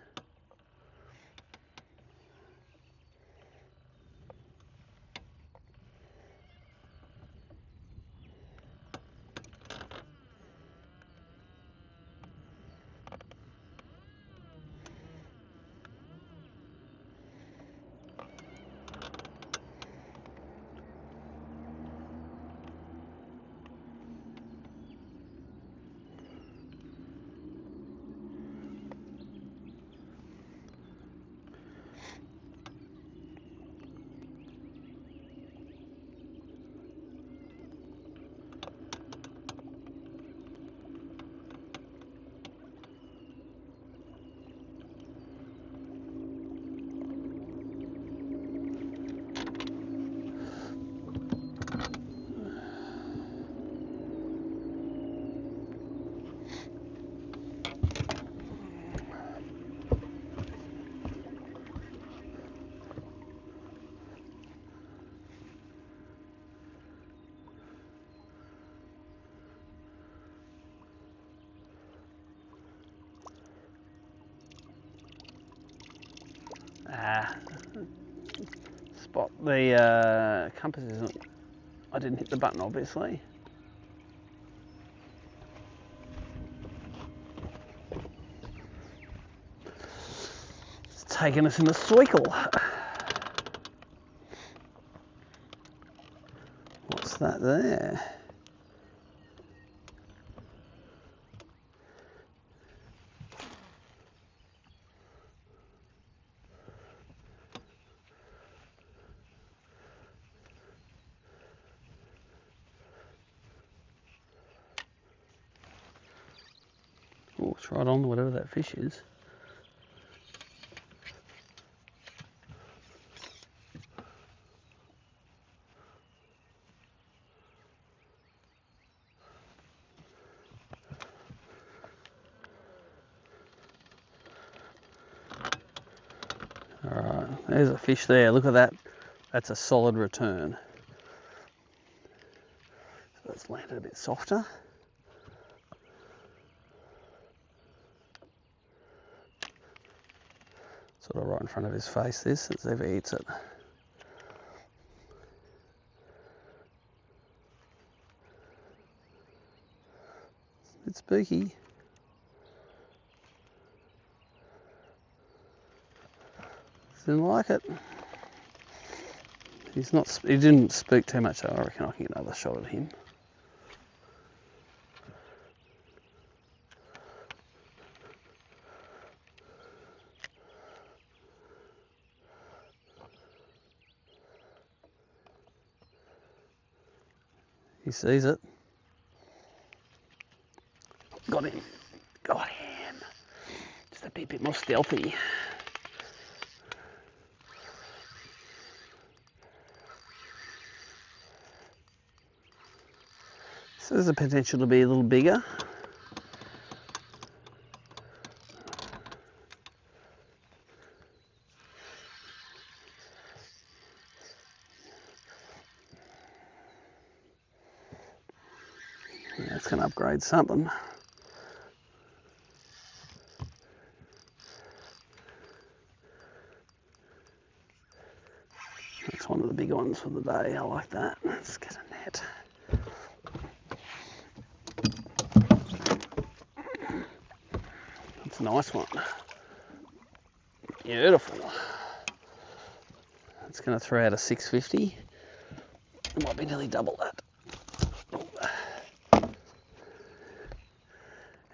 Spot the compass isn't. I didn't hit the button, obviously. It's taking us in a circle. What's that there? Oh, it's right on whatever that fish is. Alright, there's a fish there. Look at that. That's a solid return. So it's landed a bit softer. Sort of right in front of his face, this, as if he eats it. It's spooky. Didn't like it. He didn't speak too much, so I reckon I can get another shot at him. He sees it. Got him. Got him. Just a bit more stealthy. So there's a potential to be a little bigger. Yeah, it's going to upgrade something. That's one of the big ones for the day. I like that. Let's get a net. That's a nice one. Beautiful. It's going to throw out a 650. It might be nearly double that.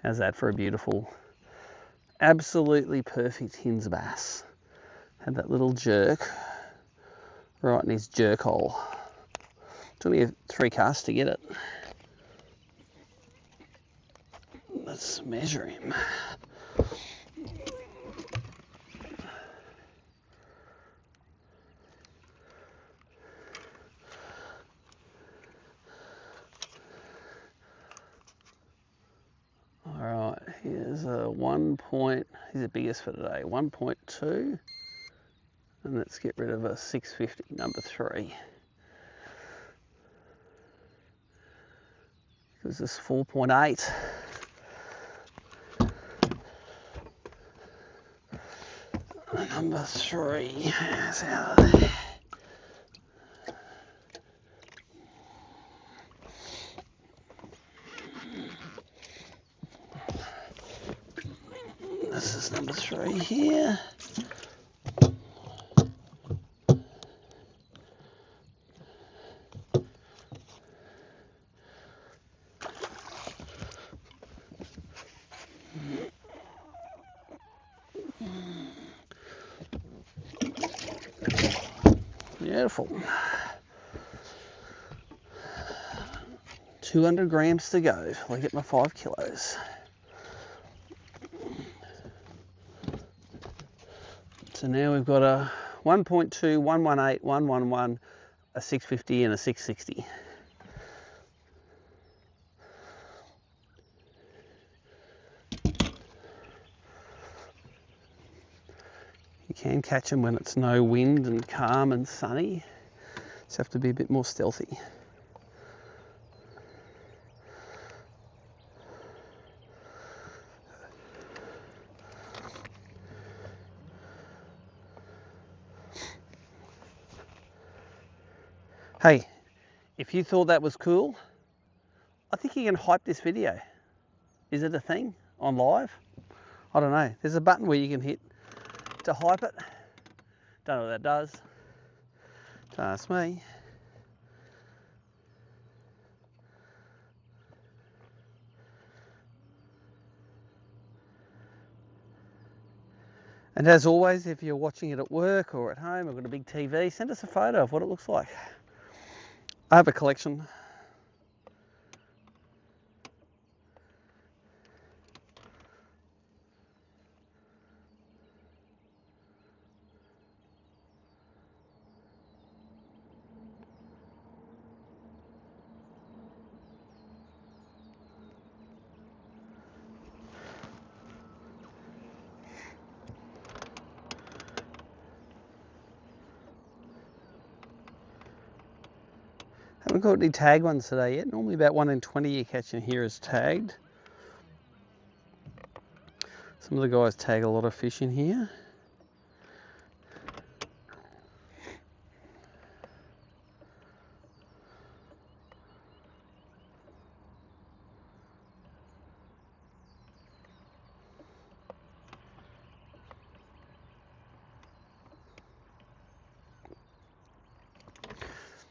How's that for a beautiful, absolutely perfect Hinze bass? Had that little jerk right in his jerk hole. Took me 3 casts to get it. Let's measure him. Alright, here's a 1 point, he's the biggest for today, 1.2. And let's get rid of a 650, number 3. This is 4.8. Number 3 is out of there. This is number 3 here. Beautiful. 200 grams to go till I get my 5 kilos. So now we've got a 1.2, 118, 111, a 650 and a 660. You can catch them when it's no wind and calm and sunny. Just have to be a bit more stealthy. Hey, if you thought that was cool, I think you can hype this video. Is it a thing on live? I don't know. There's a button where you can hit to hype it. Don't know what that does. Don't ask me. And as always, if you're watching it at work or at home or got a big TV, send us a photo of what it looks like. I have a collection. Haven't got any tag ones today yet. Normally about 1 in 20 you catch in here is tagged. Some of the guys tag a lot of fish in here.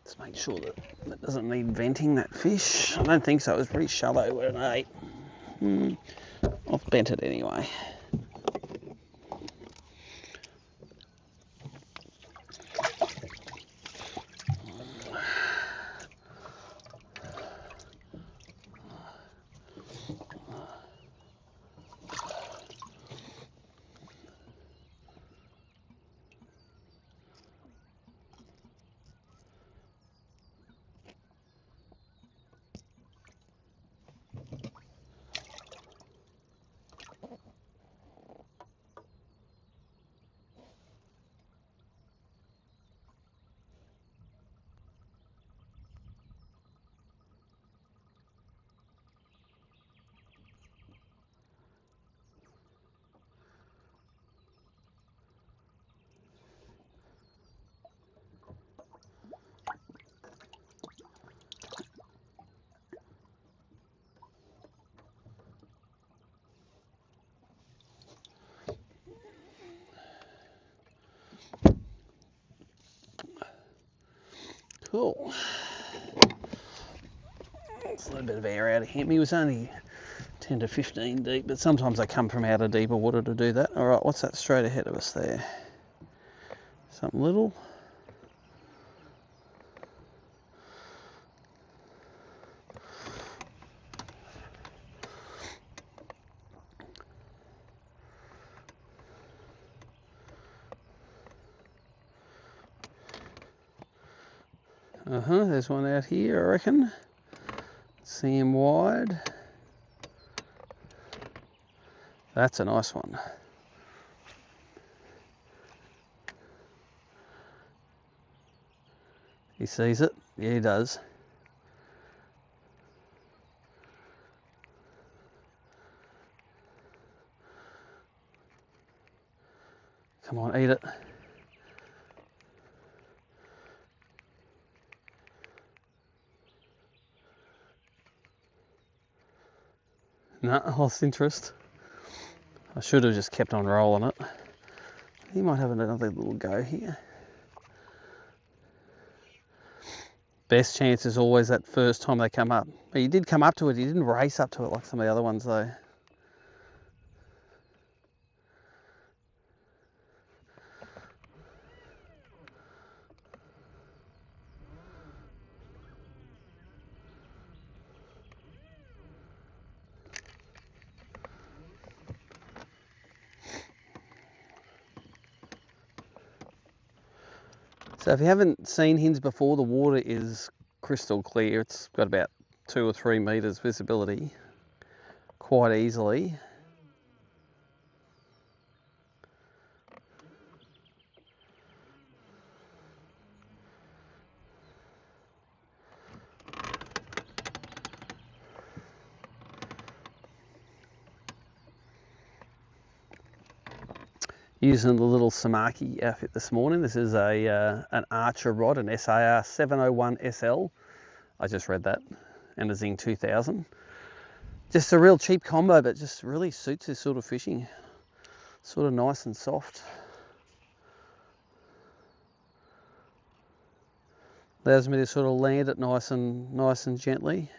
Let's make sure that that doesn't need venting, that fish. I don't think so. It was pretty shallow where it ate. I've bent it anyway. Cool. It's a little bit of air out of him. He was only 10 to 15 deep, but sometimes they come from out of deeper water to do that. All right, what's that straight ahead of us there? Something little. There's one out here, I reckon. See him wide. That's a nice one. He sees it? Yeah, he does. Come on, eat it. No, I lost interest. I should have just kept on rolling it. He might have another little go here. Best chance is always that first time they come up. But he did come up to it. He didn't race up to it like some of the other ones though. So if you haven't seen Hinze before, the water is crystal clear. It's got about 2 or 3 meters visibility quite easily. Using the little Samaki outfit this morning. This is an Archer rod, an SAR 701 SL. I just read that, and a Zing 2000. Just a real cheap combo, but just really suits this sort of fishing. Sort of nice and soft. Allows me to sort of land it nice and gently.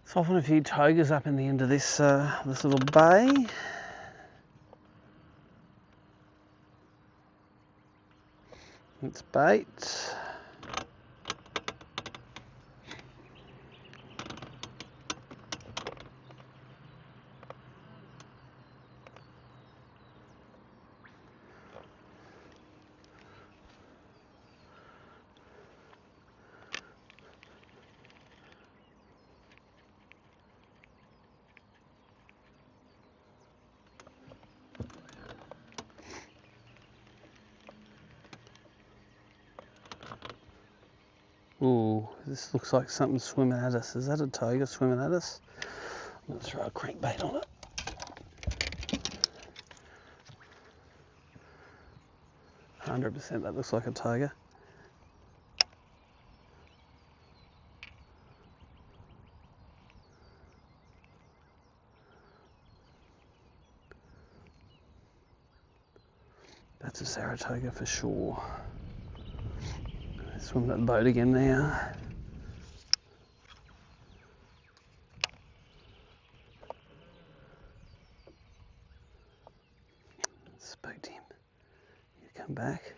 Soften a few togas up in the end of this this little bay. It's bait. Ooh, this looks like something swimming at us. Is that a toga swimming at us? I'm going to throw a crankbait on it. %, that looks like a toga. That's a Saratoga for sure. Swim that boat again now. Spooked him. You come back.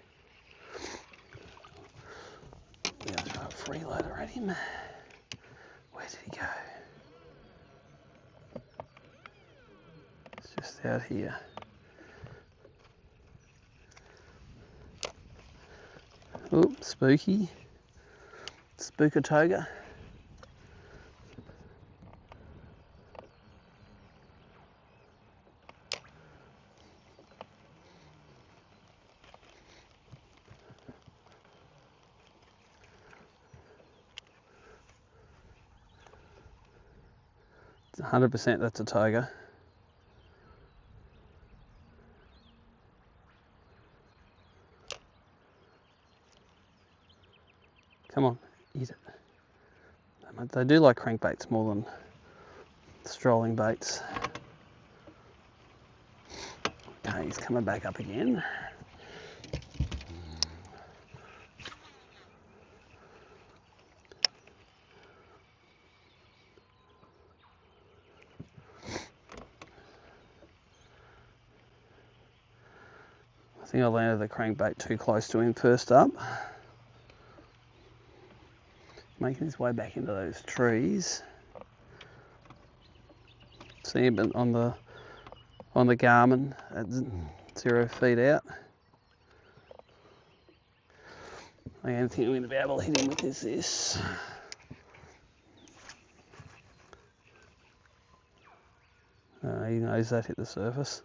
We're going to throw a freeloader at him. Where did he go? It's just out here. Oh, spooky. Spookatoga. It's 100% that's a toga. Come on, eat it. They do like crankbaits more than strolling baits. Okay, he's coming back up again. I think I landed the crankbait too close to him first up. Making his way back into those trees. See him on the Garmin at 0 feet out. I don't think I'm going to be able to hit him with this. He knows that hit the surface.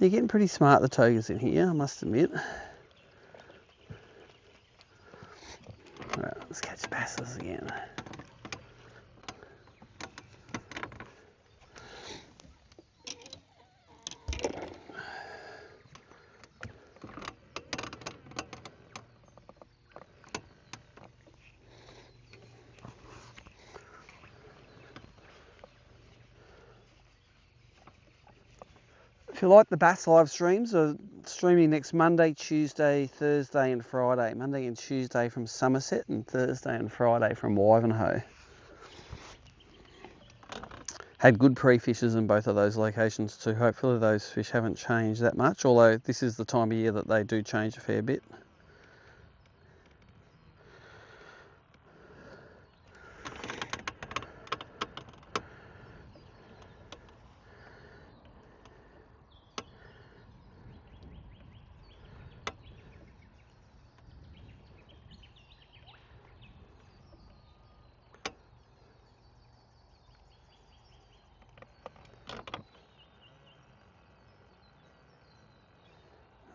You're getting pretty smart, the togas in here, I must admit. Alright, let's catch basses again. If you like the bass live streams, are streaming next Monday, Tuesday, Thursday and Friday. Monday and Tuesday from Somerset and Thursday and Friday from Wivenhoe. Had good pre-fishes in both of those locations too. Hopefully those fish haven't changed that much, although this is the time of year that they do change a fair bit.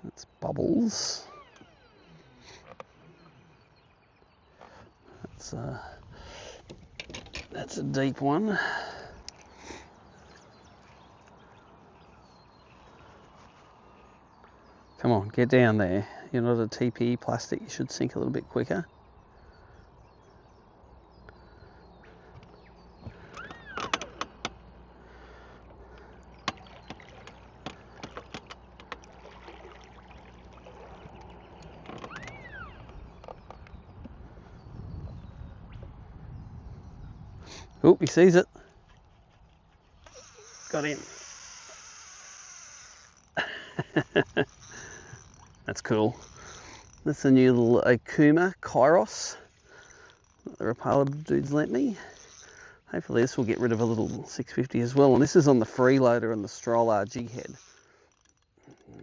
That's Bubbles. That's a deep one. Come on, get down there. You're not a TPE plastic, you should sink a little bit quicker. Oop, he sees it. Got him. That's cool. That's a new little Okuma Kairos that the Rapala dudes lent me. Hopefully this will get rid of a little 650 as well. And this is on the freeloader and the Stroll jig head.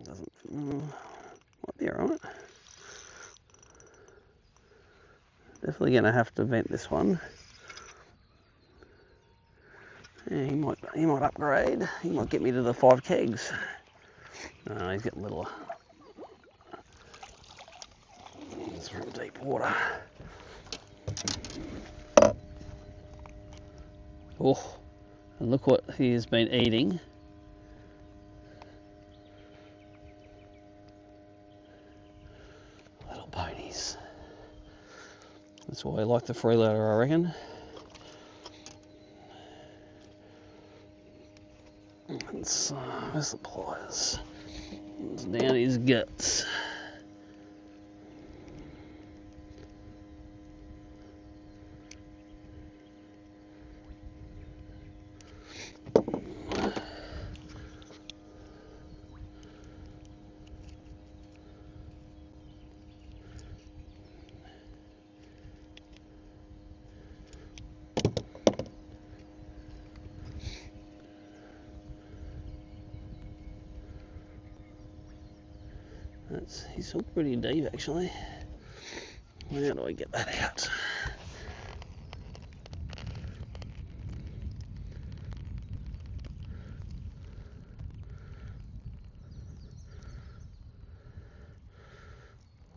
Doesn't, might be alright. Definitely going to have to vent this one. Yeah, he might upgrade. He might get me to the 5 kegs. No, he's getting littler. It's from deep water. Oh, and look what he has been eating. Little ponies. That's why I like the freeloader, I reckon. Where's the pliers? It's down his guts. He's still pretty deep actually. How do I get that out?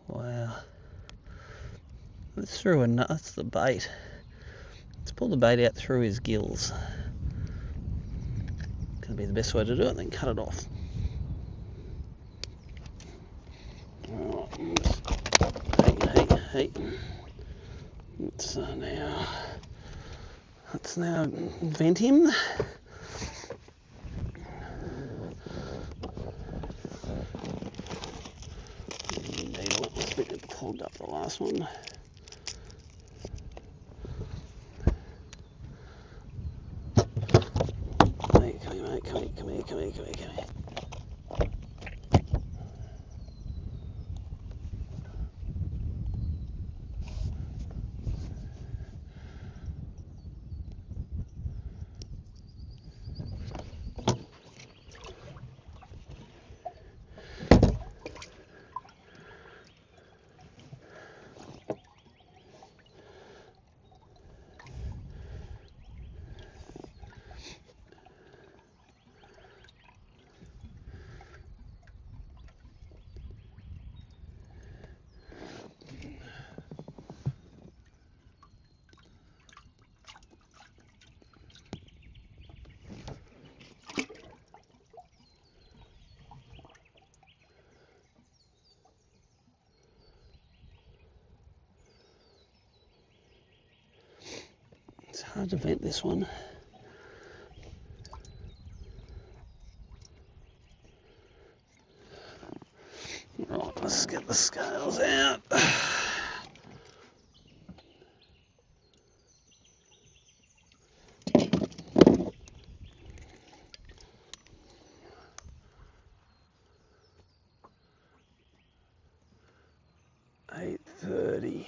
Wow. Let's throw that's the bait. Let's pull the bait out through his gills. Gonna be the best way to do it, then cut it off. Hey. Let's now vent him. Needle, it's a bit clogged up the last one. Hey, come here, mate, come here. It's hard to vent this one. the scales out. $8.30.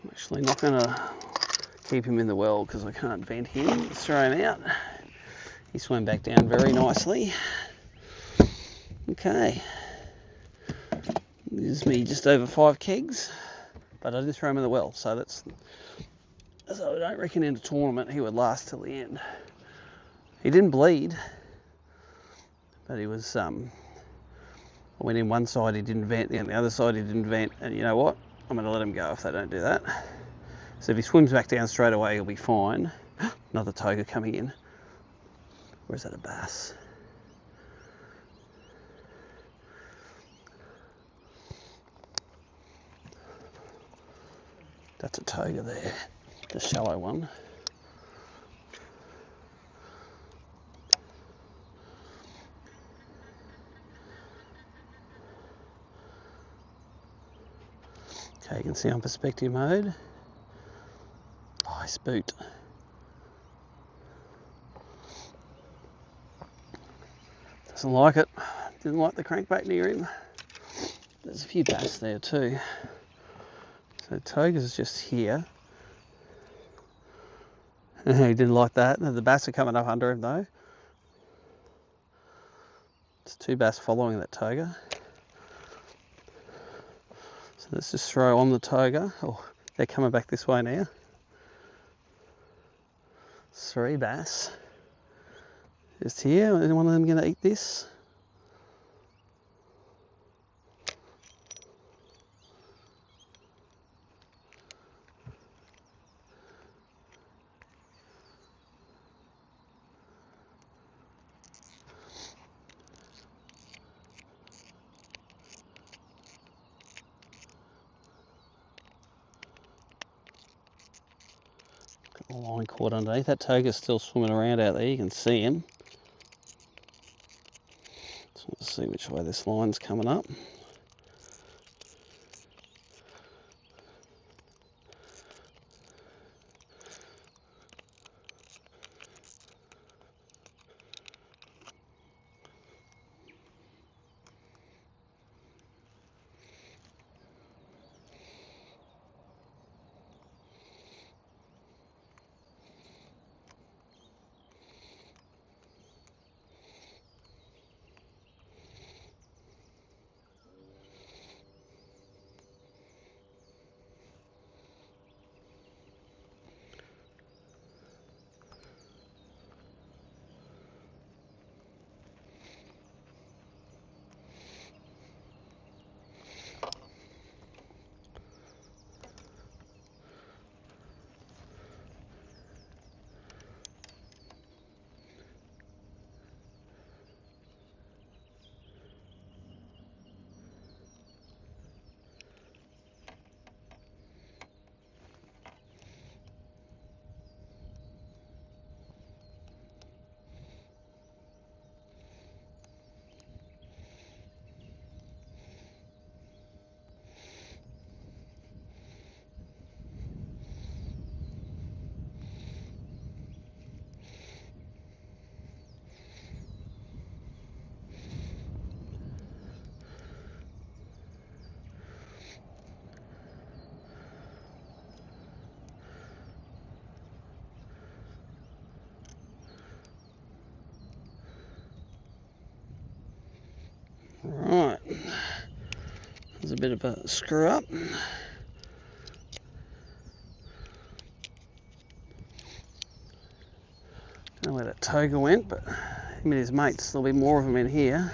I'm actually not going to keep him in the well because I can't vent him. Let's throw him out. He swam back down very nicely. Okay. This is me just over 5 kegs, but I did throw him in the well, so I don't reckon in a tournament he would last till the end. He didn't bleed, but he was, I went in one side, he didn't vent, and the other side he didn't vent, and you know what? I'm going to let him go if they don't do that. So if he swims back down straight away, he'll be fine. Another toga coming in. Or is that a bass? That's a toga there, the shallow one. Okay, you can see on perspective mode. Oh, I spooked. Doesn't like it. Didn't like the crankbait near him. There's a few bass there too. So toga's just here. He didn't like that. The bass are coming up under him though. It's 2 bass following that toga. So let's just throw on the toga. Oh, they're coming back this way now. 3 bass. Just here. Is one of them going to eat this? Got the line caught underneath. That toga's still swimming around out there. You can see him. So let's see which way this line's coming up. Right, there's a bit of a screw up. Don't know where that toga went, but him and his mates, there'll be more of them in here.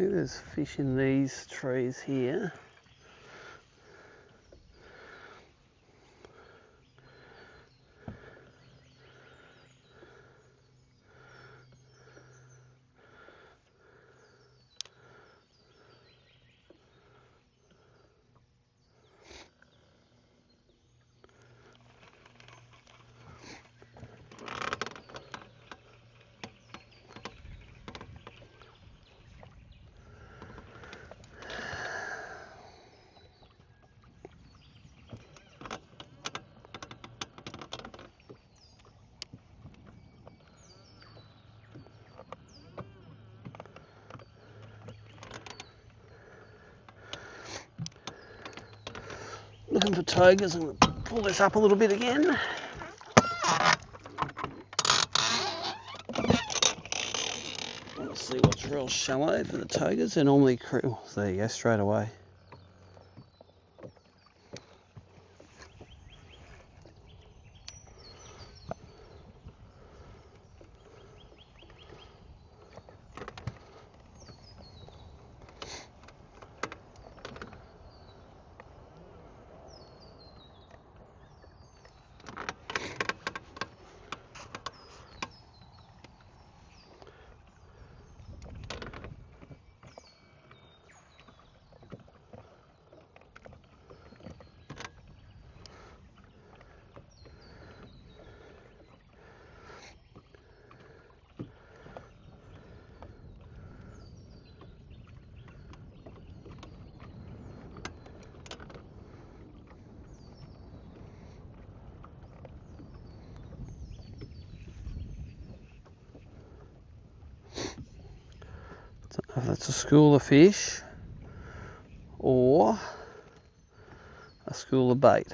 think there's fish in these trees here. Looking for togas. I'm going to pull this up a little bit again. Let's see what's real shallow for the togas. They're normally oh, there you go, straight away. If that's a school of fish or a school of bait.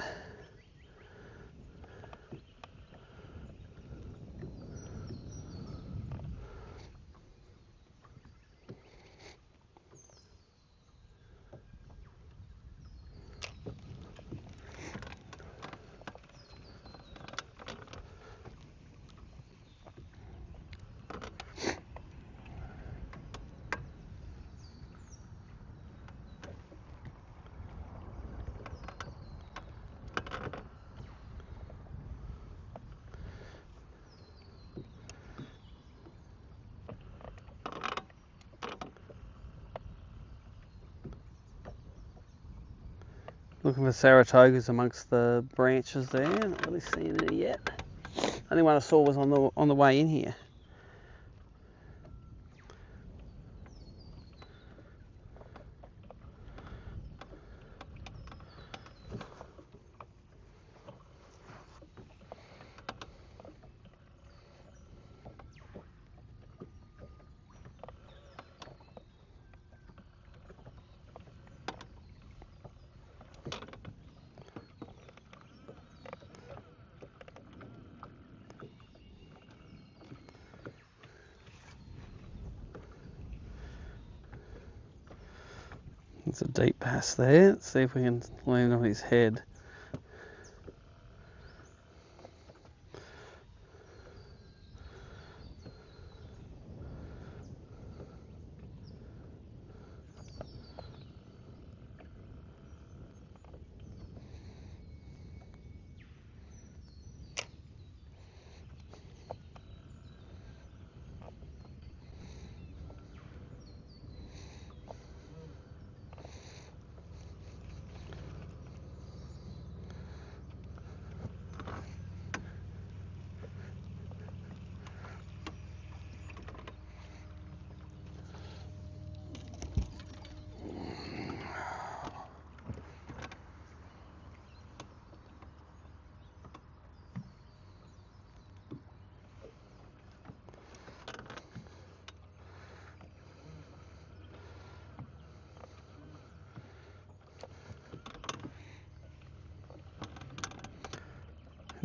Looking for Saratogas amongst the branches there. Not really seen any yet. Only one I saw was on the way in here. There's a deep bass there. Let's see if we can land on his head.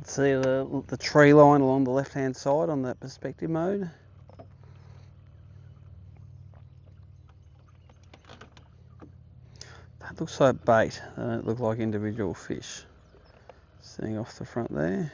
See the tree line along the left hand side on that perspective mode. That looks like bait. They don't look like individual fish. Sitting off the front there.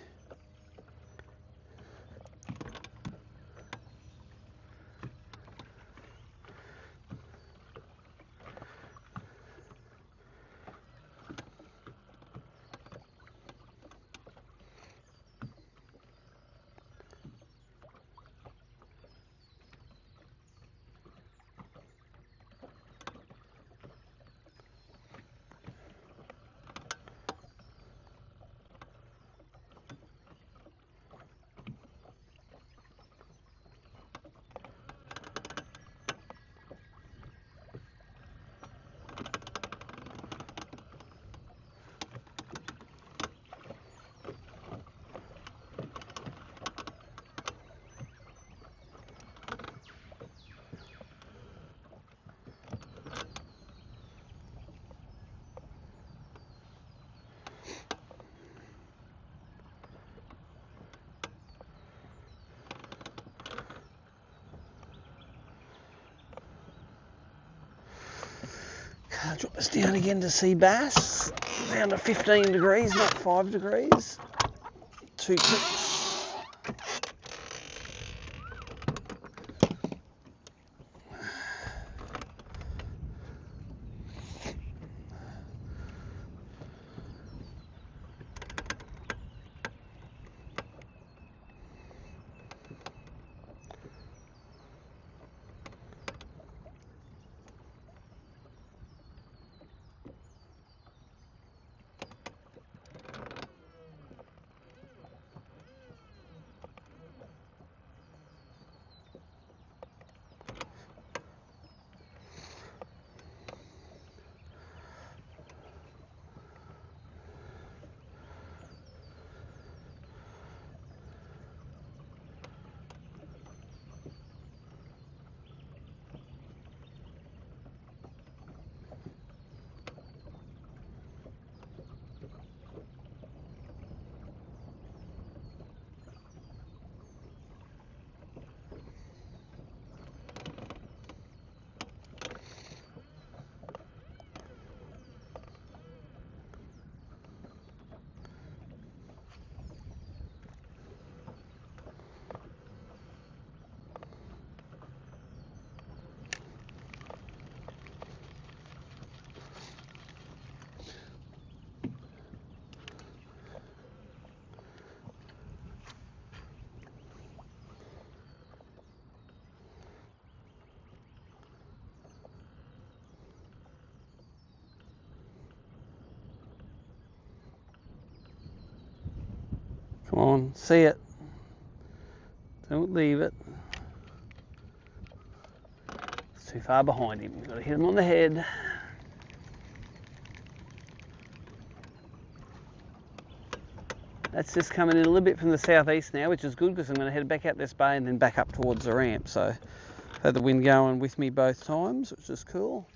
I'll drop this down again to see bass. Down to 15 degrees, not 5 degrees. 2 clicks. Come on, see it. Don't leave it. It's too far behind him. You've got to hit him on the head. That's just coming in a little bit from the southeast now, which is good because I'm going to head back out this bay and then back up towards the ramp. So I've had the wind going with me both times, which is cool.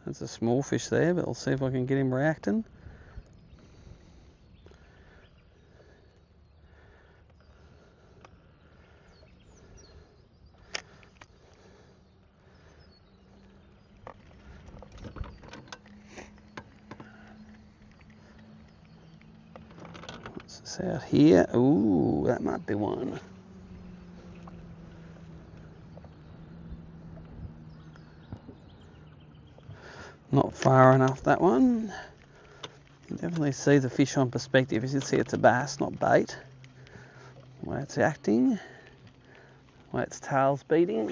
That's a small fish there, but I'll see if I can get him reacting. What's this out here? Ooh, that might be one. Not far enough, that one. You can definitely see the fish on perspective. As you can see, it's a bass, not bait. The way it's acting, the way its tail's beating.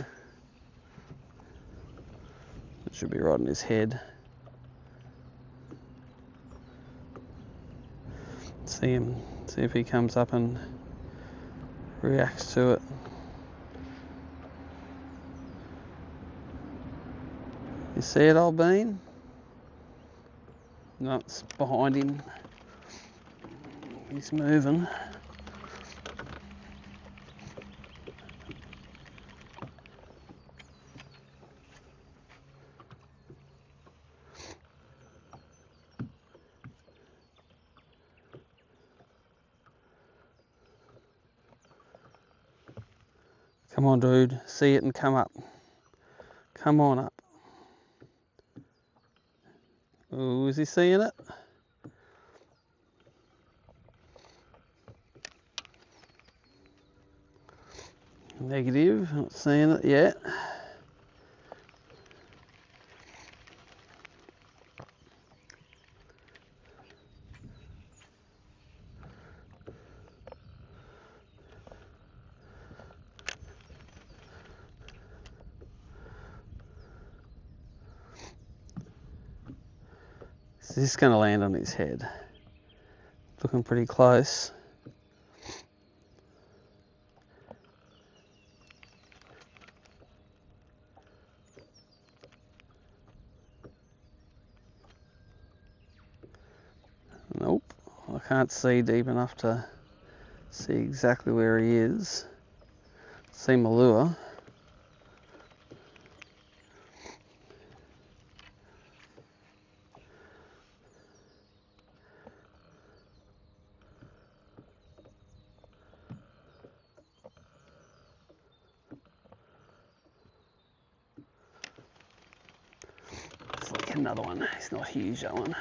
It should be right on his head. See him, see if he comes up and reacts to it. You see it, old bean? No, it's behind him. He's moving. Come on, dude. See it and come up. Come on up. Oh, is he seeing it? Negative, not seeing it yet. Is this going to land on his head? Looking pretty close. Nope, I can't see deep enough to see exactly where he is. See my lure. another one. It's not huge, that one.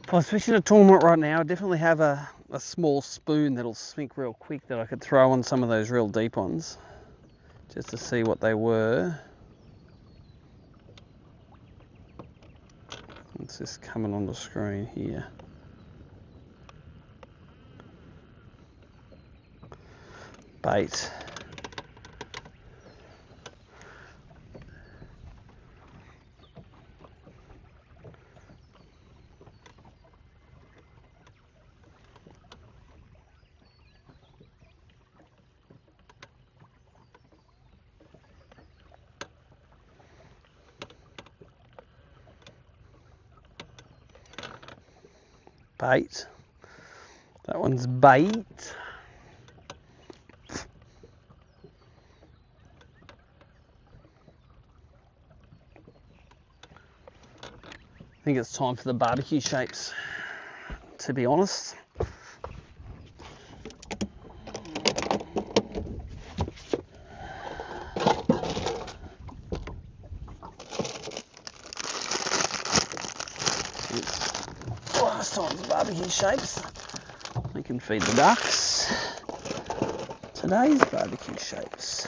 If I was fishing a tournament right now, I'd definitely have a small spoon that'll sink real quick that I could throw on some of those real deep ones, just to see what they were. It's just coming on the screen here. Bait. Bait. That one's bait. I think it's time for the barbecue shapes, to be honest. Last time's barbecue shapes. We can feed the ducks. Today's barbecue shapes.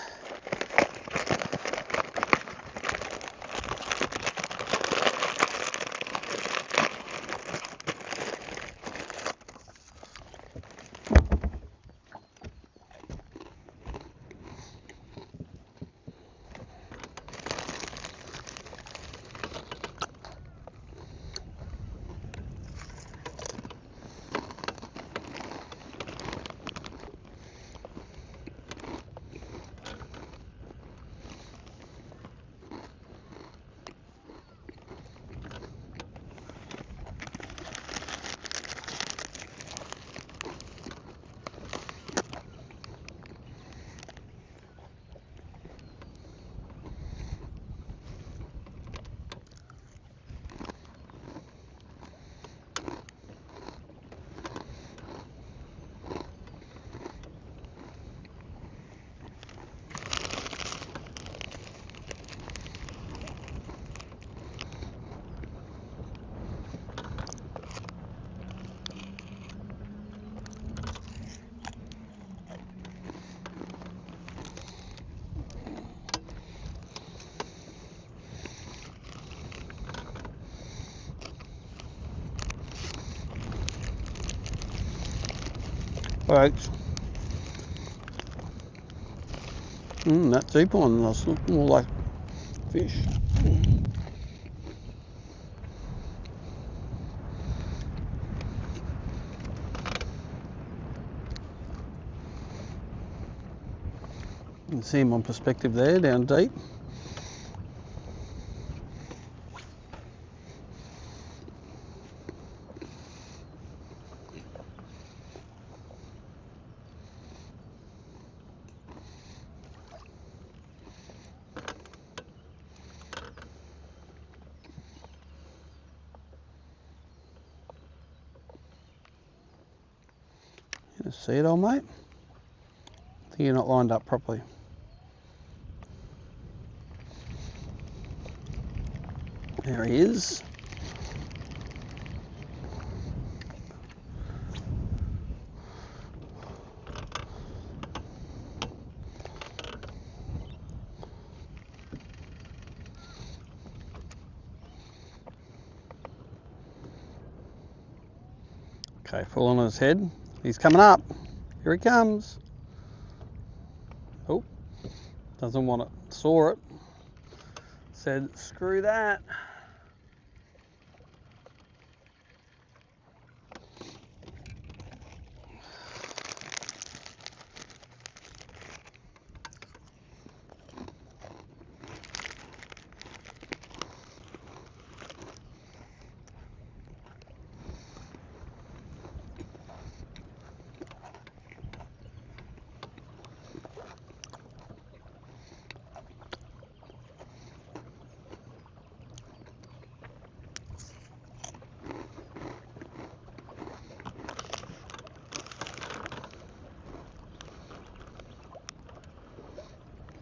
Right. That deep one, that's looking more like fish. You can see him on perspective there, down deep. You see it, old mate? I think you're not lined up properly. There he is. Okay, full on his head. He's coming up. Here he comes. Oh, doesn't want it. Saw it. Said, screw that.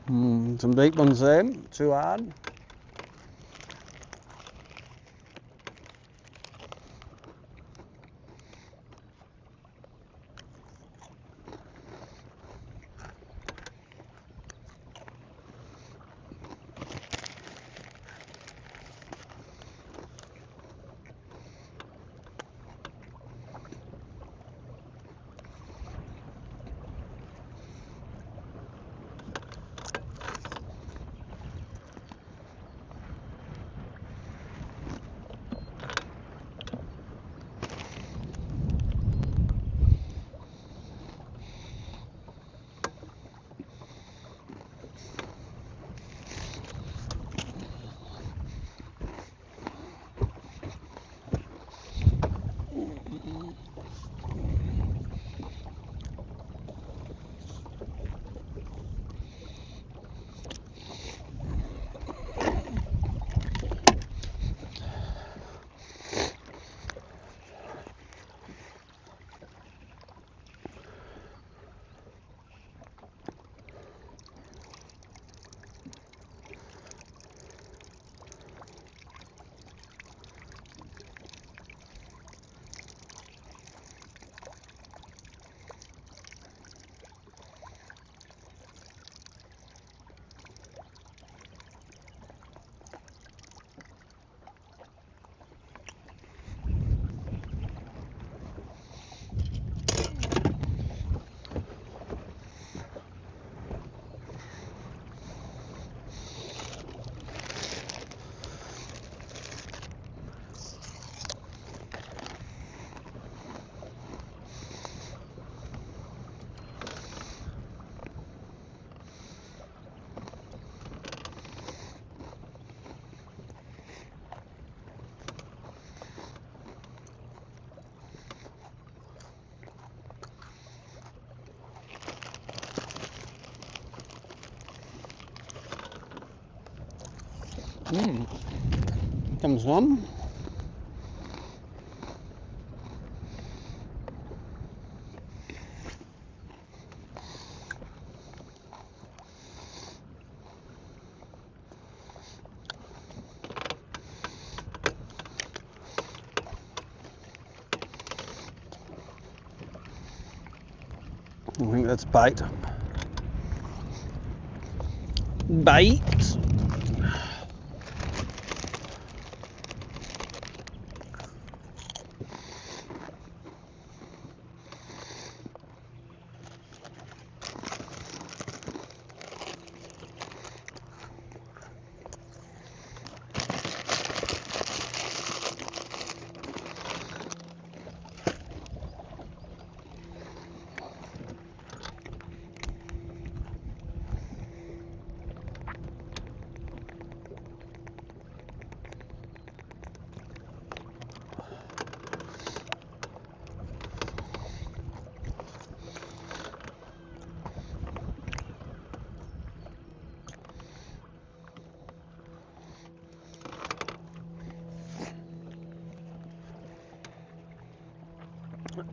Some deep ones there, too hard. Comes one. I think that's bait. Bait.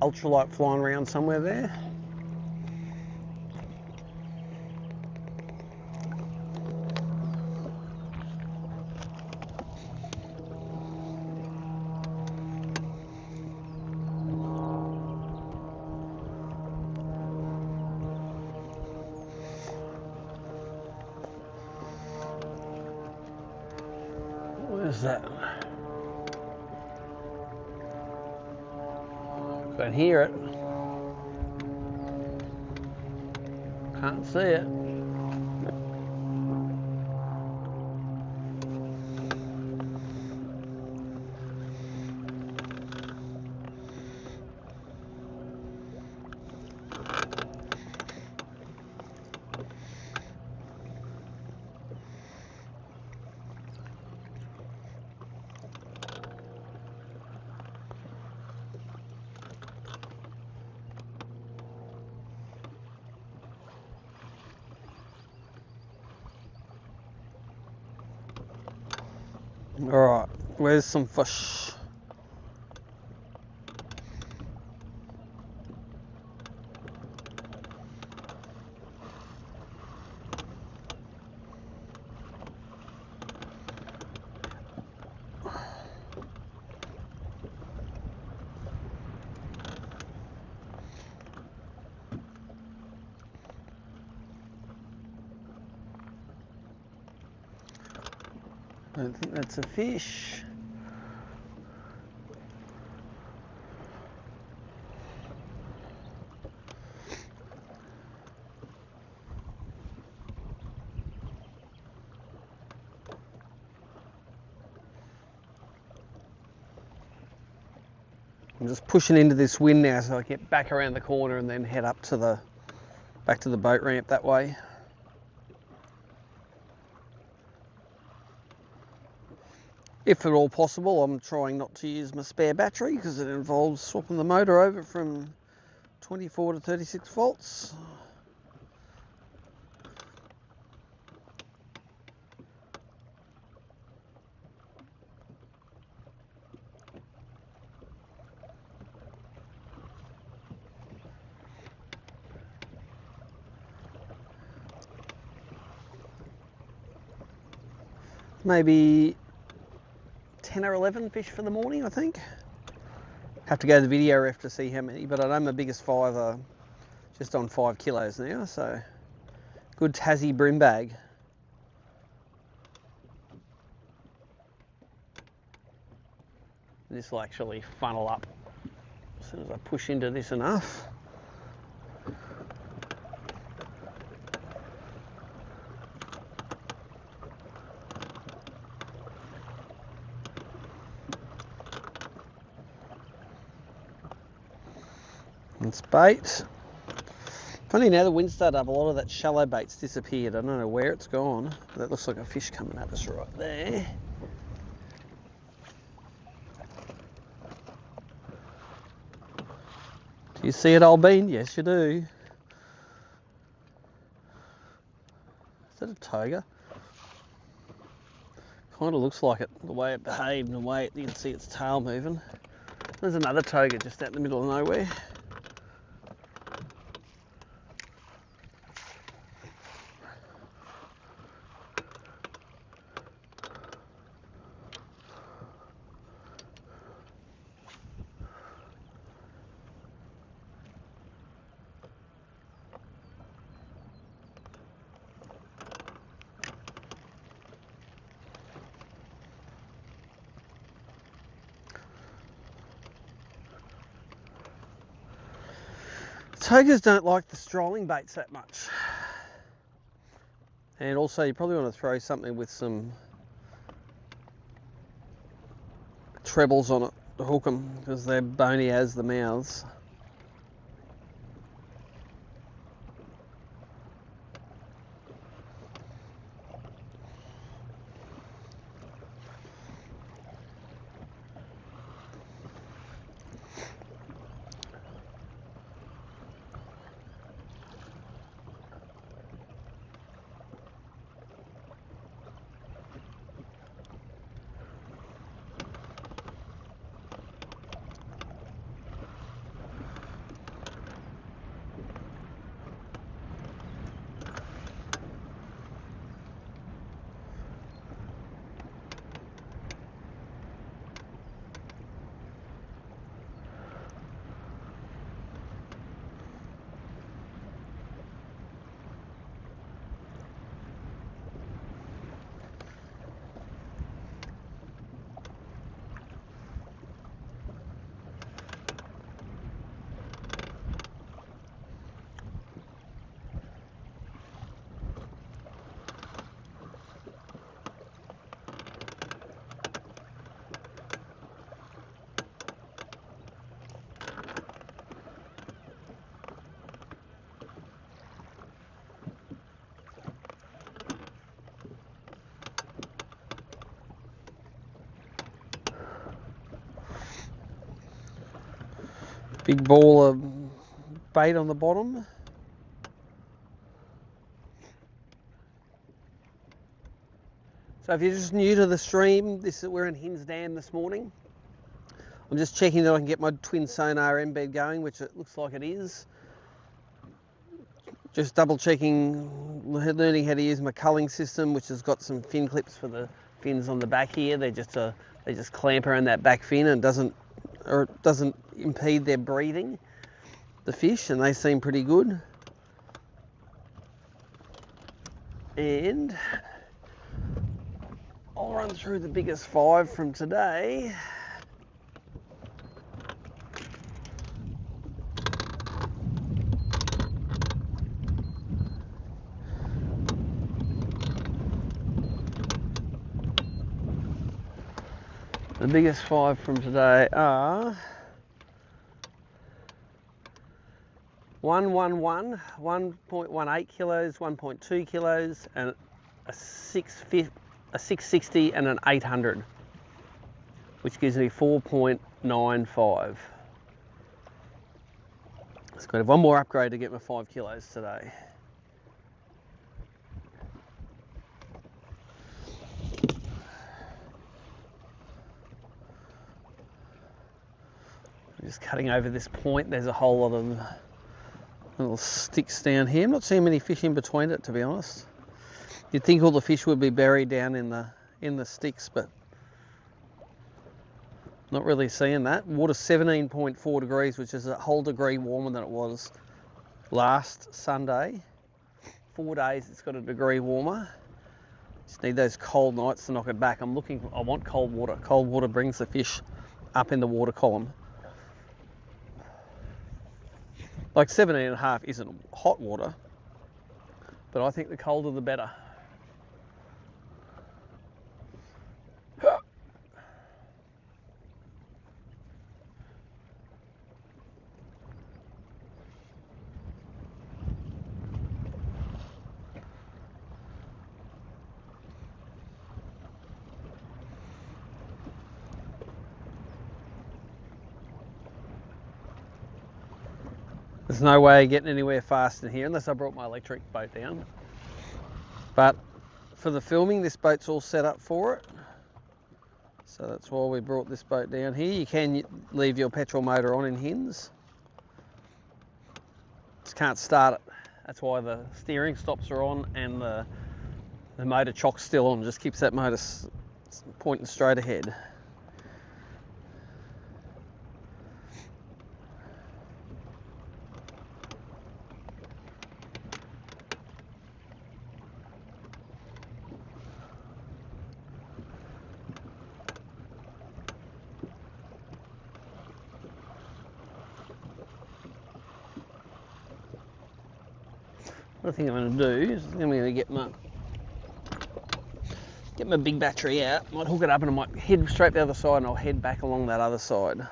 Ultralight flying around somewhere there. Where's that? Can hear it. Can't see it. Alright, where's some fish? I don't think that's a fish. I'm just pushing into this wind now so I get back around the corner and then head up to back to the boat ramp that way. If at all possible, I'm trying not to use my spare battery because it involves swapping the motor over from 24 to 36 volts. Maybe 10 or 11 fish for the morning, I think. Have to go to the video ref to see how many, but I know my biggest five are just on 5 kilos now, so good Tassie brim bag. This will actually funnel up as soon as I push into this enough. It's bait. Funny, now the wind started up, a lot of that shallow bait's disappeared. I don't know where it's gone. That looks like a fish coming at us right there. Do you see it, old bean? Yes, you do. Is that a toga? Kind of looks like it, the way it behaved and the way you can see its tail moving. There's another toga just out in the middle of nowhere. Togas don't like the strolling baits that much. And also you probably want to throw something with some trebles on it to hook them because they're bony as the mouths. Big ball of bait on the bottom. So if you're just new to the stream, we're in Hinze Dam this morning. I'm just checking that I can get my twin sonar embed going, which it looks like it is. Just double checking, learning how to use my culling system, which has got some fin clips for the fins on the back here. They just clamp around that back fin and it doesn't impede their breathing, the fish, and they seem pretty good. And on run through the biggest 5 from today. The biggest 5 from today are 111, 1.18 kilos, 1.2 kilos, and a 660 and an 800, which gives me 4.95. It's got to have one more upgrade to get my 5 kilos today. Just cutting over this point, there's a whole lot of little sticks down here. I'm not seeing many fish in between it, to be honest. You'd think all the fish would be buried down in the sticks, but not really seeing that. Water's 17.4 degrees, which is a whole degree warmer than it was last Sunday. 4 days it's got a degree warmer. Just need those cold nights to knock it back. I want cold water. Cold water brings the fish up in the water column. Like 17.5 isn't hot water, but I think the colder the better. There's no way of getting anywhere fast in here unless I brought my electric boat down. But for the filming, this boat's all set up for it. So that's why we brought this boat down here. You can leave your petrol motor on in Hinze. Just can't start it. That's why the steering stops are on and the motor chock's still on. Just keeps that motor pointing straight ahead. What I think I'm going to do is I'm going to get my big battery out, might hook it up and I might head straight the other side and I'll head back along that other side.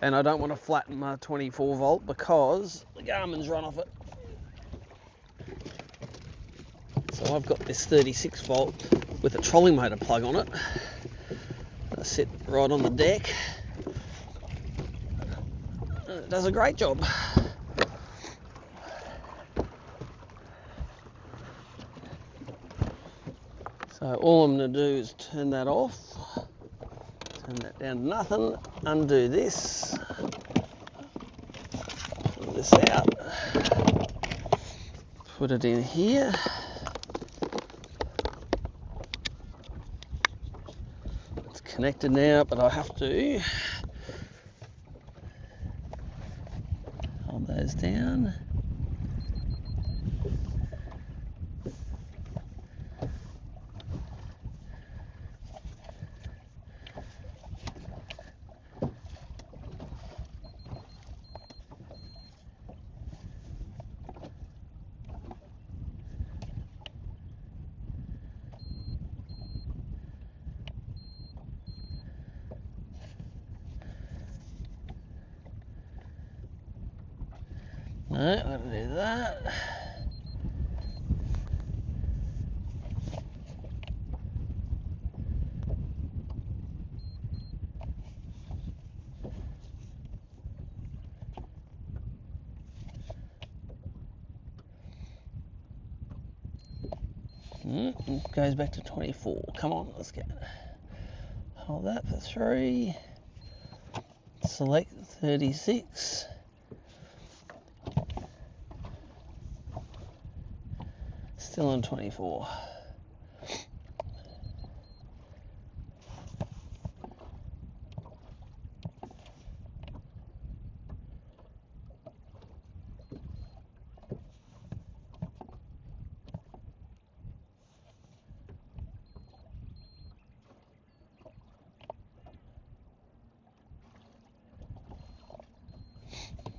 And I don't want to flatten my 24 volt because the Garmin's run off it. So I've got this 36 volt with a trolling motor plug on it. I sit right on the deck. And it does a great job. So all I'm going to do is turn that off, turn that down to nothing, undo this, pull this out, put it in here. It's connected now, but I have to hold those down. No, I've got to do that. It goes back to 24. Come on, let's get it. Hold that for 3. Select 36. Still on 24.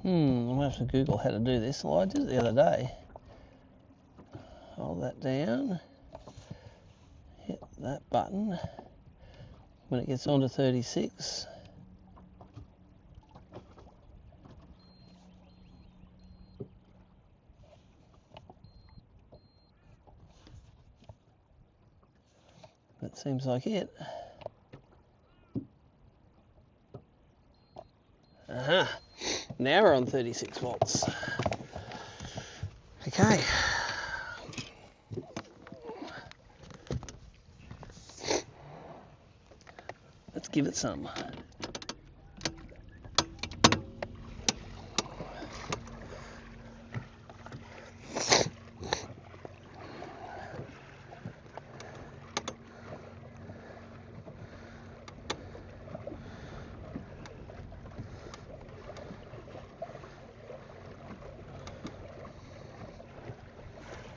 I might have to Google how to do this. Well, I did it the other day. Hold that down. Hit that button. When it gets onto 36. That seems like it. Aha. Now we're on 36 volts. Okay. Let's give it some.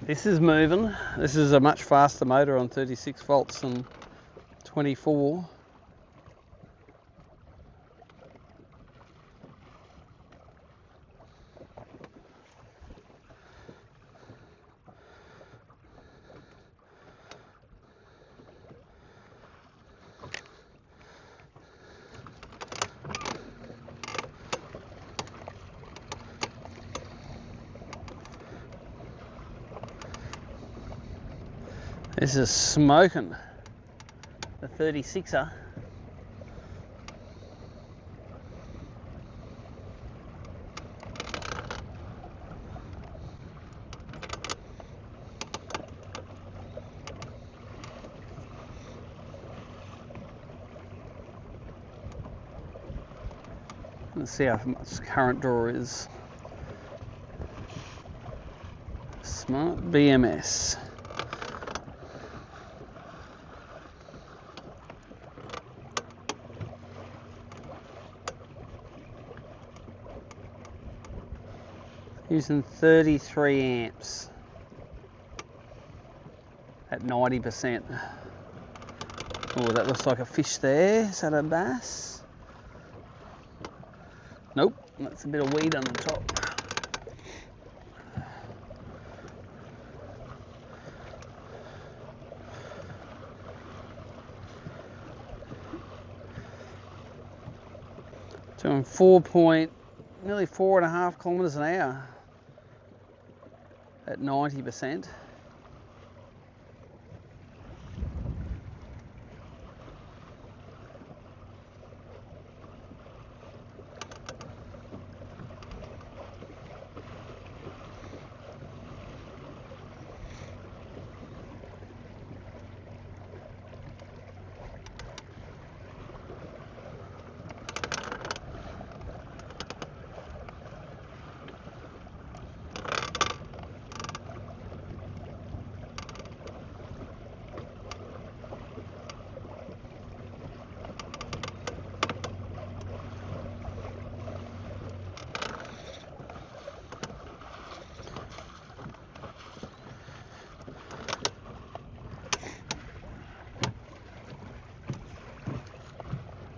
This is moving. This is a much faster motor on 36 volts than 24. This is smoking. The 36er. Let's see how much current draw is. Smart BMS. Using 33 amps at 90%. Oh, that looks like a fish there. Is that a bass? Nope, that's a bit of weed on the top. Doing nearly 4.5 kilometres an hour at 90%.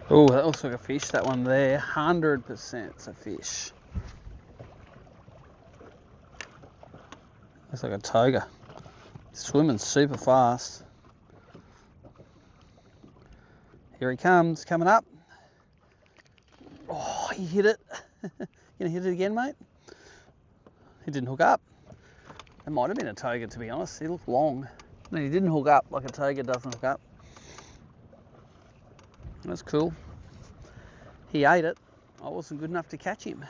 Oh, that looks like a fish, that one there. 100% it's a fish. Looks like a toga. Swimming super fast. Here he comes, coming up. Oh, he hit it. You gonna hit it again, mate? He didn't hook up. It might have been a toga, to be honest. He looked long. No, he didn't hook up like a toga doesn't hook up. That's cool. He ate it. I wasn't good enough to catch him.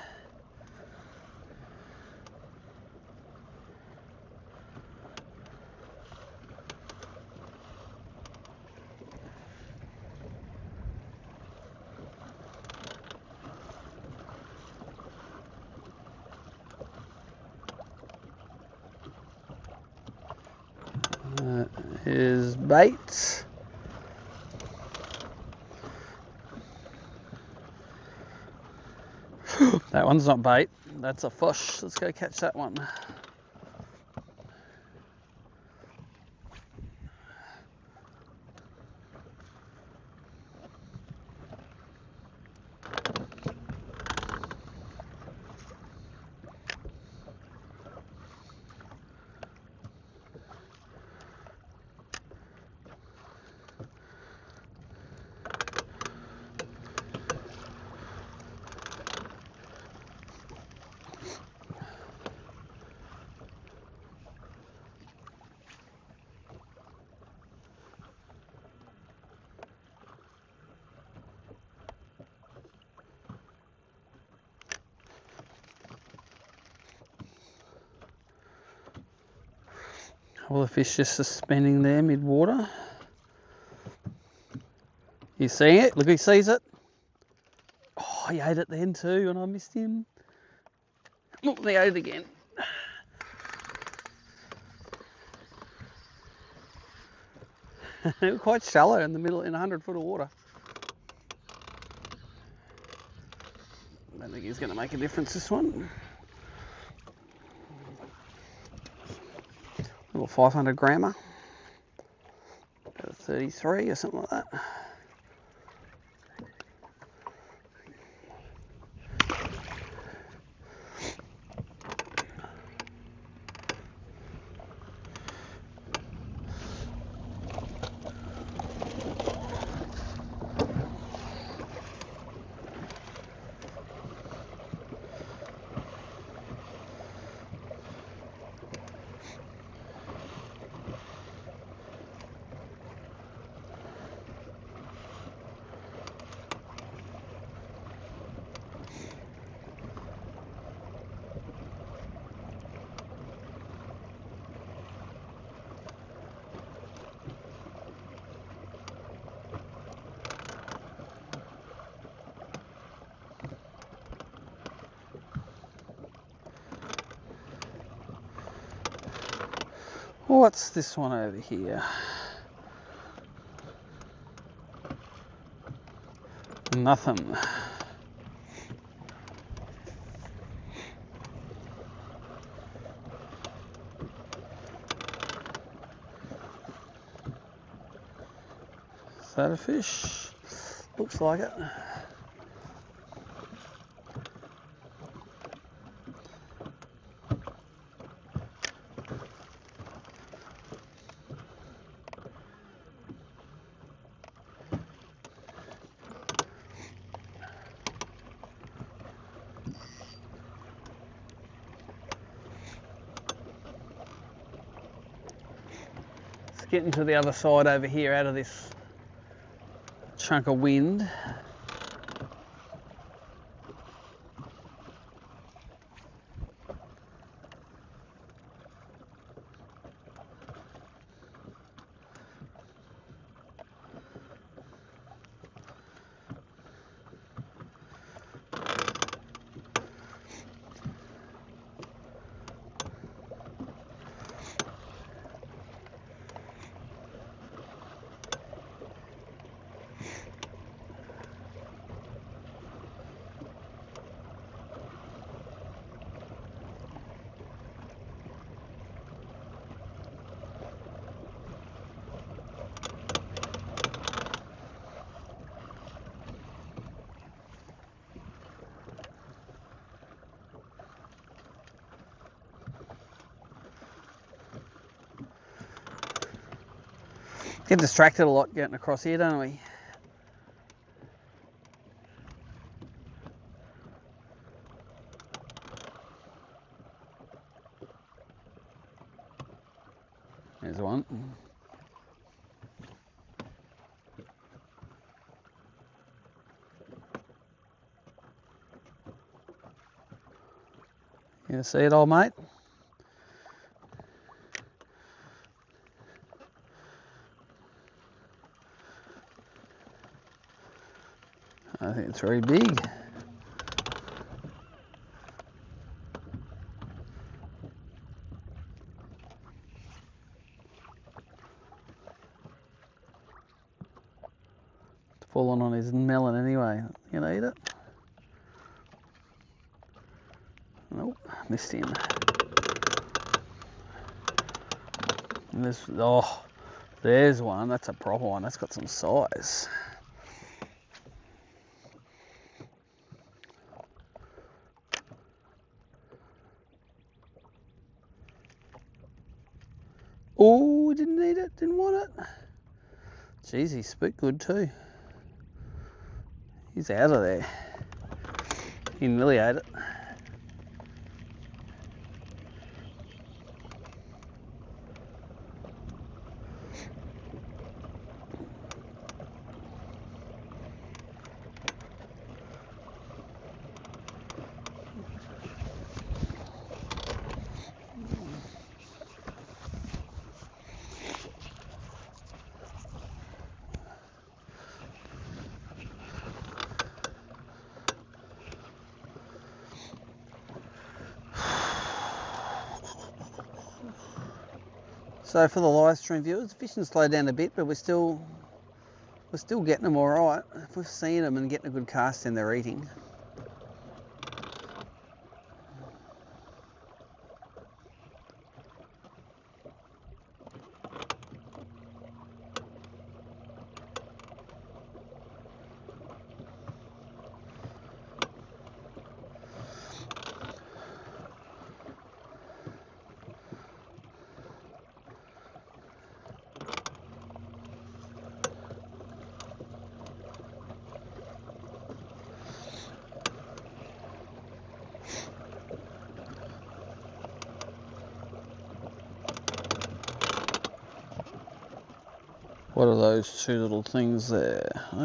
His bait. That one's not bait, that's a fish. Let's go catch that one. All the fish just suspending there mid-water. You seeing it? Look, he sees it. Oh, he ate it then too, and I missed him. Look, they ate it again. They were quite shallow in the middle, in 100 foot of water. I don't think he's going to make a difference, this one. Little 500 grammer. About a 33 or something like that. What's this one over here? Nothing. Is that a fish? Looks like it. Getting to the other side over here out of this chunk of wind. Get distracted a lot getting across here, don't we? There's one. You gonna see it, old mate? I think it's very big. It's fallen on his melon anyway. You gonna eat it? Nope, missed him. And there's one. That's a proper one. That's got some size. Oh, didn't eat it, didn't want it. Jeez, he spooked good too. He's out of there. He nearly ate it. So for the live stream viewers, the fishing slowed down a bit, but we're still getting them all right. If we're seeing them and getting a good cast in, they're eating. What are those two little things there? They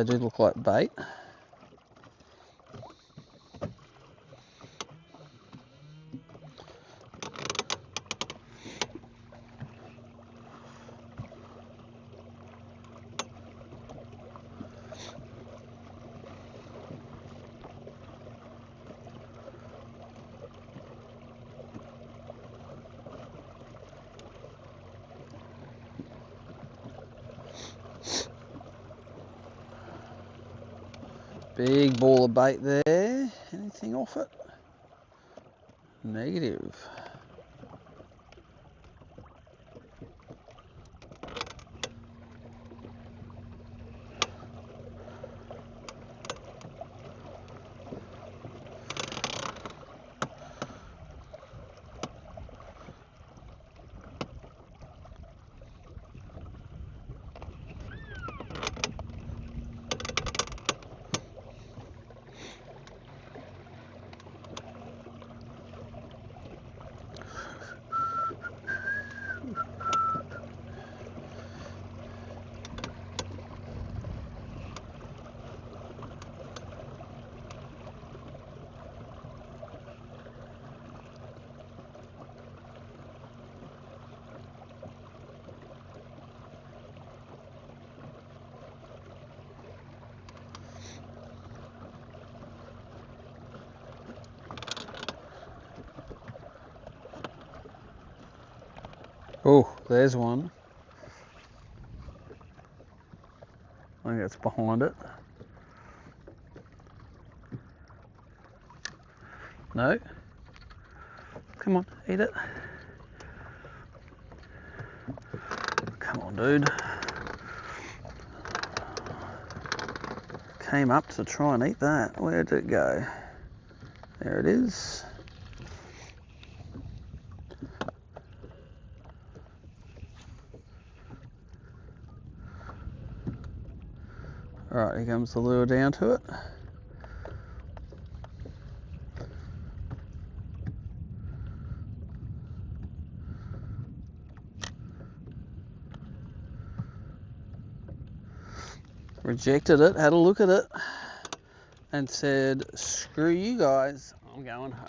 do look like bait. Big ball of bait there. Anything off it? Negative. Oh, there's one. I think that's behind it. No. Come on, eat it. Come on, dude. Came up to try and eat that. Where did it go? There it is. Alright, here comes the lure down to it. Rejected it, had a look at it, and said, screw you guys, I'm going home.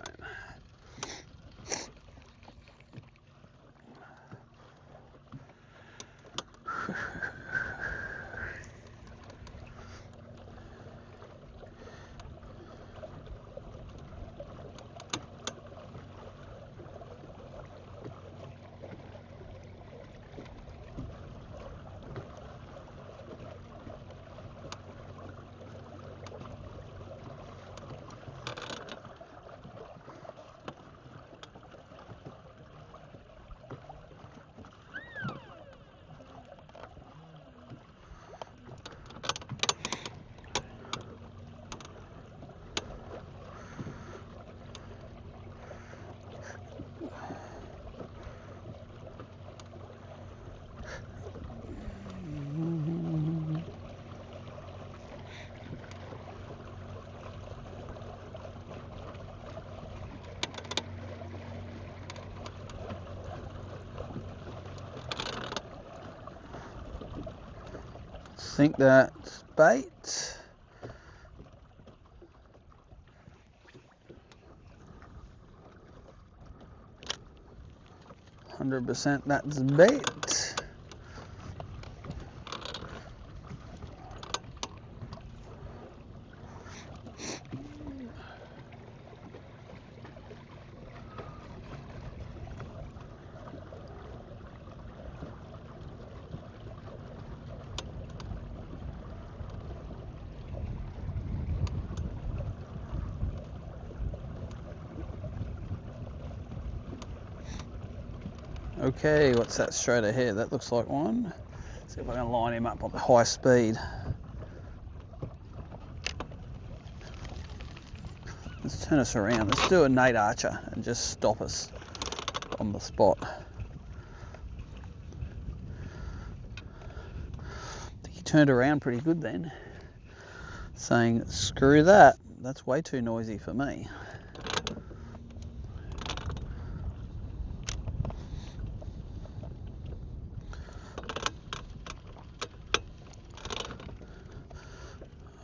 Think that's bait. 100% that's bait. Okay, what's that straight ahead? That looks like one. See if I can line him up on the high speed. Let's turn us around. Let's do a Nate Archer and just stop us on the spot. I think he turned around pretty good then, saying, screw that, that's way too noisy for me.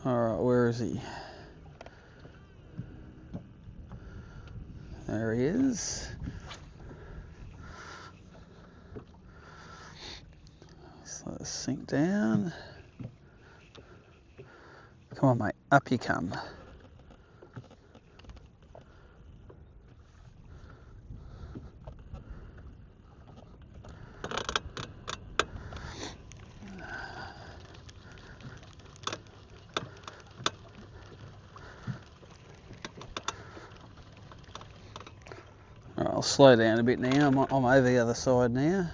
Alright, where is he? There he is. Let's let this sink down. Come on, mate, up you come. Alright, I'll slow down a bit now. I'm over the other side now.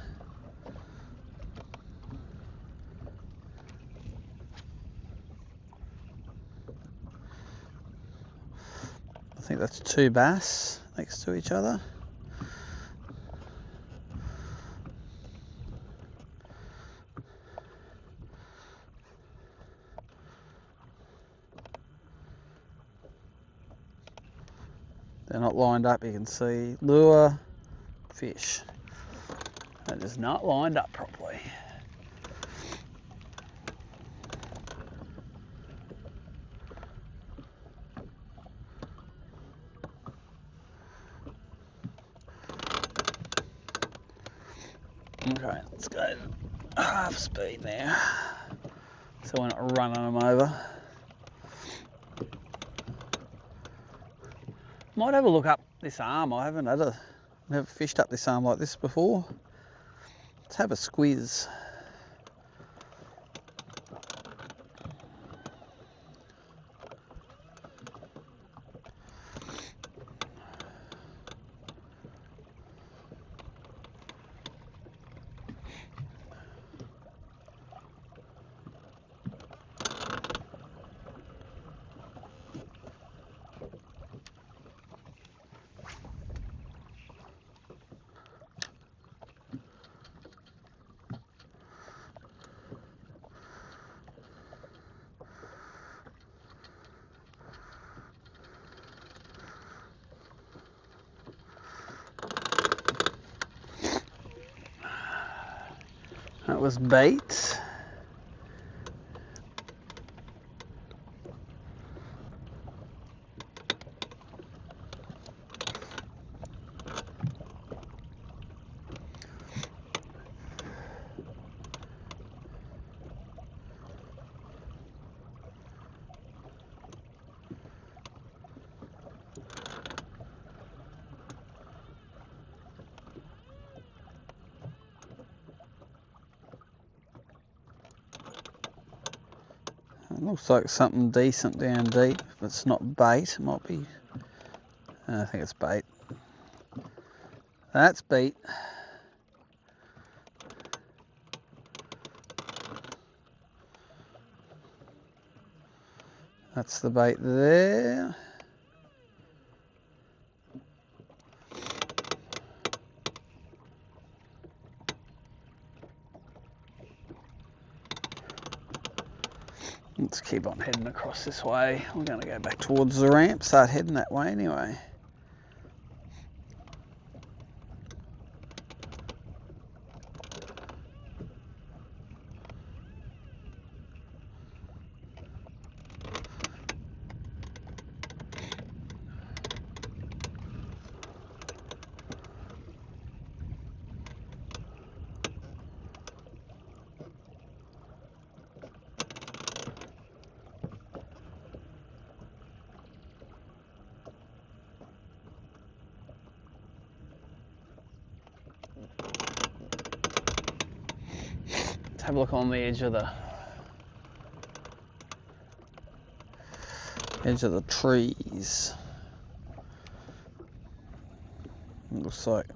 I think that's two bass next to each other. They're not lined up, you can see. Lure, fish. They're just not lined up properly. Okay, let's go half speed now, so we're not running them over. Might have a look up this arm. I haven't never fished up this arm like this before. Let's have a squeeze. That was bait. It looks like something decent down deep. If it's not bait, it might be. I think it's bait. That's bait. That's the bait there. Let's keep on heading across this way. We're going to go back towards the ramp, start heading that way anyway. Let's have a look on the edge of the trees. It looks like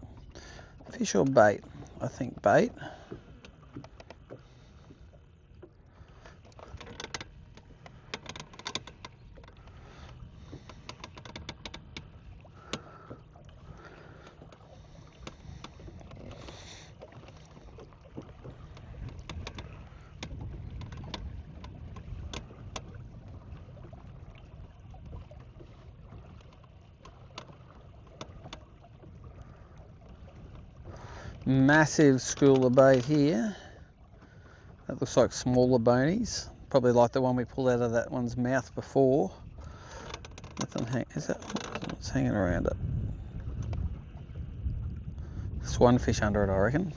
fish or bait. I think, bait. Massive school of bait here. That looks like smaller bonies. Probably like the one we pulled out of that one's mouth before. Nothing hang, is that what's hanging around it? There's one fish under it, I reckon.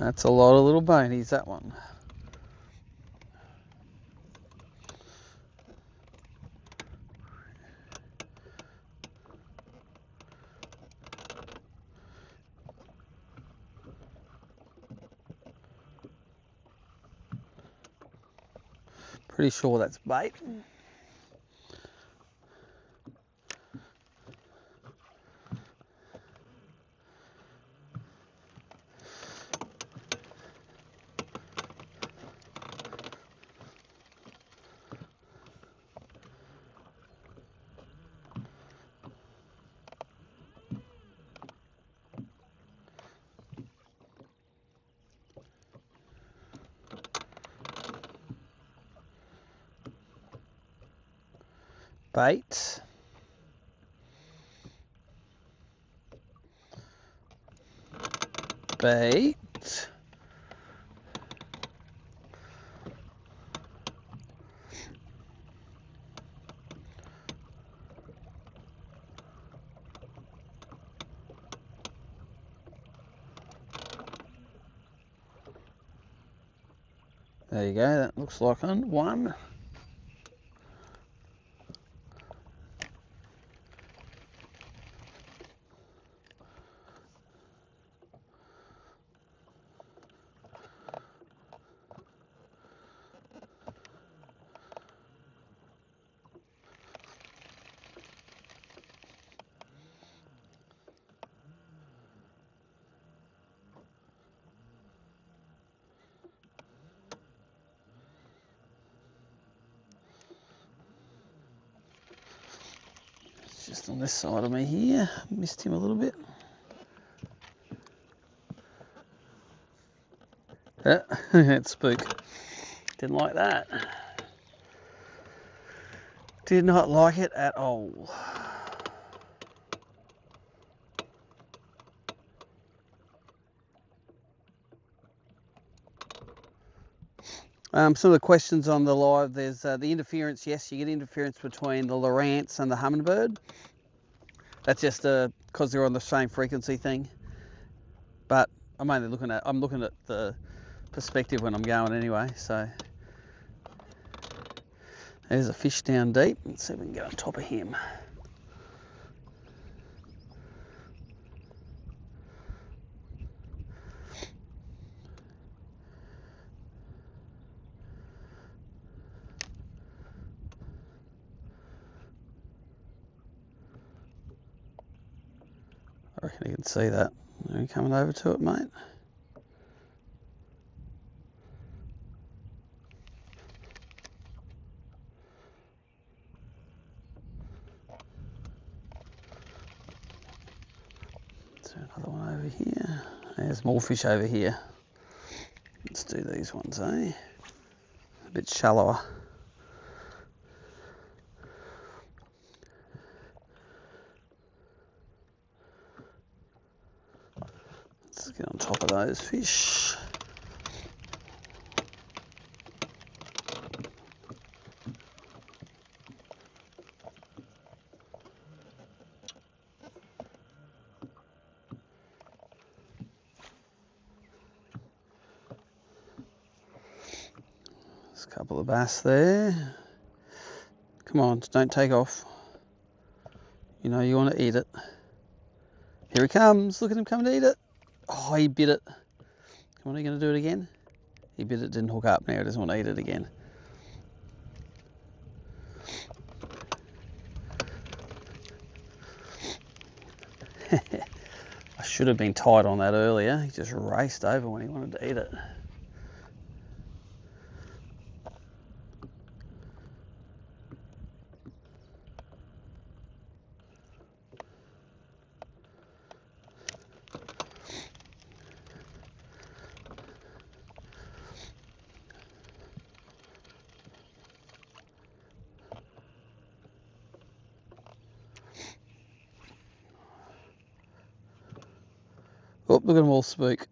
That's a lot of little bonies, that one. Pretty sure that's bait. Bait. Bait. There you go, that looks like one. Just on this side of me here, missed him a little bit. It's spook. Didn't like that. Did not like it at all. Some of the questions on the live, there's the interference. Yes, you get interference between the Lowrance and the Hummingbird. That's just because they're on the same frequency thing. But I'm looking at the perspective when I'm going anyway. So there's a fish down deep. Let's see if we can get on top of him. I reckon you can see that. Are you coming over to it, mate? Let's do another one over here. There's more fish over here. Let's do these ones, eh? A bit shallower. Let's get on top of those fish. There's a couple of bass there. Come on, don't take off. You know you want to eat it. Here he comes. Look at him coming to eat it. Oh, he bit it. Come on, are you going to do it again? He bit it, didn't hook up. Now he doesn't want to eat it again. I should have been tight on that earlier. He just raced over when he wanted to eat it. Oh, look at them all spook.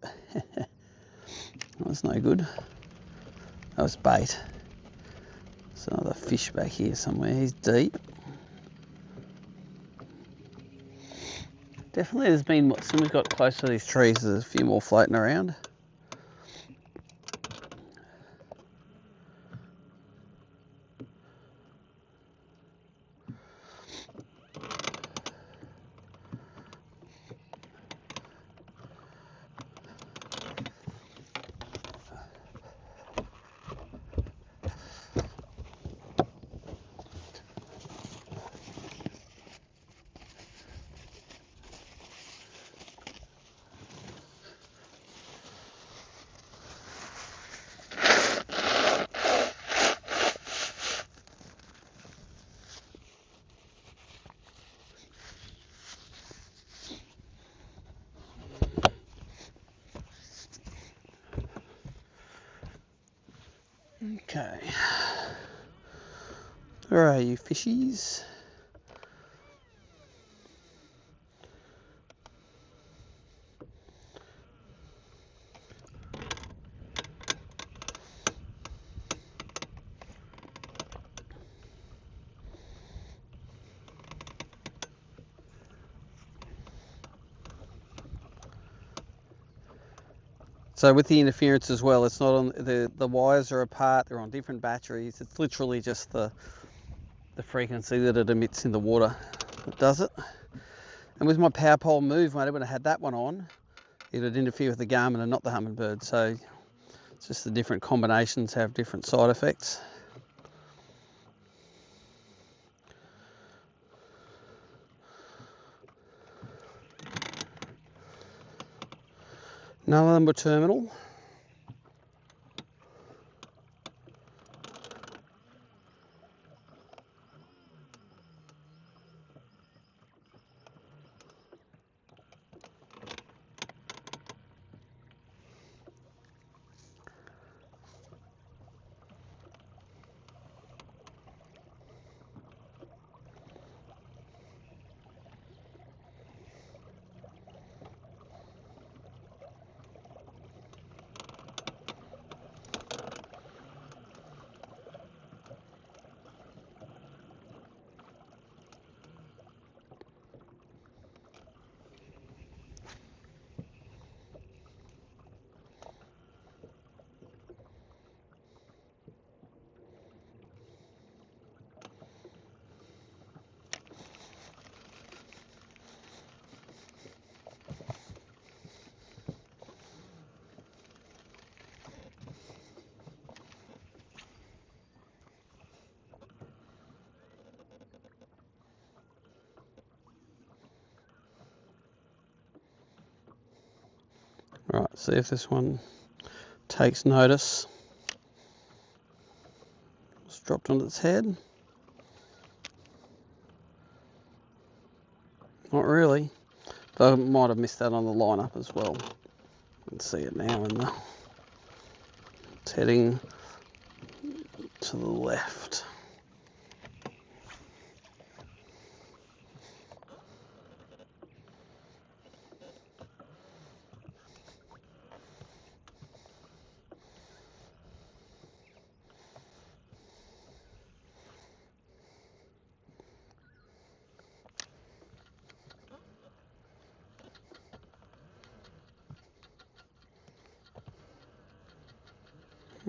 That's no good. That was bait. There's another fish back here somewhere. He's deep. Definitely there's been, as soon as we got close to these trees, there's a few more floating around. Okay. Where are you, fishies? So with the interference as well, it's not on the wires are apart, they're on different batteries. It's literally just the frequency that it emits in the water that does it. And with my power pole move, when I had that one on, it would interfere with the Garmin and not the Humminbird. So it's just the different combinations have different side effects. Another number terminal. Right, see if this one takes notice. It's dropped on its head. Not really, but I might have missed that on the lineup as well. You can see it now it's heading to the left.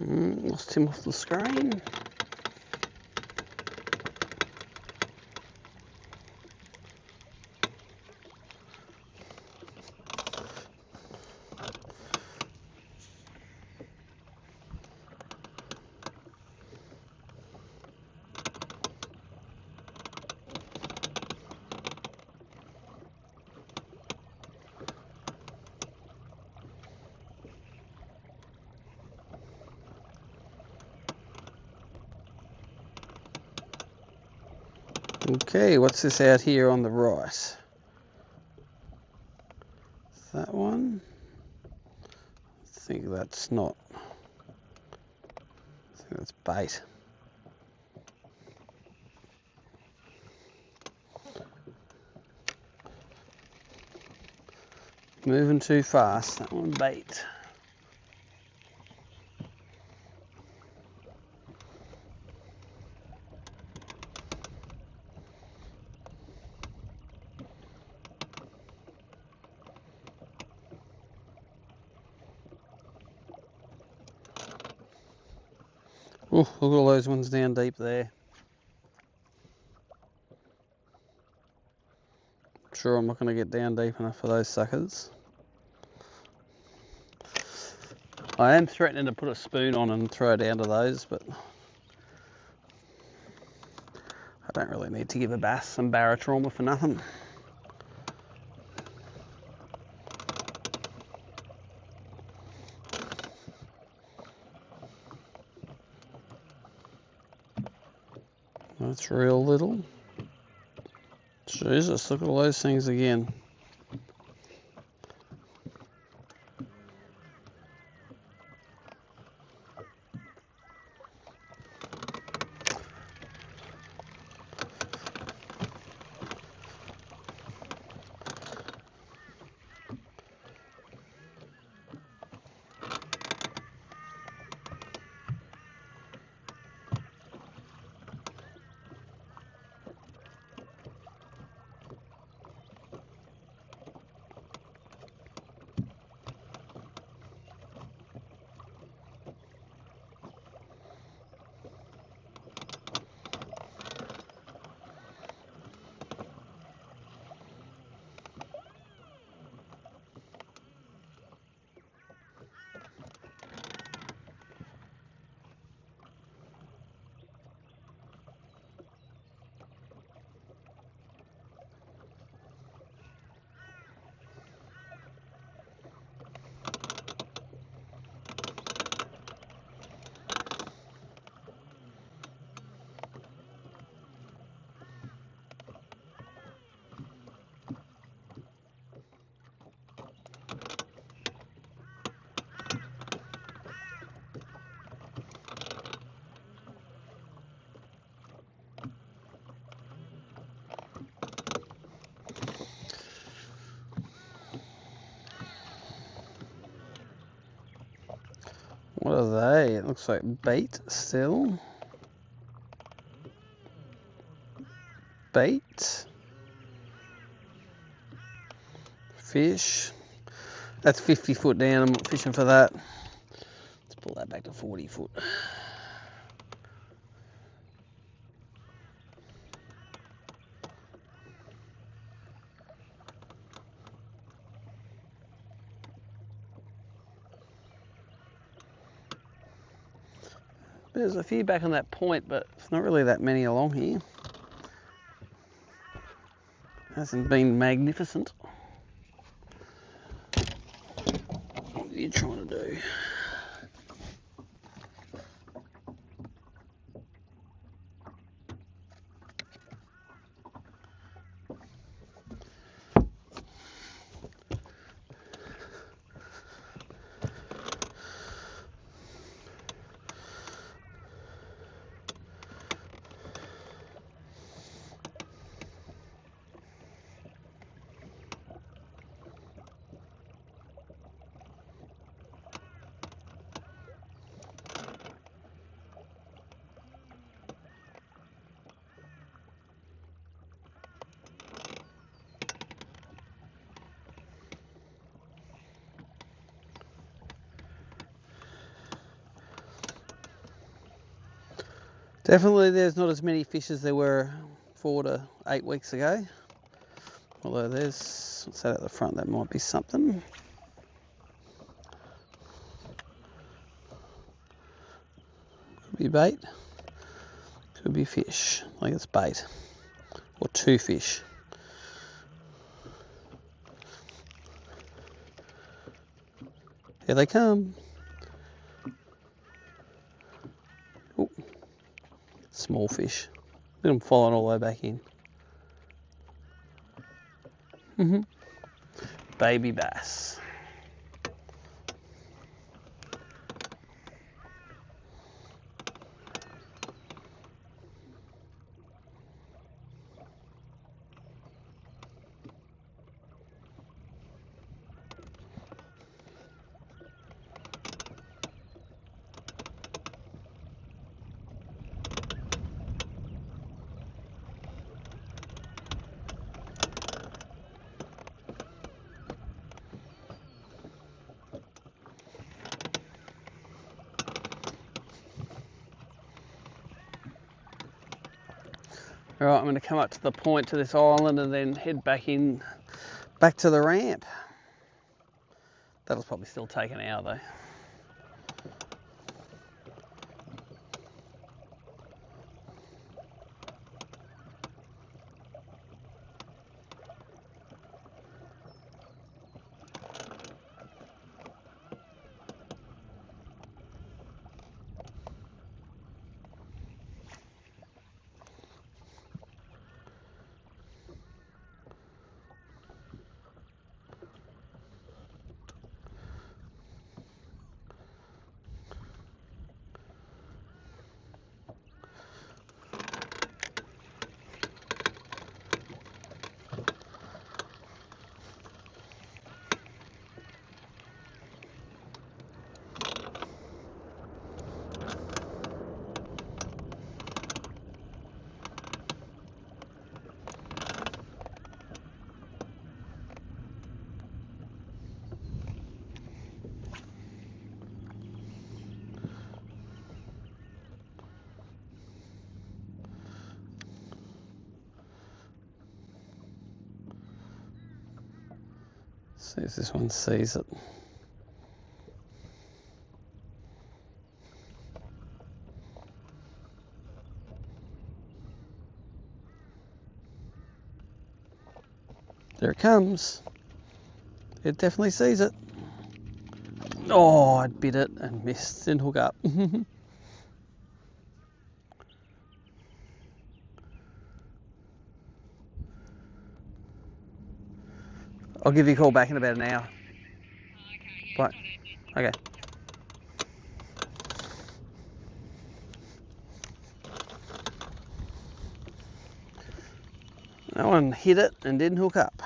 Lost him off the screen. Okay, what's this out here on the right? That one? I think that's not. I think that's bait. Moving too fast. That one bait. Oh, look at all those ones down deep there. I'm sure I'm not going to get down deep enough for those suckers. I am threatening to put a spoon on and throw down to those, but I don't really need to give a bass some barotrauma for nothing. That's real little. Jesus, look at all those things again. What are they? It looks like bait still. Bait. Fish. That's 50 foot down. I'm not fishing for that. Let's pull that back to 40 foot. There's a few back on that point, but it's not really that many along here. Hasn't been magnificent. What are you trying to do? Definitely there's not as many fish as there were 4 to 8 weeks ago. Although there's, what's that at the front? That might be something. Could be bait. Could be fish. I think it's bait. Or 2 fish. Here they come. Ooh. Small fish. Look at them falling all the way back in. Baby bass. All right, I'm going to come up to the point to this island and then head back to the ramp. That'll probably still take an hour though. See if this one sees it. There it comes. It definitely sees it. Oh, I bit it and missed. Didn't hook up. I'll give you a call back in about an hour. Right. Okay. That one hit it and didn't hook up.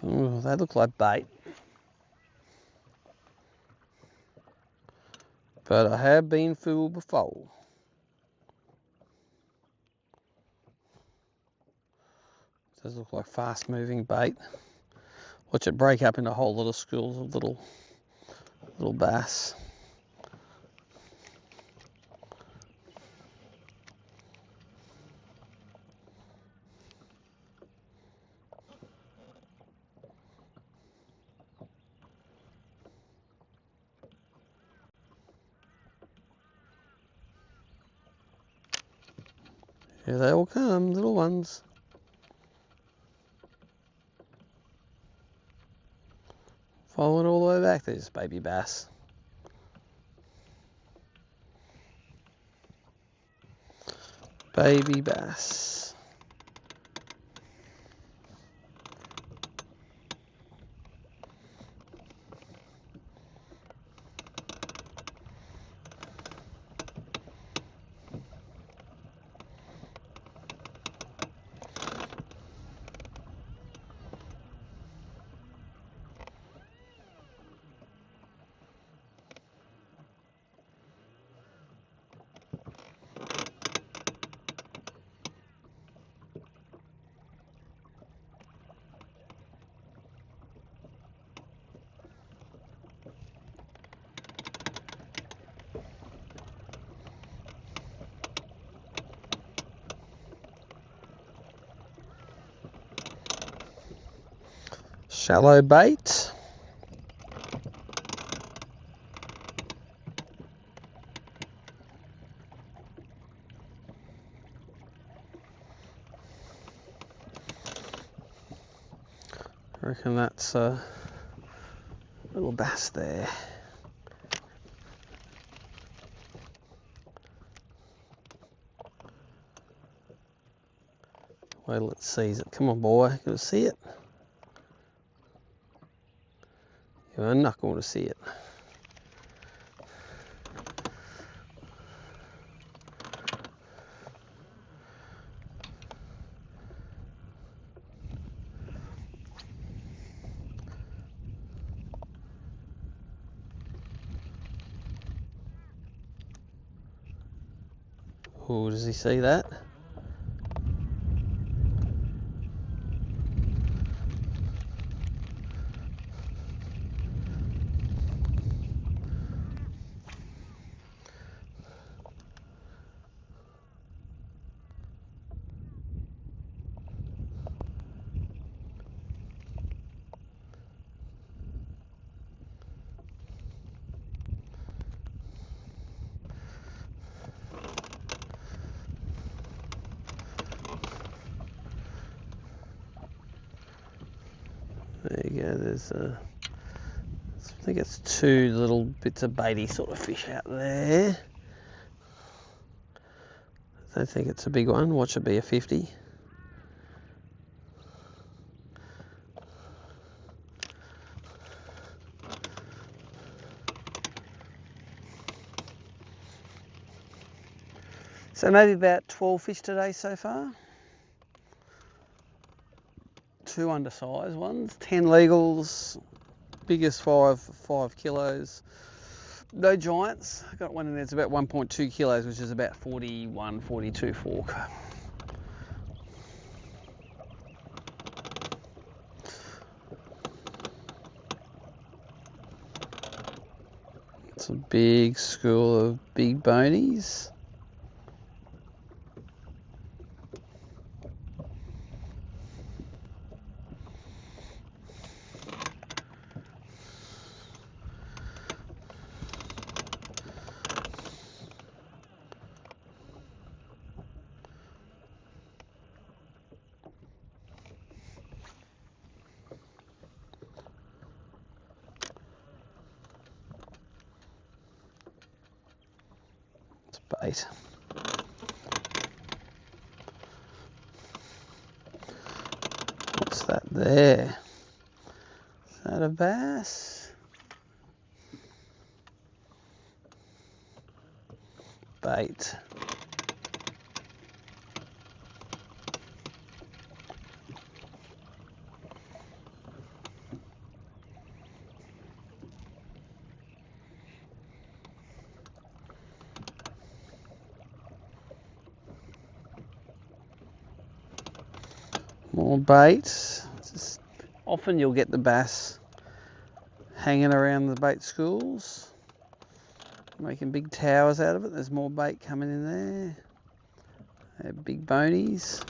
Ooh, they look like bait. But I have been fooled before. Does look like fast moving bait. Watch it break up into whole little schools of little bass. Here they all come, little ones. Following all the way back, there's baby bass. Baby bass. Shallow bait. reckon that's a little bass there. Wait till it sees it. Come on, boy. Can it see it? You're not going to see it. Oh, does he see that? There you go, there's I think it's 2 little bits of baity sort of fish out there. I don't think it's a big one. Watch it be a 50. So maybe about 12 fish today so far. 2 undersized ones, 10 legals, biggest 5 kilos. No giants. I got one in there that's about 1.2 kilos, which is about 41, 42 fork. It's a big school of big bonies. Bait. What's that there? Is that a bass? Bait. More bait. Just, often you'll get the bass hanging around the bait schools, making big towers out of it. There's more bait coming in there. They're big bonies.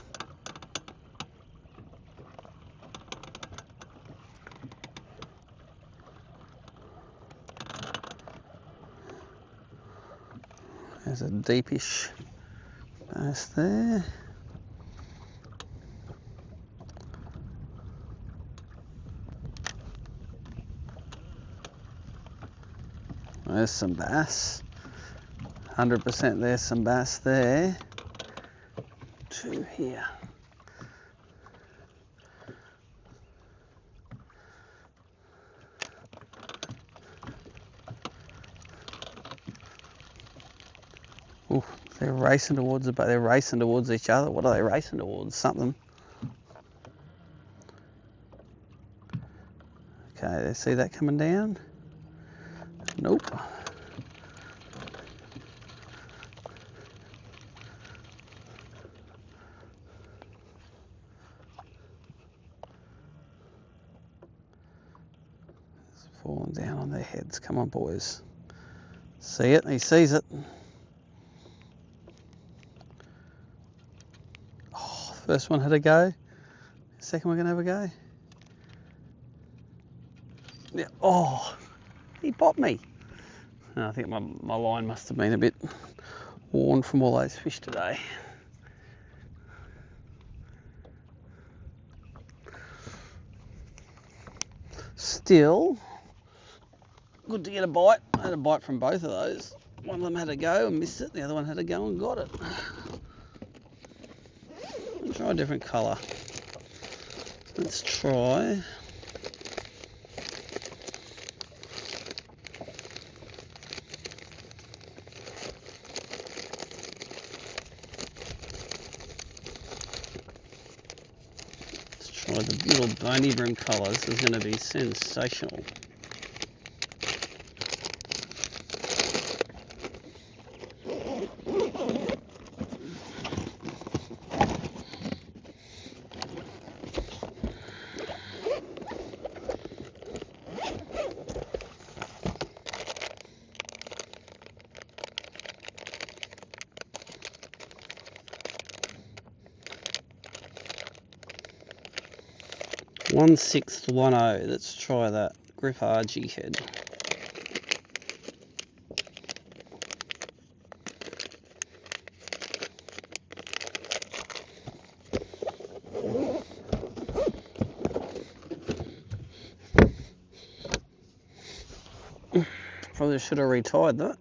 There's a deepish bass there. There's some bass. 100% there's some bass there. 2 here. Ooh, they're racing towards it, but they're racing towards each other. What are they racing towards? Something. Okay, they see that coming down? Nope. It's falling down on their heads. Come on, boys. See it? He sees it. Oh, first one had a go. Second one gonna have a go. Yeah. Oh, he popped me. I think my line must have been a bit worn from all those fish today. Still, good to get a bite. I had a bite from both of those. One of them had a go and missed it. The other one had a go and got it. I'll try a different colour. Let's try. Try the little bony brim colour. This is going to be sensational. One 1/610. Let's try that Griff RG head. Probably should have retied that.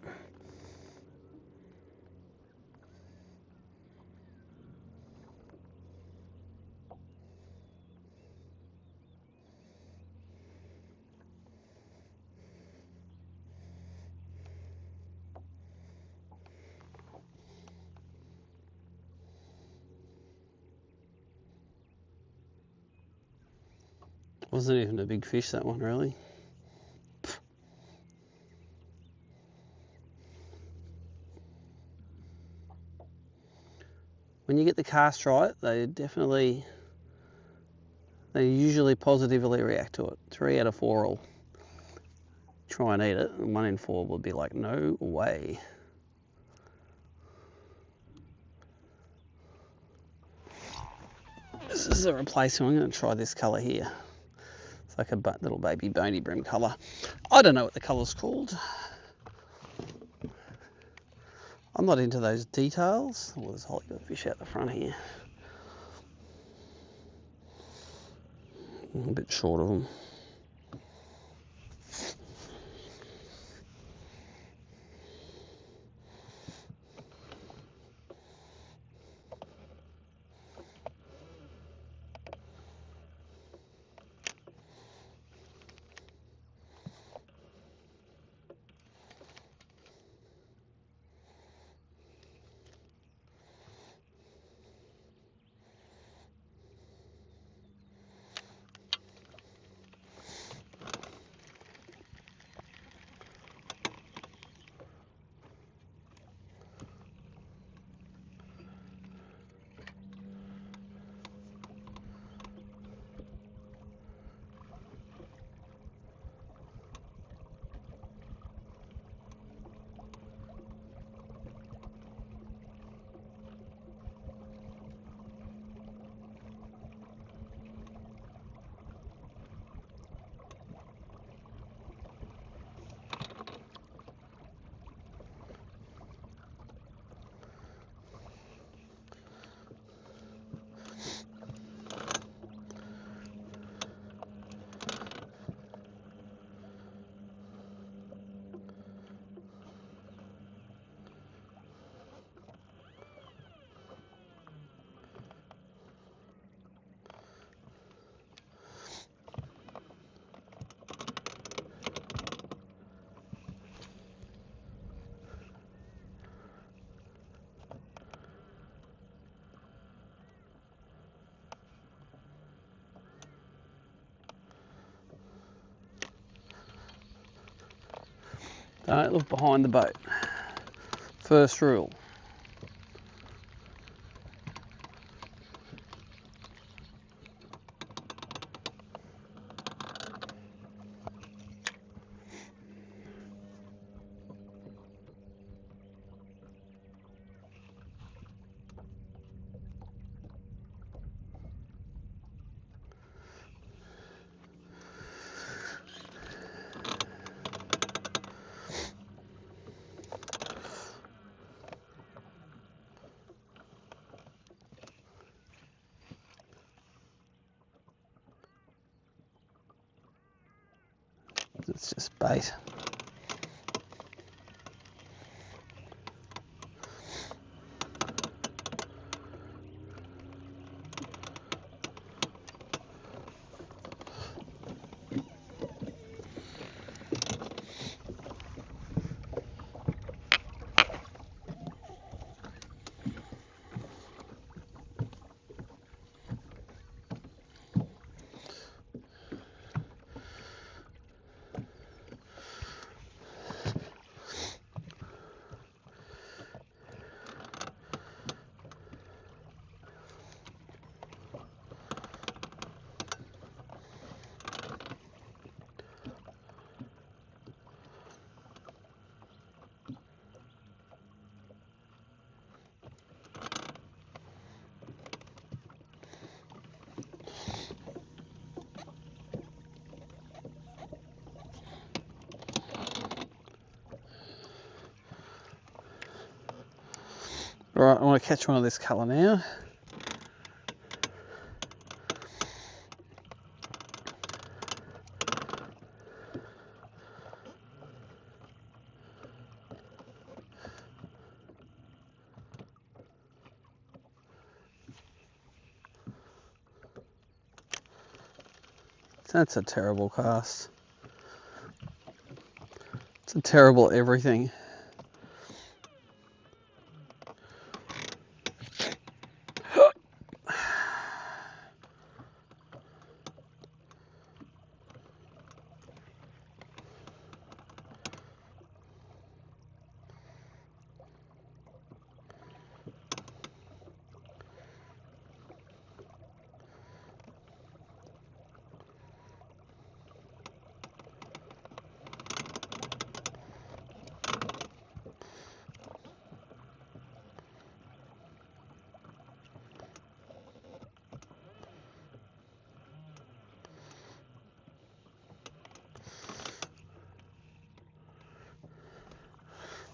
Wasn't even a big fish, that one, really. When you get the cast right, they usually positively react to it. 3 out of 4 will try and eat it, and 1 in 4 will be like, no way. This is a replacement. I'm going to try this colour here. It's like a little baby bony brim colour. I don't know what the colour's called. I'm not into those details. Oh, there's a whole heap of fish out the front here. I'm a bit short of them. Don't look behind the boat. First rule. It's just bait. Right, I want to catch one of this colour now. That's a terrible cast. It's a terrible everything.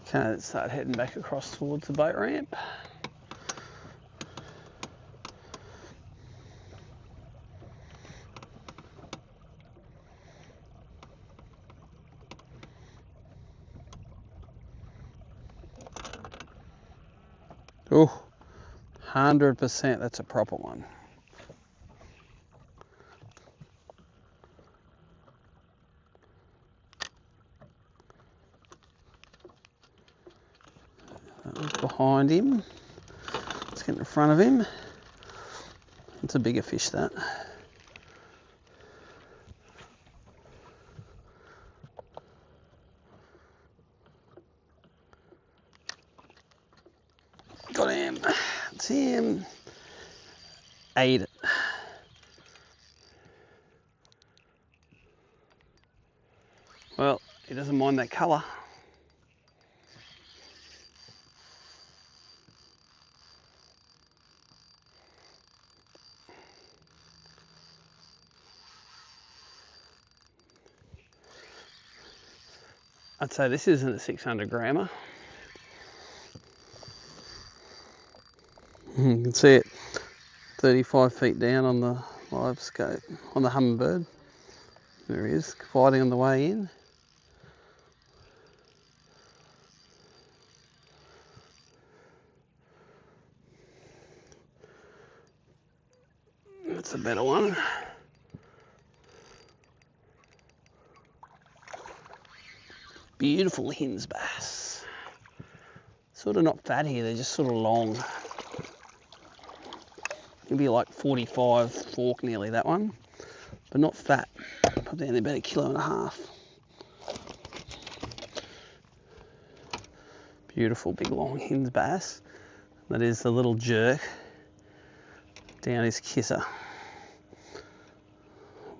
Okay, let's start heading back across towards the boat ramp. Oh, 100% that's a proper one. Behind him. Let's get in front of him. It's a bigger fish, that. Got him. It's him. Ate it. Well, he doesn't mind that colour. I'd say this isn't a 600 grammer. You can see it 35 feet down on the live scope, on the hummingbird. There he is, fighting on the way in. That's a better one. Beautiful Hinze bass. Sort of not fat here, they're just sort of long. Maybe like 45 fork nearly, that one. But not fat. Probably only about 1.5 kilos. Beautiful big long Hinze bass. That is the little jerk down his kisser.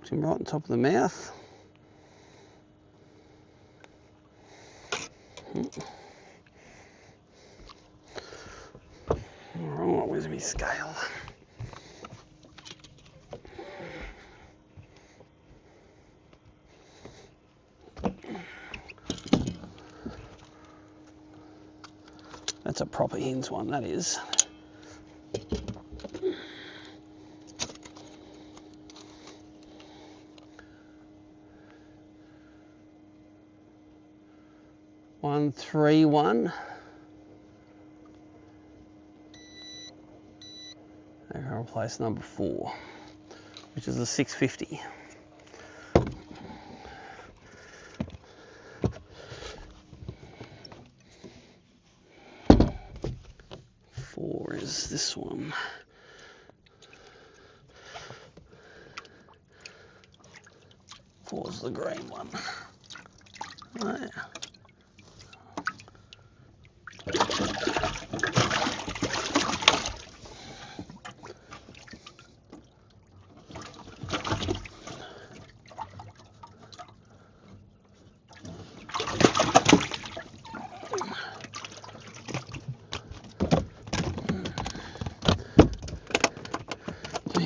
Put him right on top of the mouth. Alright, where's my scale? That's a proper Hinze one, that is. 131. I'm going to replace number 4, which is a 650. Four is this one. Four's the green one. Right.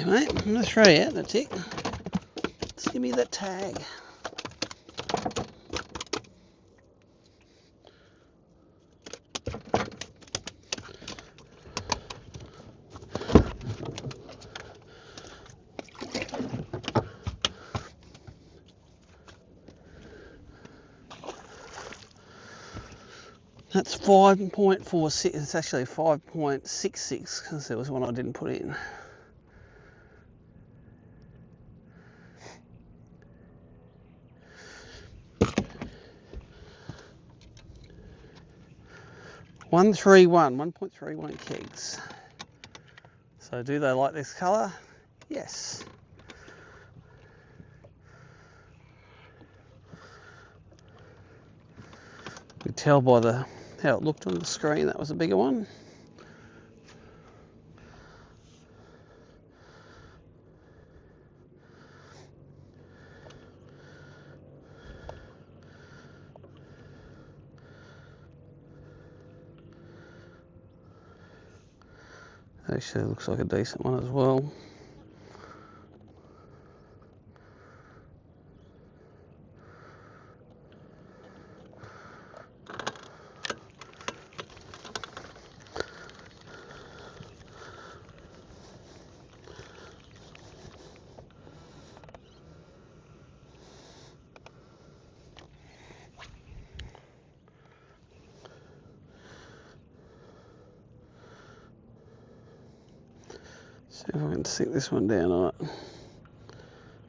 Mate, I'm going to throw you out, that's it. Just give me that tag. That's 5.46, it's actually 5.66 because there was one I didn't put in. One 1.31 kegs. So do they like this colour? Yes. You could tell by how it looked on the screen that was a bigger one. Actually looks like a decent one as well. See if I can sink this one down on it.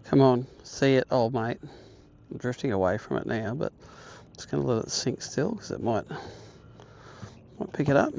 Come on, see it? Oh mate, I'm drifting away from it now, but I'm just going to let it sink still because it might pick it up.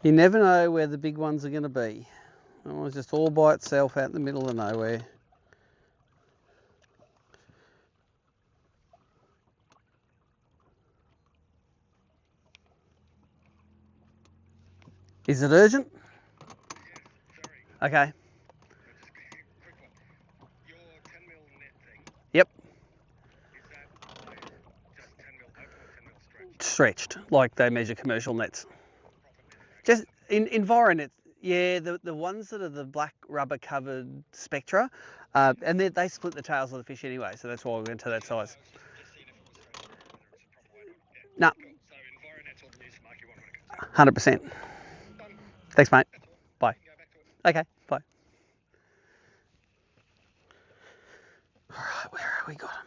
You never know where the big ones are going to be. It's just all by itself out in the middle of nowhere. Is it urgent? Okay. Your 10mm net thing, Yep. is that like just 10mm open or 10mm stretched? Stretched, like they measure commercial nets. Proper net, okay. Just in Environets, yeah, the ones that are the black rubber covered Spectra, and they split the tails of the fish anyway, so that's why we went to that size. Just seeing if it was stretched or whether it's a proper weight. Yeah, No, cool. So Environet's all the news mark you want when it comes out. 100%. Done. Thanks, mate. That's all. Bye. You can go back to it. Okay, bye. Alright, where have we got them?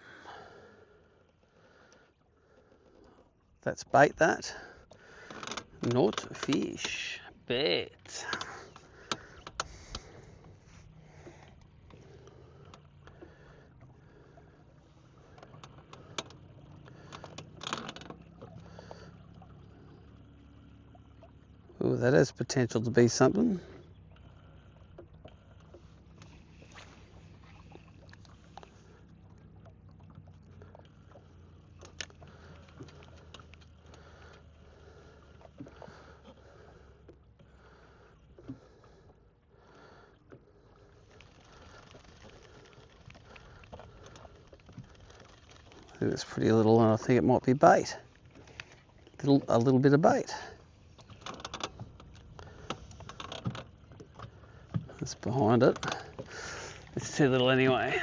That's bait, that. Not fish. Bet. Oh, that has potential to be something. Look at this pretty little one. I think it might be bait. A little bit of bait. That's behind it. It's too little anyway.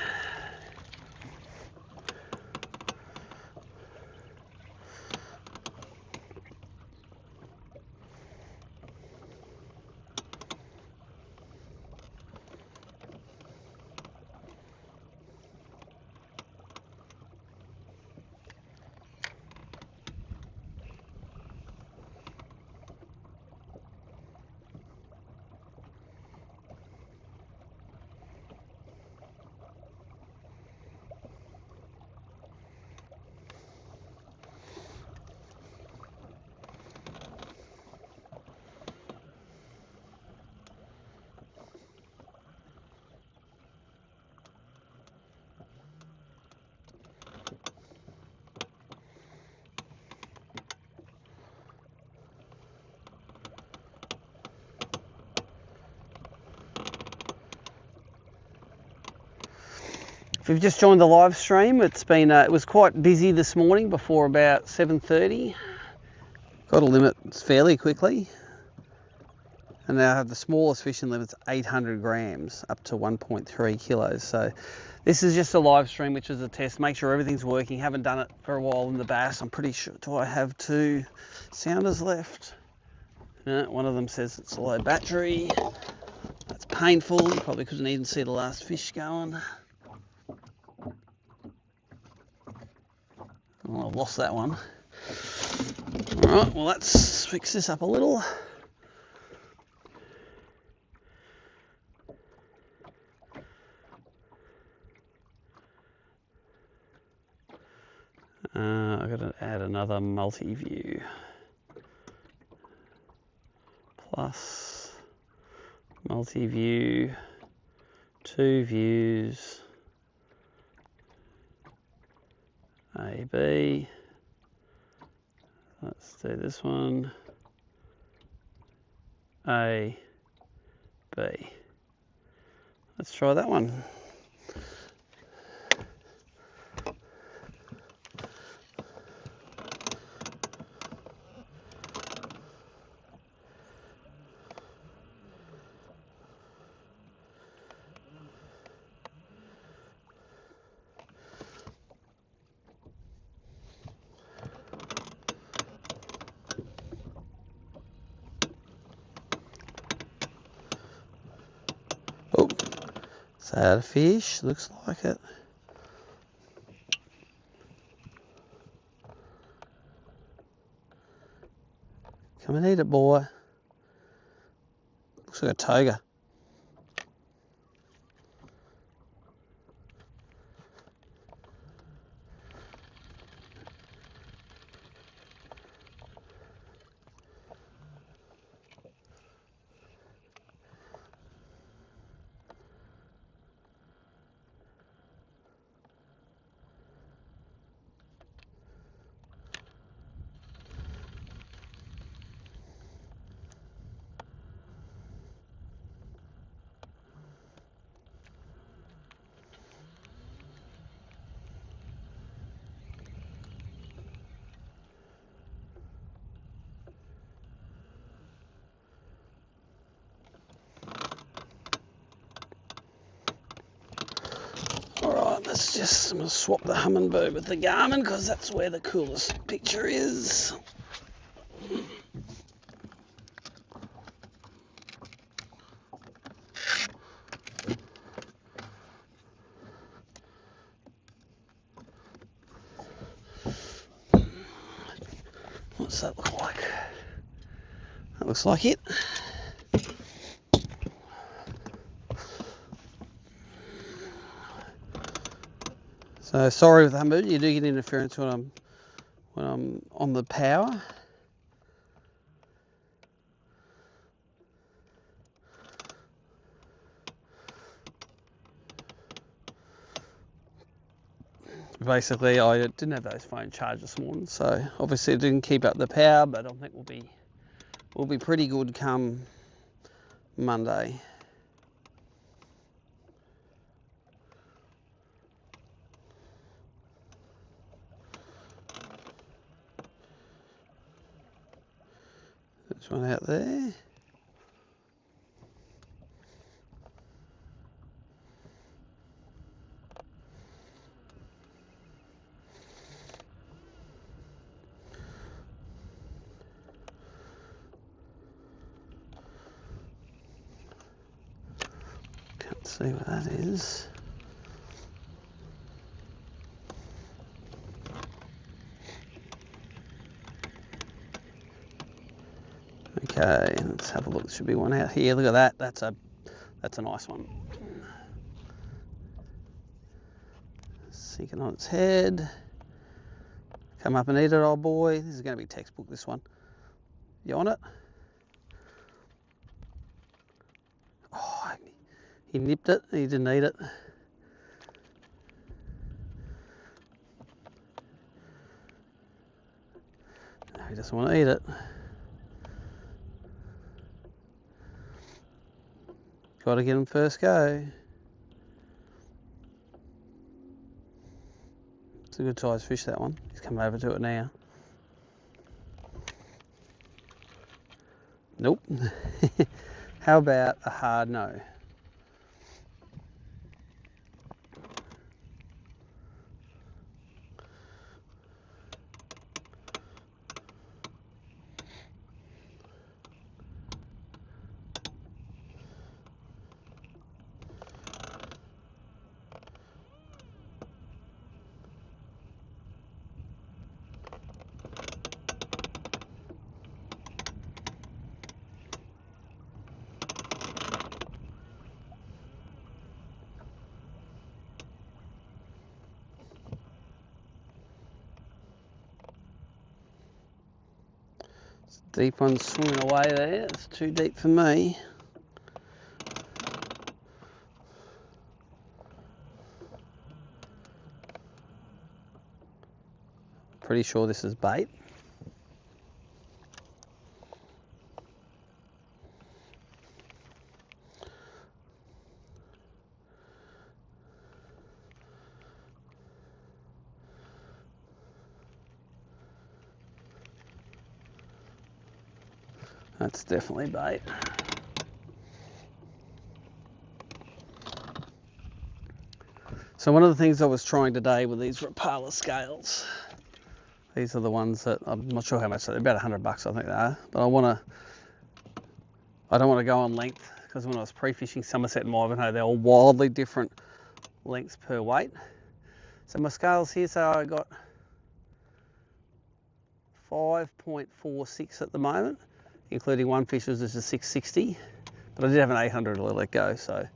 If you've just joined the live stream, it's been it was quite busy this morning before about 7:30. Got a limit fairly quickly, and now I have the smallest fishing limit's 800 grams up to 1.3 kilos. So this is just a live stream, which is a test. Make sure everything's working. Haven't done it for a while in the bass. I'm pretty sure. Do I have 2 sounders left? No, one of them says it's a low battery. That's painful. You probably couldn't even see the last fish going. Oh, I've lost that one. Alright, well let's fix this up a little. I've got to add another multi-view. Plus multi-view, 2 views, A, B. Let's do this one, A, B. Let's try that one. Oh, is that a fish? Looks like it. Come and eat it, boy. Looks like a toga. Alright, I'm going to swap the Humminbird with the Garmin because that's where the coolest picture is. What's that look like? That looks like it. So sorry with the Humminbird, you do get interference when I'm on the power. Basically, I didn't have those phones charged this morning, so obviously it didn't keep up the power, but I think we'll be pretty good come Monday. There's one out there. Can't see what that is. Okay, let's have a look. There should be one out here. Look at that. That's a nice one. Sinking on its head. Come up and eat it, old boy. This is going to be textbook, this one. You on it? Oh, he nipped it. He didn't eat it. No, he doesn't want to eat it. Got to get him first go. It's a good sized fish, that one. He's coming over to it now. Nope. How about a hard no? Deep one swimming away there. It's too deep for me. Pretty sure this is bait. That's definitely bait. So one of the things I was trying today with these Rapala scales, these are the ones that, I'm not sure how much they're about $100 I think they are, but I don't want to go on length, because when I was pre-fishing Somerset and Ivanhoe, they're all wildly different lengths per weight. So my scales here, so I got 5.46 at the moment, including one fish was just a 660, but I did have an 800 to let go, so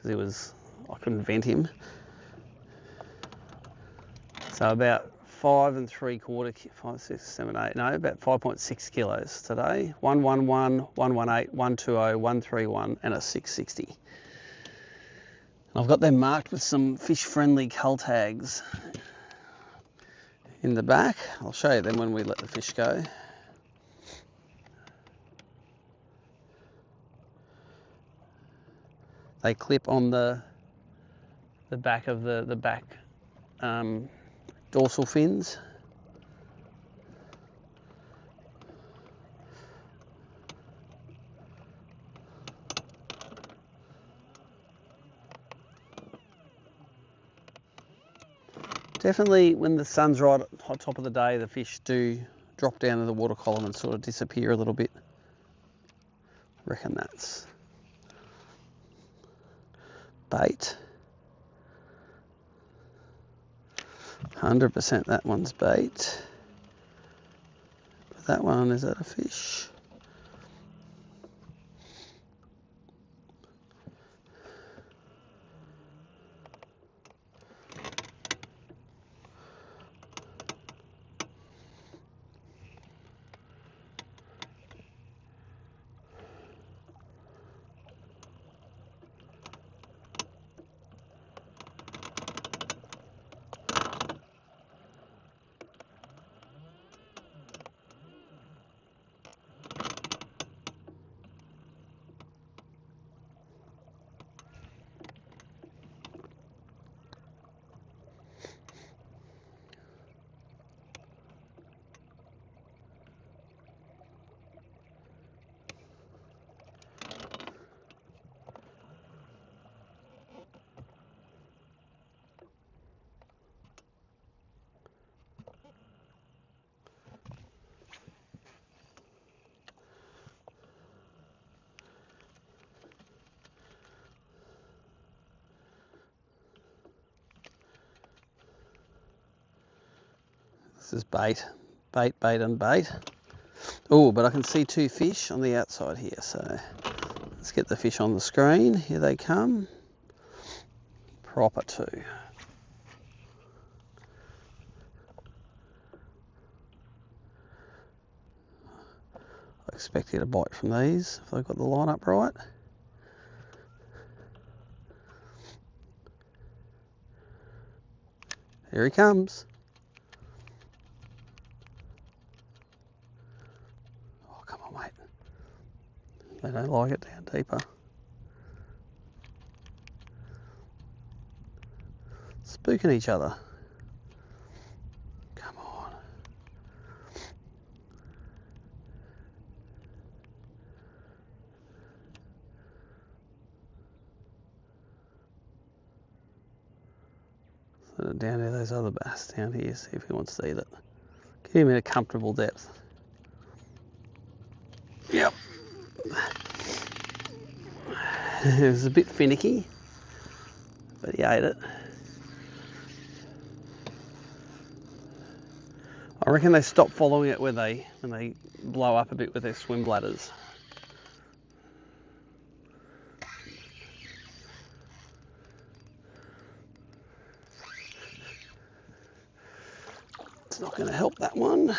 because I couldn't vent him. So about 5 3/4, 5, 6, 7, 8, no, about 5.6 kilos today. 111, 118, 120, 131, and a 660. And I've got them marked with some fish-friendly cull tags in the back. I'll show you them when we let the fish go. They clip on the back of the back dorsal fins. Definitely when the sun's right at the top of the day, the fish do drop down to the water column and sort of disappear a little bit. I reckon that's bait. 100% that one's bait. But that one, is that a fish? This is bait, bait, bait and bait. Oh, but I can see 2 fish on the outside here, so let's get the fish on the screen. Here they come. Proper 2. I expect to get a bite from these if I've got the line up right. Here he comes. Oh, come on, mate. They don't like it down deeper. Spooking each other. Come on. So down there, those other bass down here, see if he wants to eat it. Get him in a comfortable depth. Yep. It was a bit finicky, but he ate it. I reckon they stop following it when they blow up a bit with their swim bladders. It's not going to help that one.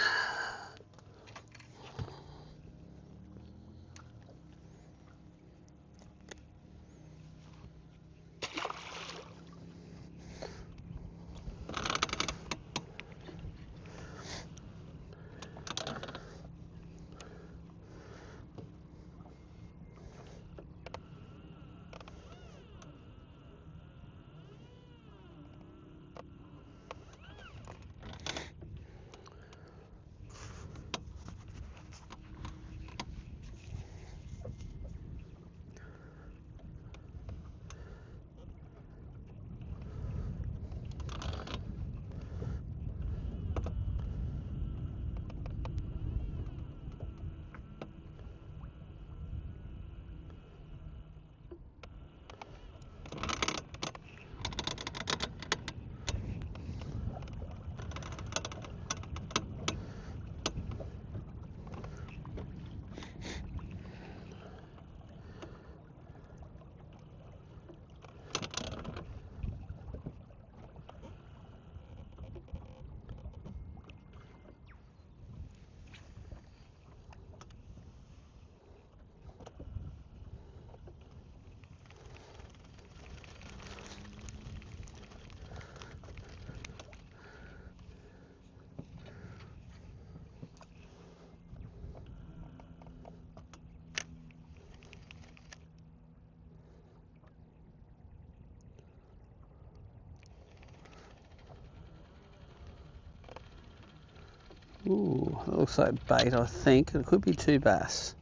Ooh, that looks like bait, I think. It could be 2 bass.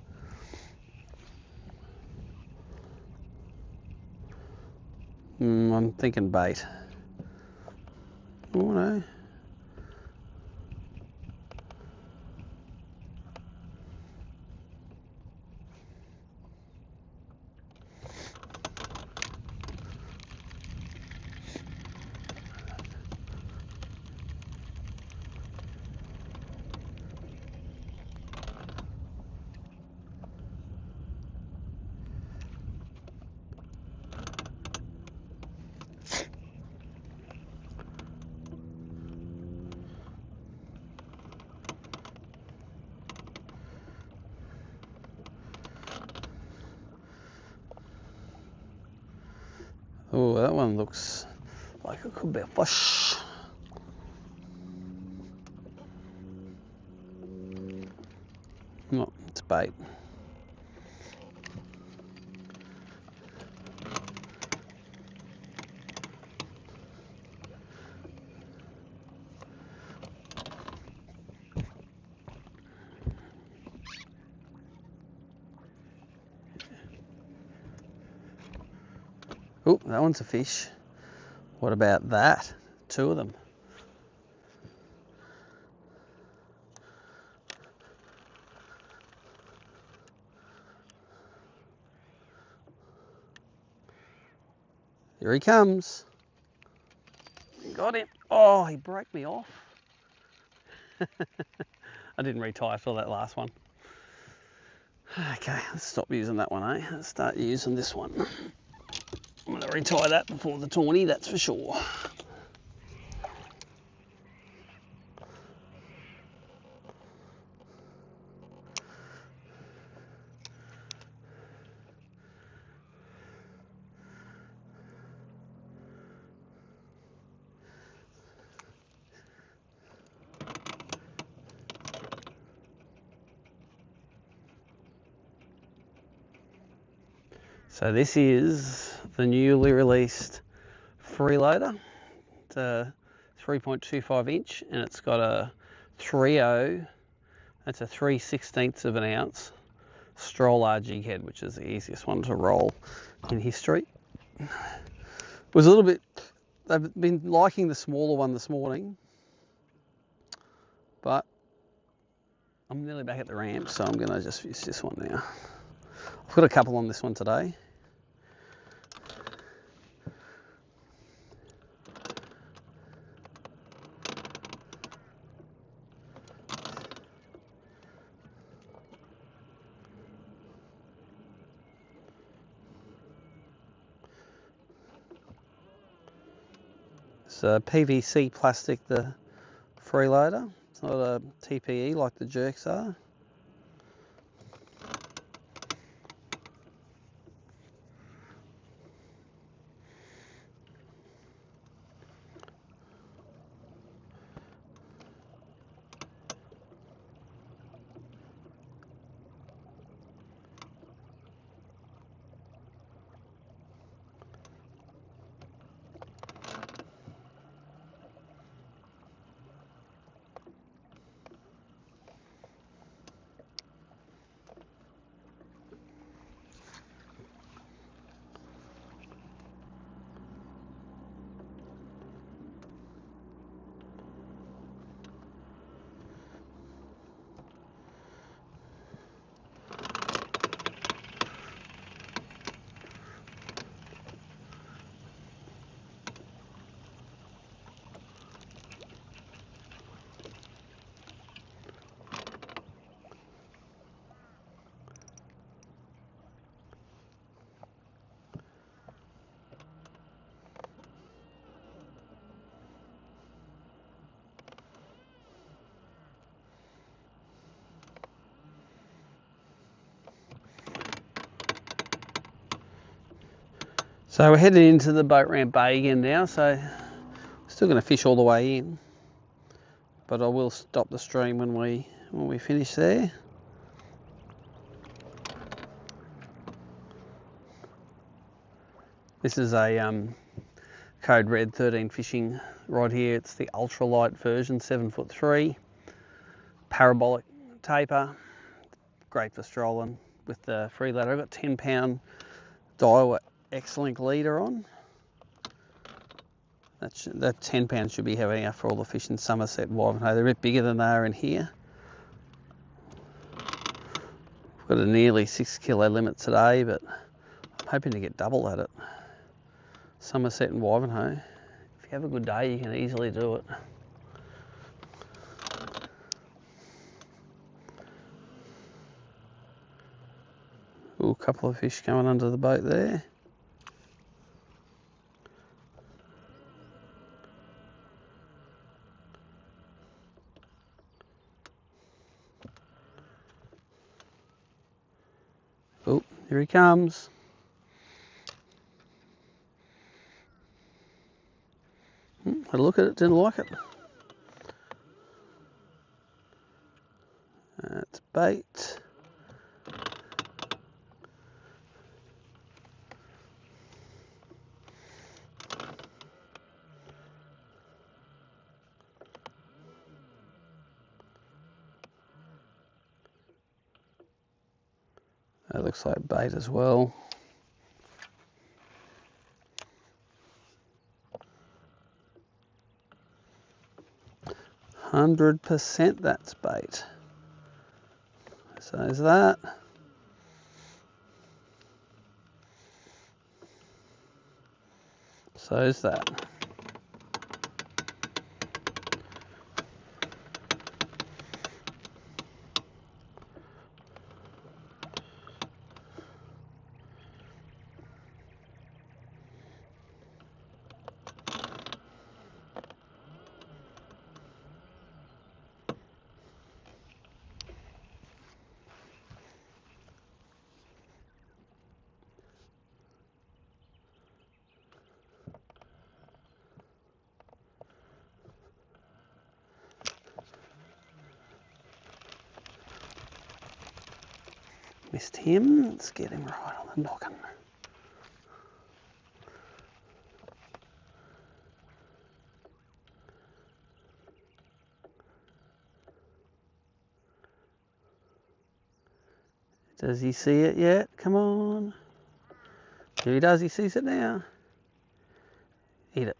I'm thinking bait. Oh no. Oh, that one looks like it could be a fish. No, it's bait. Oh, that one's a fish. What about that? 2 of them. Here he comes. Got him. Oh, he broke me off. I didn't retire for that last one. Okay, let's stop using that one, eh? Let's start using this one. I'm going to retire that before the tawny, that's for sure. So this is the newly released freeloader. It's a 3.25 inch and it's got a 3.0, that's a 3/16 of an ounce stroller jig head, which is the easiest one to roll in history. It was a little bit, they've been liking the smaller one this morning, but I'm nearly back at the ramp, so I'm gonna just use this one now. I've got a couple on this one today. It's a PVC plastic, the freeloader. It's not a TPE like the jerks are. So we're heading into the boat ramp bay again now, so still going to fish all the way in, but I will stop the stream when we finish there. This is a Code Red 13 fishing rod here. It's the ultralight version, 7'3", parabolic taper, great for strolling with the freeloader. I've got 10-pound Daiwa X-Link leader on. That 10 pounds should be having enough for all the fish in Somerset and Ivanhoe. They're a bit bigger than they are in here. I've got a nearly 6 kilo limit today, but I'm hoping to get double at it. Somerset and Ivanhoe. If you have a good day, you can easily do it. Ooh, a couple of fish coming under the boat there. Oh, here he comes. Had a look at it, didn't like it. That's bait. That looks like bait as well. %, that's bait. So is that. So is that. Missed him. Let's get him right on the noggin. Does he see it yet? Come on. Here he does. He sees it now. Eat it.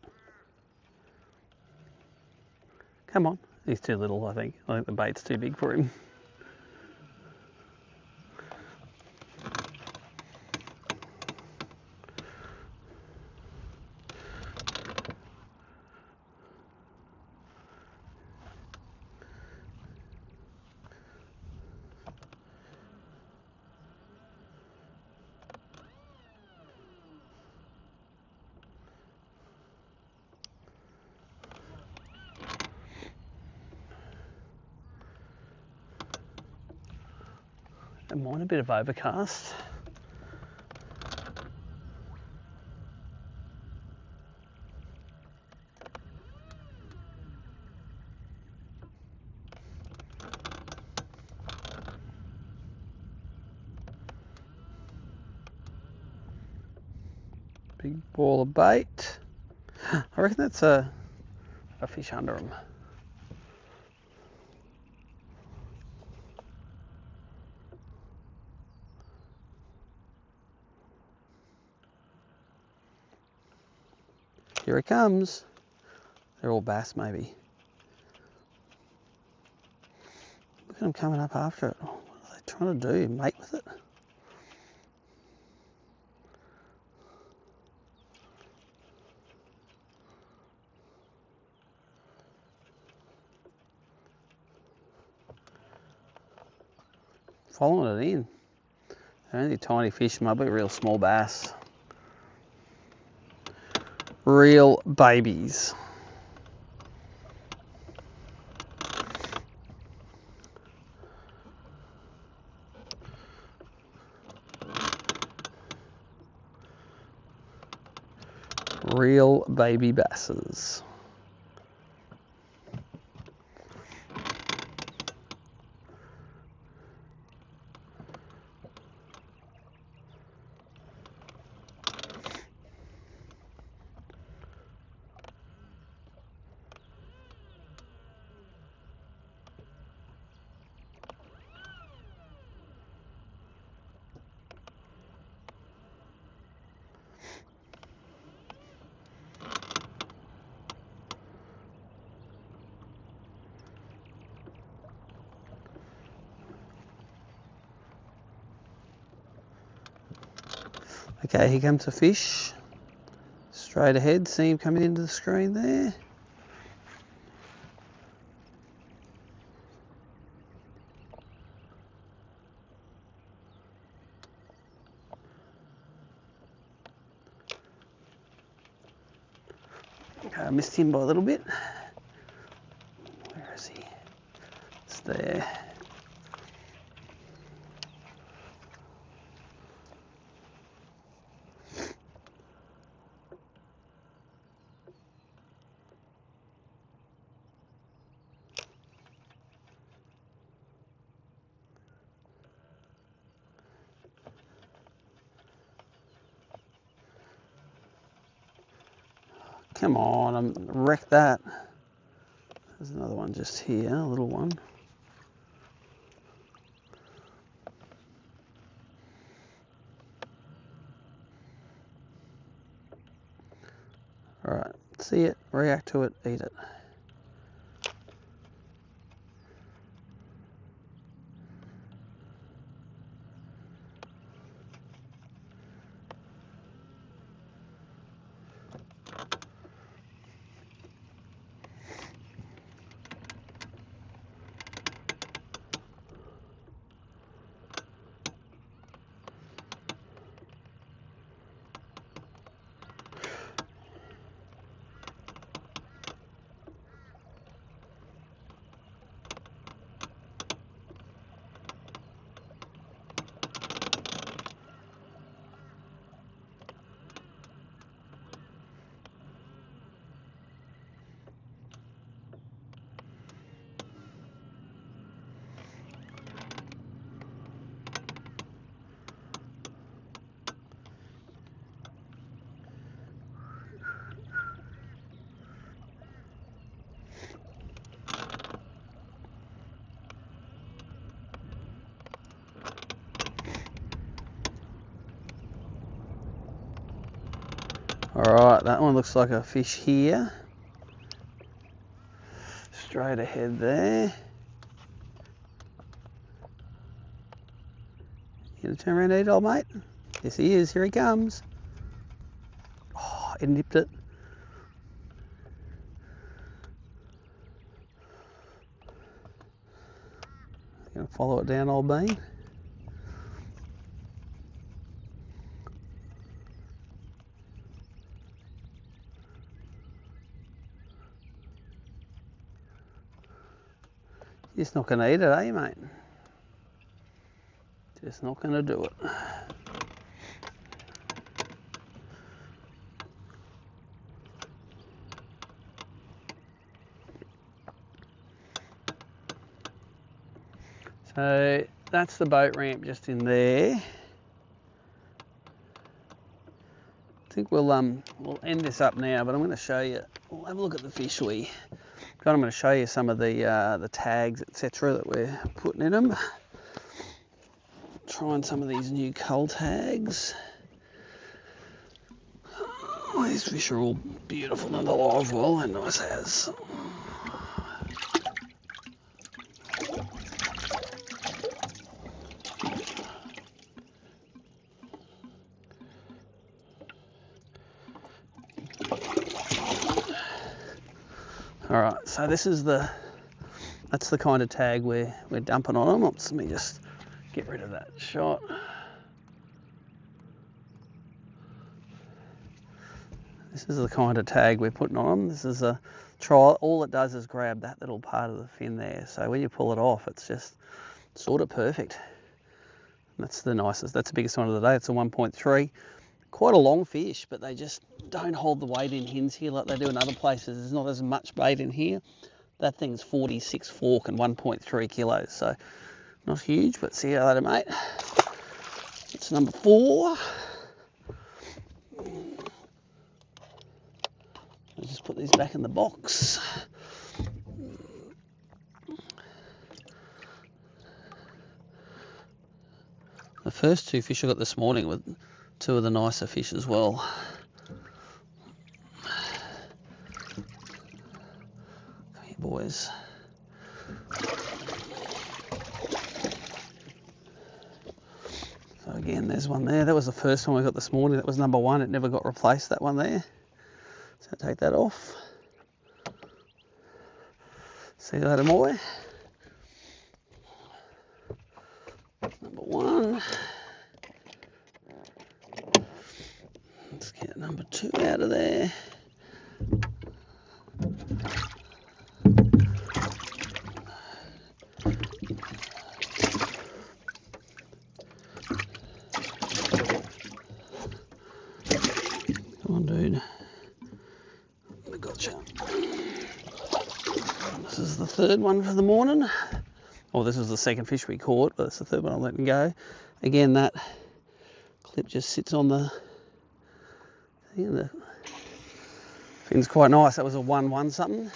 Come on. He's too little, I think. I think the bait's too big for him. And mine a bit of overcast. Big ball of bait. I reckon that's a fish under him. Here he comes. They're all bass, maybe. Look at him coming up after it. What are they trying to do? Mate with it? Following it in. They're only tiny fish, might be real small bass. Real babies. Real baby basses. Okay, here comes a fish. Straight ahead, see him coming into the screen there. Okay, I missed him by a little bit. Where is he? It's there. Come on, I'm wrecked that. There's another one just here, a little one. All right, see it, react to it, eat it. Alright, that one looks like a fish here. Straight ahead there. You gonna turn around and eat it, old mate? Yes, he is. Here he comes. Oh, it nipped it. Gonna follow it down, old bean. Just not gonna eat it, eh, mate? Just not gonna do it. So that's the boat ramp just in there. I think we'll end this up now, but I'm going to show you. We'll have a look at the fish we got. I'm going to show you some of the tags, etc., that we're putting in them. Trying some of these new cull tags. Oh, these fish are all beautiful and alive well and nice as. Alright, so this is that's the kind of tag we're dumping on them. Let me just get rid of that shot. This is the kind of tag we're putting on them. This is a trial. All it does is grab that little part of the fin there. So when you pull it off, it's just sort of perfect. And that's the nicest. That's the biggest one of the day. It's a 1.3. Quite a long fish, but they just don't hold the weight in Hinze here like they do in other places. There's not as much bait in here. That thing's 46 fork and 1.3 kilos, so not huge, but see you later, mate. It's number 4. I'll just put these back in the box. The first 2 fish I got this morning were 2 of the nicer fish as well. Come here, boys. So again, there's one there. That was the first one we got this morning. That was number 1. It never got replaced, that one there. So take that off. See you later, boy. Number 1. Let's get number 2 out of there. Come on, dude. I gotcha. This is the 3rd one for the morning. Oh, this was the 2nd fish we caught, but it's the 3rd one I'm letting go. Again, that clip just sits on the thing. The fin's quite nice. That was a 1-1 something.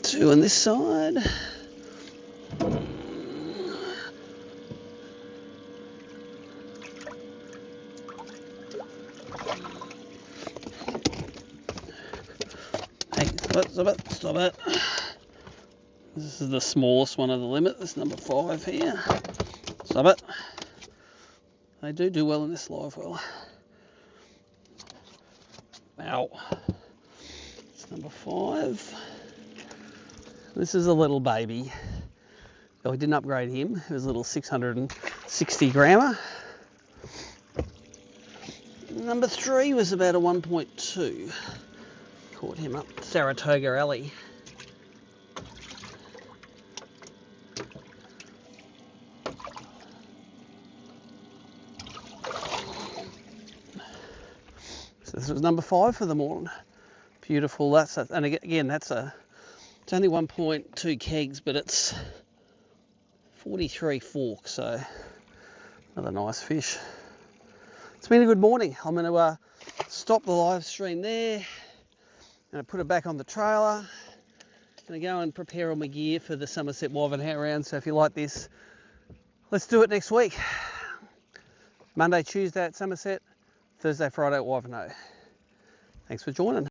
Two on this side. Hey, stop it. This is the smallest one of the limit. This number 5 here. Stop it. They do well in this live well. Ow. It's number 5. This is a little baby. Oh, we didn't upgrade him. It was a little 660 grammer. Number 3 was about a 1.2. Caught him up Saratoga Alley. So this was number 5 for the morning. Beautiful. And again, it's only 1.2 kegs, but it's 43 fork, so another nice fish. It's been a good morning. I'm going to stop the live stream there. Gonna put it back on the trailer. Gonna go and prepare all my gear for the Somerset Wyvern round. So if you like this, let's do it next week. Monday, Tuesday at Somerset, Thursday, Friday at Wyvern. Thanks for joining.